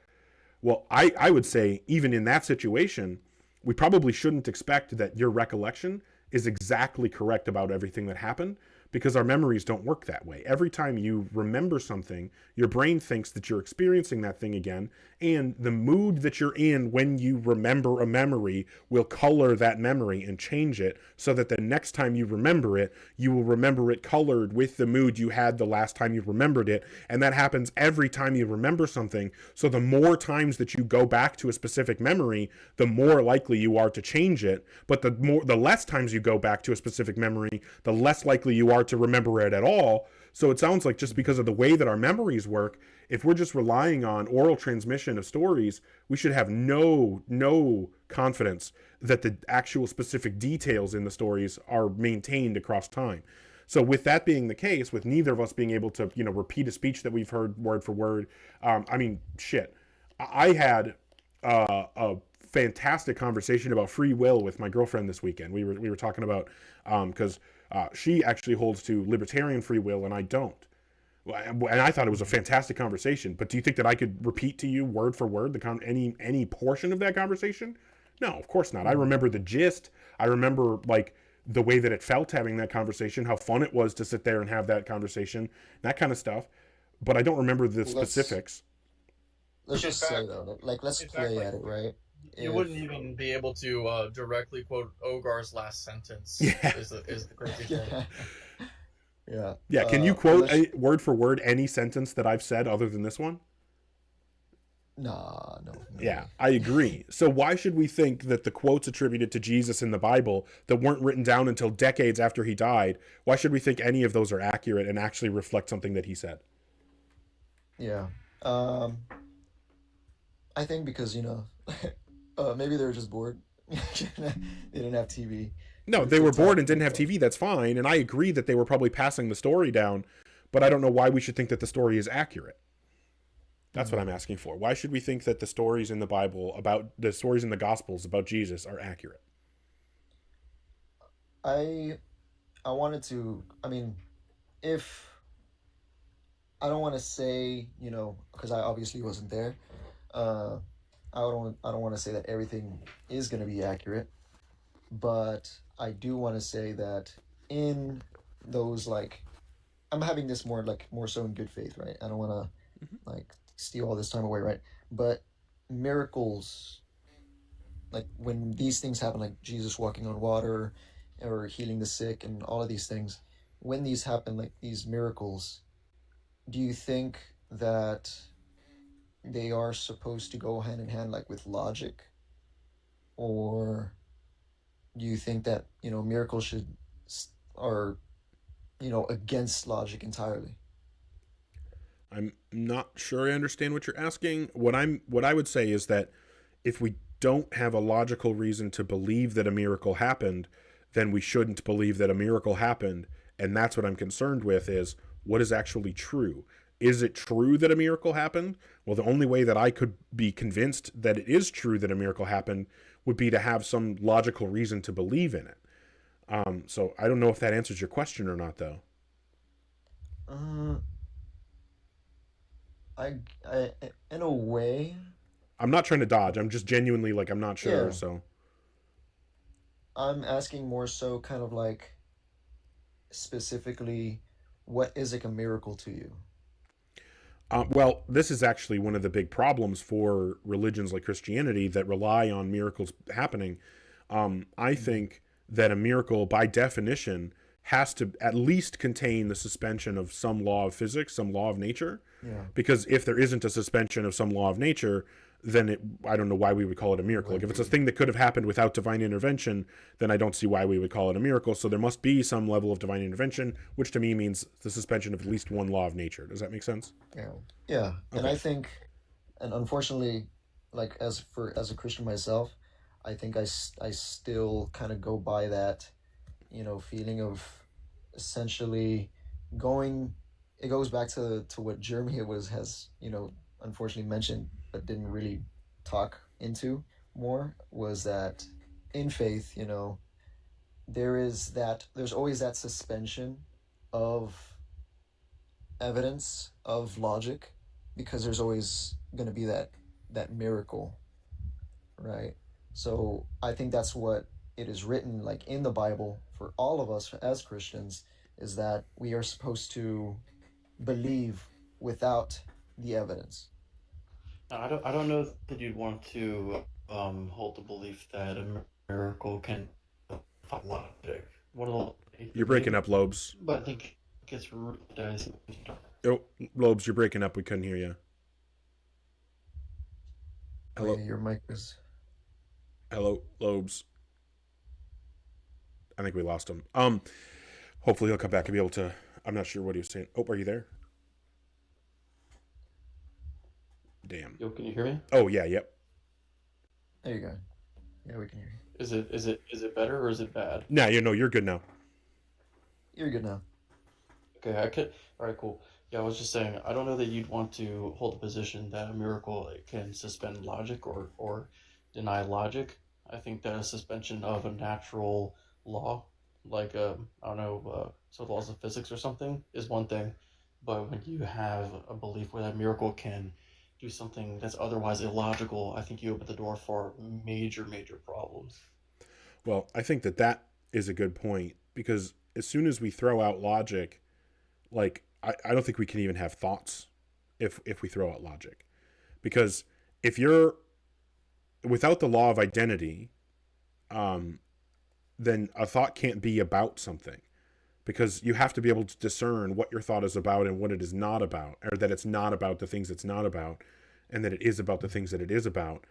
A: Well, I would say even in that situation, we probably shouldn't expect that your recollection is exactly correct about everything that happened, because our memories don't work that way. Every time you remember something, your brain thinks that you're experiencing that thing again, and the mood that you're in when you remember a memory will color that memory and change it so that the next time you remember it, you will remember it colored with the mood you had the last time you remembered it. And that happens every time you remember something. So the more times that you go back to a specific memory, the more likely you are to change it. But the less times you go back to a specific memory, the less likely you are to remember it at all. So it sounds like just because of the way that our memories work, if we're just relying on oral transmission of stories, we should have no confidence that the actual specific details in the stories are maintained across time. So with that being the case, with neither of us being able to, repeat a speech that we've heard word for word, I had a fantastic conversation about free will with my girlfriend this weekend. We were talking about, because she actually holds to libertarian free will and I don't. And I thought it was a fantastic conversation. But do you think that I could repeat to you word for word any portion of that conversation? No, of course not. I remember the gist. I remember the way that it felt having that conversation, how fun it was to sit there and have that conversation, that kind of stuff. But I don't remember the specifics.
S: Let's just say though, let's play at it, right?
Q: You wouldn't even be able to directly quote Ogar's last sentence.
A: Yeah.
Q: Is the crazy thing.
S: Yeah.
A: Can you quote word for word any sentence that I've said other than this one?
S: No.
A: Yeah, I agree. So why should we think that the quotes attributed to Jesus in the Bible that weren't written down until decades after he died, why should we think any of those are accurate and actually reflect something that he said?
S: Yeah. I think because, maybe they were just bored. They didn't have TV.
A: No, they were bored and didn't have TV. That's fine. And I agree that they were probably passing the story down, but I don't know why we should think that the story is accurate. That's what I'm asking for. Why should we think that the stories in the Bible the stories in the Gospels about Jesus are accurate?
S: I wanted to, if I don't want to say, because I obviously wasn't there, I don't want to say that everything is going to be accurate, but I do want to say that in those, I'm having this more so in good faith, right? I don't want to steal all this time away, right? But miracles, when these things happen, like Jesus walking on water or healing the sick and all of these things, when these happen, these miracles, do you think that they are supposed to go hand in hand with logic? Or do you think that, miracles are against logic entirely?
A: I'm not sure I understand what you're asking. What I would say is that if we don't have a logical reason to believe that a miracle happened, then we shouldn't believe that a miracle happened. And that's what I'm concerned with, is what is actually true. Is it true that a miracle happened? Well, the only way that I could be convinced that it is true that a miracle happened would be to have some logical reason to believe in it. So I don't know if that answers your question or not, though.
S: I in a way,
A: I'm not trying to dodge. I'm just genuinely I'm not sure.
S: Yeah.
A: So
S: I'm asking more so kind of specifically, what is a miracle to you?
A: Well, this is actually one of the big problems for religions like Christianity that rely on miracles happening. I think that a miracle, by definition, has to at least contain the suspension of some law of physics, some law of nature.
S: Yeah.
A: Because if there isn't a suspension of some law of nature, then I don't know why we would call it a miracle. If it's a thing that could have happened without divine intervention, then I don't see why we would call it a miracle. So there must be some level of divine intervention, which to me means the suspension of at least one law of nature. Does that make sense?
S: Yeah.
A: Okay.
S: And I think, and unfortunately, as a Christian myself, I think I still kind of go by that, feeling of essentially it goes back to what Jeremy has unfortunately mentioned, but didn't really talk into more, was that in faith, there's always that suspension of evidence, of logic, because there's always going to be that miracle, right? So I think that's what it is written in the Bible for all of us as Christians, is that we are supposed to believe without the evidence.
T: I don't know that you'd want to hold the belief that a miracle can find logic.
A: You're breaking up, Lobes.
T: But I think it gets
A: Oh, Lobes, you're breaking up. We couldn't hear you. Hello.
S: Your mic is.
A: Hello, Lobes. I think we lost him. Hopefully he'll come back and be able to I'm not sure what he was saying. Oh, are you there? Damn.
T: Yo, can you hear me?
A: Oh yeah, yep.
S: There you go. Yeah, we can hear you.
T: Is it better or is it bad?
A: No, you're good now.
S: You're good now.
T: Okay, I could. All right, cool. Yeah, I was just saying, I don't know that you'd want to hold the position that a miracle can suspend logic or deny logic. I think that a suspension of a natural law, like I don't know, so laws of physics or something, is one thing, but when you have a belief where that miracle can do something that's otherwise illogical, I think you open the door for major problems.
A: Well, I think that is a good point, because as soon as we throw out logic, like I don't think we can even have thoughts if we throw out logic. Because if you're without the law of identity, then a thought can't be about something, because you have to be able to discern what your thought is about and what it is not about, or that it's not about the things it's not about, and that it is about the things that it is about.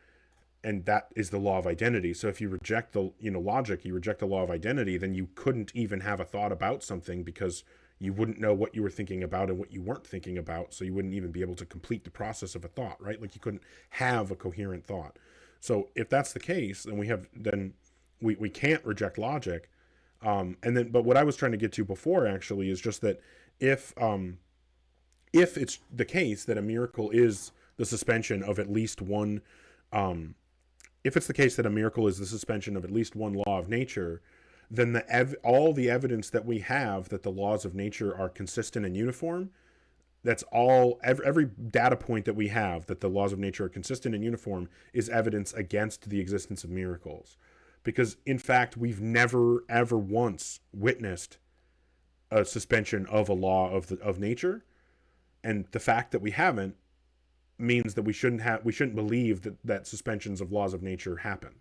A: And that is the law of identity. So if you reject the logic, you reject the law of identity, then you couldn't even have a thought about something, because you wouldn't know what you were thinking about and what you weren't thinking about. So you wouldn't even be able to complete the process of a thought, right? Like you couldn't have a coherent thought. So if that's the case, then we can't reject logic. But what I was trying to get to before actually is just that if it's the case that a miracle is the suspension of at least one, if it's the case that a miracle is the suspension of at least one law of nature, then all the evidence that we have that the laws of nature are consistent and uniform, that's all, every data point that we have that the laws of nature are consistent and uniform is evidence against the existence of miracles. Because in fact, we've never ever once witnessed a suspension of a law of nature, and the fact that we haven't means that we shouldn't believe that suspensions of laws of nature happen.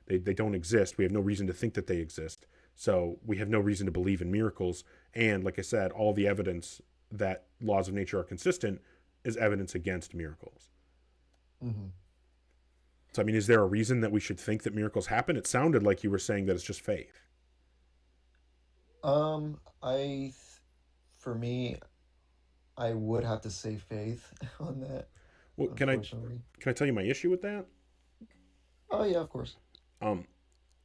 A: They don't exist. We have no reason to think that they exist. So we have no reason to believe in miracles. And like I said, all the evidence that laws of nature are consistent is evidence against miracles.
S: Mm-hmm.
A: So, I mean, is there a reason that we should think that miracles happen? It sounded like you were saying that it's just faith.
S: For me, I would have to say faith on that.
A: Well, can I tell you my issue with that?
S: Oh yeah, of course.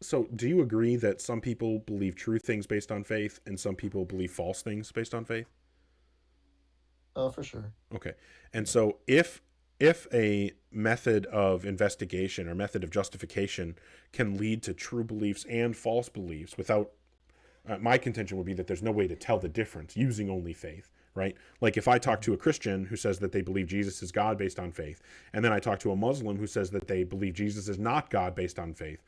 A: So do you agree that some people believe true things based on faith and some people believe false things based on faith?
S: For sure.
A: Okay. And so if a method of investigation or method of justification can lead to true beliefs and false beliefs without, my contention would be that there's no way to tell the difference using only faith, right? Like if I talk to a Christian who says that they believe Jesus is God based on faith, and then I talk to a Muslim who says that they believe Jesus is not God based on faith,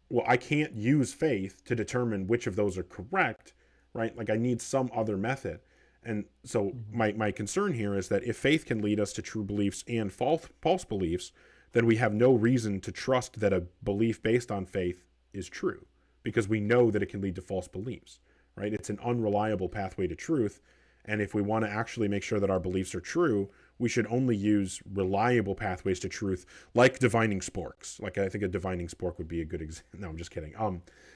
A: well, I can't use faith to determine which of those are correct, right? Like I need some other method. And so my concern here is that if faith can lead us to true beliefs and false beliefs, then we have no reason to trust that a belief based on faith is true, because we know that it can lead to false beliefs, right? It's an unreliable pathway to truth. And if we want to actually make sure that our beliefs are true, we should only use reliable pathways to truth, like divining sporks. Like I think a divining spork would be a good example. No, I'm just kidding.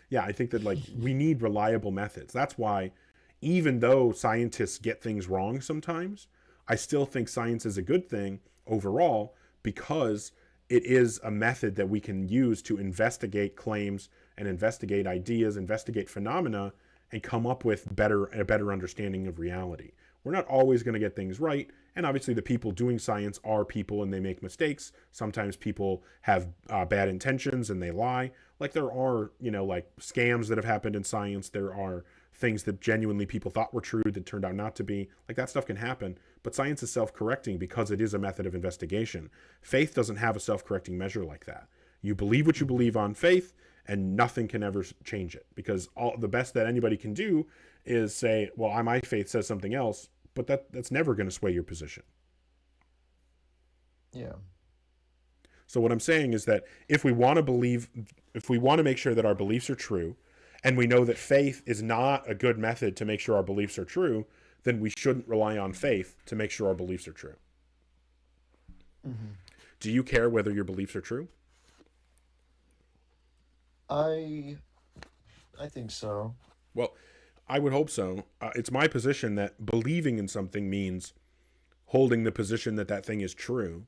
A: Yeah, I think that like we need reliable methods. That's why, even though scientists get things wrong sometimes, I still think science is a good thing overall, because it is a method that we can use to investigate claims and investigate ideas, investigate phenomena, and come up with a better understanding of reality. We're not always going to get things right, and obviously the people doing science are people and they make mistakes. Sometimes people have bad intentions and they lie. Like there are, like scams that have happened in science. There are things that genuinely people thought were true that turned out not to be. Like that stuff can happen, but science is self-correcting because it is a method of investigation. Faith doesn't have a self-correcting measure like that. You believe what you believe on faith, and nothing can ever change it, because the best that anybody can do is say, well, my faith says something else, but that's never going to sway your position.
S: Yeah.
A: So what I'm saying is that if we want to make sure that our beliefs are true, and we know that faith is not a good method to make sure our beliefs are true, then we shouldn't rely on faith to make sure our beliefs are true.
S: Mm-hmm.
A: Do you care whether your beliefs are true?
S: I think so.
A: Well, I would hope so. It's my position that believing in something means holding the position that that thing is true.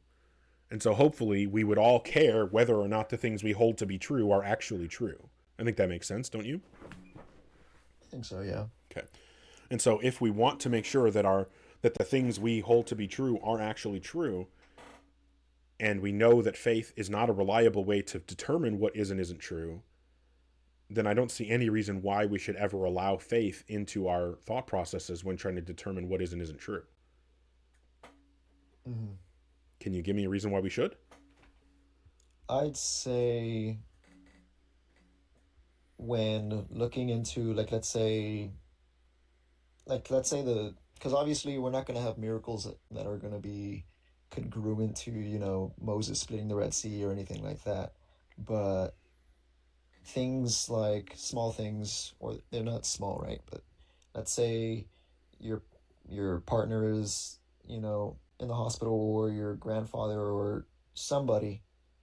A: And so hopefully we would all care whether or not the things we hold to be true are actually true. I think that makes sense, don't you?
S: I think so, yeah.
A: Okay. And so if we want to make sure that the things we hold to be true are actually true, and we know that faith is not a reliable way to determine what is and isn't true, then I don't see any reason why we should ever allow faith into our thought processes when trying to determine what is and isn't true.
S: Mm-hmm.
A: Can you give me a reason why we should?
S: I'd say when looking into, like, let's say because obviously we're not going to have miracles that are going to be congruent to, Moses splitting the Red Sea or anything like that. But things like small things, or they're not small, right? But let's say your partner is, in the hospital, or your grandfather or somebody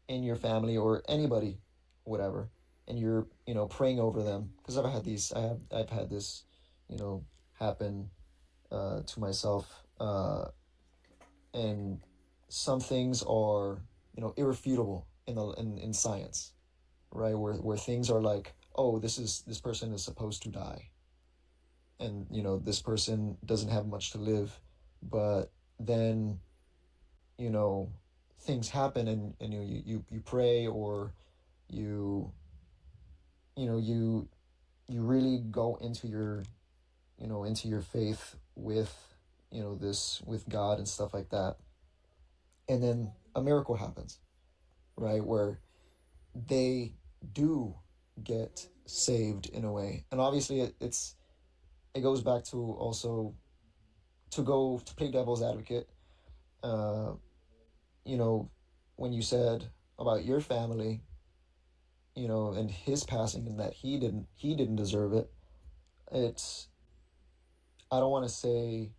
S: in your family or anybody, whatever, and you're, praying over them. Because I've had this, happen to myself, and some things are, irrefutable in science, right? Where things are like, oh, this person is supposed to die, and this person doesn't have much to live, but then things happen, and you pray, or you really go into your faith with with God and stuff like that, and then a miracle happens, right, where they do get saved in a way. And obviously it goes back to also to play devil's advocate, when you said about your family, and his passing, and that he didn't deserve it. I don't want to say,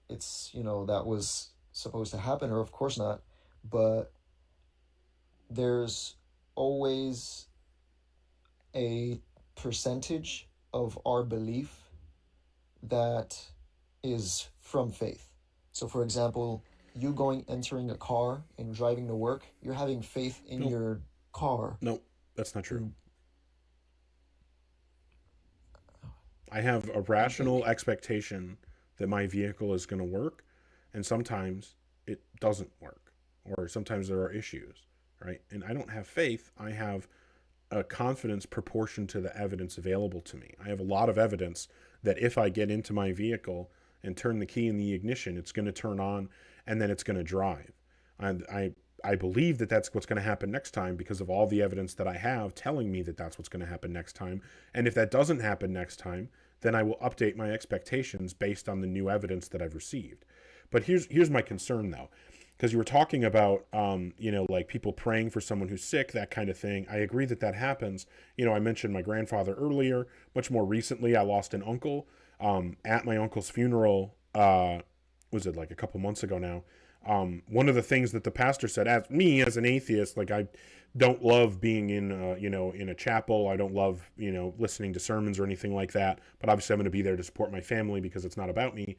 S: it's, that was supposed to happen, or of course not, but there's always a percentage of our belief that is from faith. So for example, you entering a car and driving to work, you're having faith in your car.
A: No, that's not true. I have a rational expectation that my vehicle is going to work, and sometimes it doesn't work, or sometimes there are issues, right? And I don't have faith. I have a confidence proportioned to the evidence available to me. I have a lot of evidence that if I get into my vehicle and turn the key in the ignition, it's going to turn on, and then it's going to drive. And I believe that that's what's going to happen next time because of all the evidence that I have telling me that that's what's going to happen next time. And if that doesn't happen next time, then I will update my expectations based on the new evidence that I've received. But here's my concern, though, because you were talking about, like people praying for someone who's sick, that kind of thing. I agree that happens. I mentioned my grandfather earlier. Much more recently, I lost an uncle. At my uncle's funeral, was it like a couple months ago now? One of the things that the pastor said, as an atheist, like I don't love being in a chapel. I don't love, listening to sermons or anything like that. But obviously I'm going to be there to support my family because it's not about me.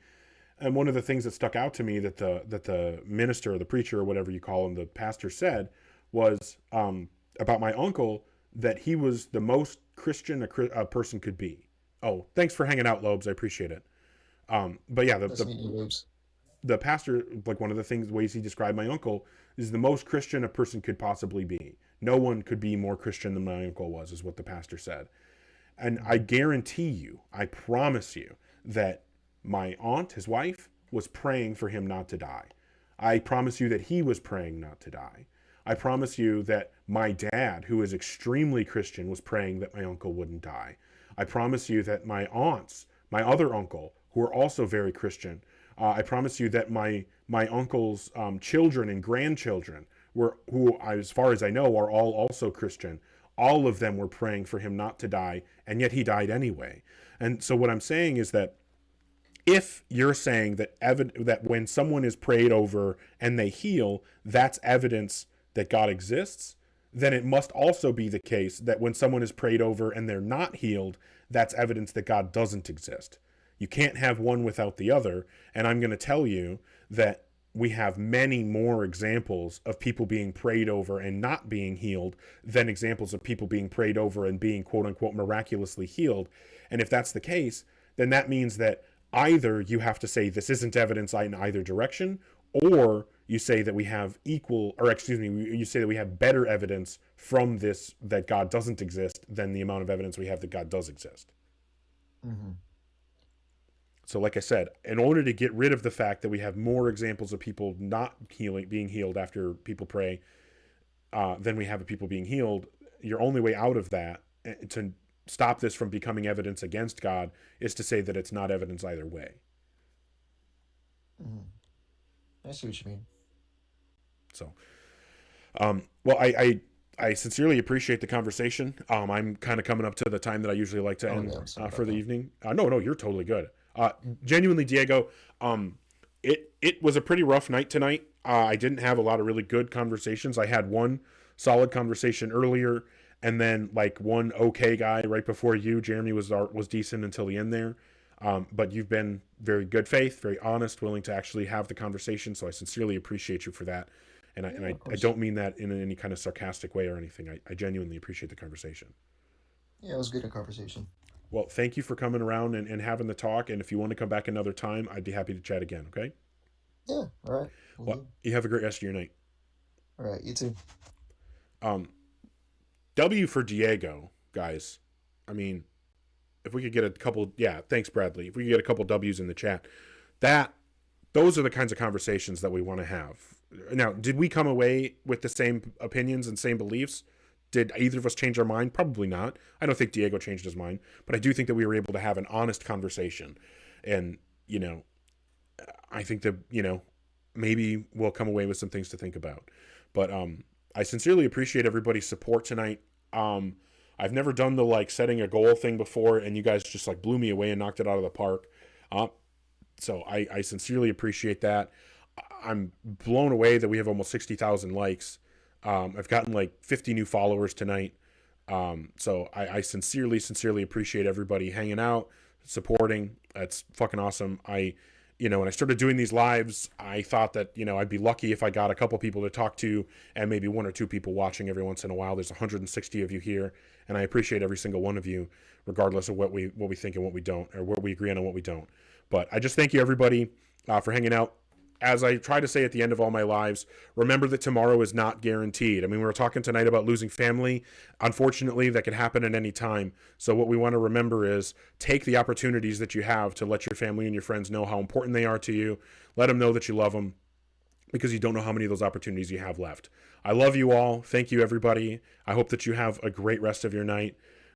A: And one of the things that stuck out to me that the minister or the preacher or whatever you call him, the pastor said was about my uncle, that he was the most Christian a person could be. Oh, thanks for hanging out, Lobes. I appreciate it. But yeah, the pastor, like one of the ways he described my uncle is the most Christian a person could possibly be. No one could be more Christian than my uncle was, is what the pastor said. And I guarantee you, I promise you, that my aunt, his wife, was praying for him not to die. I promise you that he was praying not to die. I promise you that my dad, who is extremely Christian, was praying that my uncle wouldn't die. I promise you that my aunts, my other uncle, who are also very Christian, I promise you that my uncle's children and grandchildren, who, as far as I know, are all also Christian, all of them were praying for him not to die, and yet he died anyway. And so what I'm saying is that if you're saying that when someone is prayed over and they heal, that's evidence that God exists, then it must also be the case that when someone is prayed over and they're not healed, that's evidence that God doesn't exist. You can't have one without the other. And I'm going to tell you that we have many more examples of people being prayed over and not being healed than examples of people being prayed over and being quote unquote miraculously healed. And if that's the case, then that means that either you have to say this isn't evidence in either direction, or you say that we have you say that we have better evidence from this that God doesn't exist than the amount of evidence we have that God does exist.
S: Mm-hmm.
A: So like I said, in order to get rid of the fact that we have more examples of people not being healed after people pray than we have of people being healed, your only way out of that, to stop this from becoming evidence against God, is to say that it's not evidence either way.
S: Mm-hmm. I see what you mean.
A: So, well, I sincerely appreciate the conversation. I'm kind of coming up to the time that I usually like to end for the evening. No, you're totally good. Genuinely, Diego, it was a pretty rough night tonight. I didn't have a lot of really good conversations. I had one solid conversation earlier, and then like one okay guy right before you. Jeremy was decent until the end there. But you've been very good faith, very honest, willing to actually have the conversation. So I sincerely appreciate you for that. And I don't mean that in any kind of sarcastic way or anything. I genuinely appreciate the conversation.
S: Yeah, it was a good conversation.
A: Well, thank you for coming around and having the talk. And if you want to come back another time, I'd be happy to chat again. Okay.
S: Yeah. All right.
A: Well, you have a great rest of your night.
S: All right. You too.
A: W for Diego, guys. I mean, if we could get a couple, thanks, Bradley. If we could get a couple W's in the chat, those are the kinds of conversations that we want to have. Now, did we come away with the same opinions and same beliefs? Did either of us change our mind? Probably not. I don't think Diego changed his mind, but I do think that we were able to have an honest conversation. And, I think that, maybe we'll come away with some things to think about. But I sincerely appreciate everybody's support tonight. I've never done the setting a goal thing before, and you guys just blew me away and knocked it out of the park. So I sincerely appreciate that. I'm blown away that we have almost 60,000 likes. I've gotten 50 new followers tonight. So I sincerely appreciate everybody hanging out, supporting. That's fucking awesome. When I started doing these lives, I thought that, I'd be lucky if I got a couple people to talk to and maybe one or two people watching every once in a while. There's 160 of you here, and I appreciate every single one of you, regardless of what we think and what we don't, or what we agree on and what we don't. But I just thank you, everybody, for hanging out. As I try to say at the end of all my lives, remember that tomorrow is not guaranteed. I mean, we were talking tonight about losing family. Unfortunately, that could happen at any time. So what we want to remember is take the opportunities that you have to let your family and your friends know how important they are to you. Let them know that you love them, because you don't know how many of those opportunities you have left. I love you all. Thank you, everybody. I hope that you have a great rest of your night.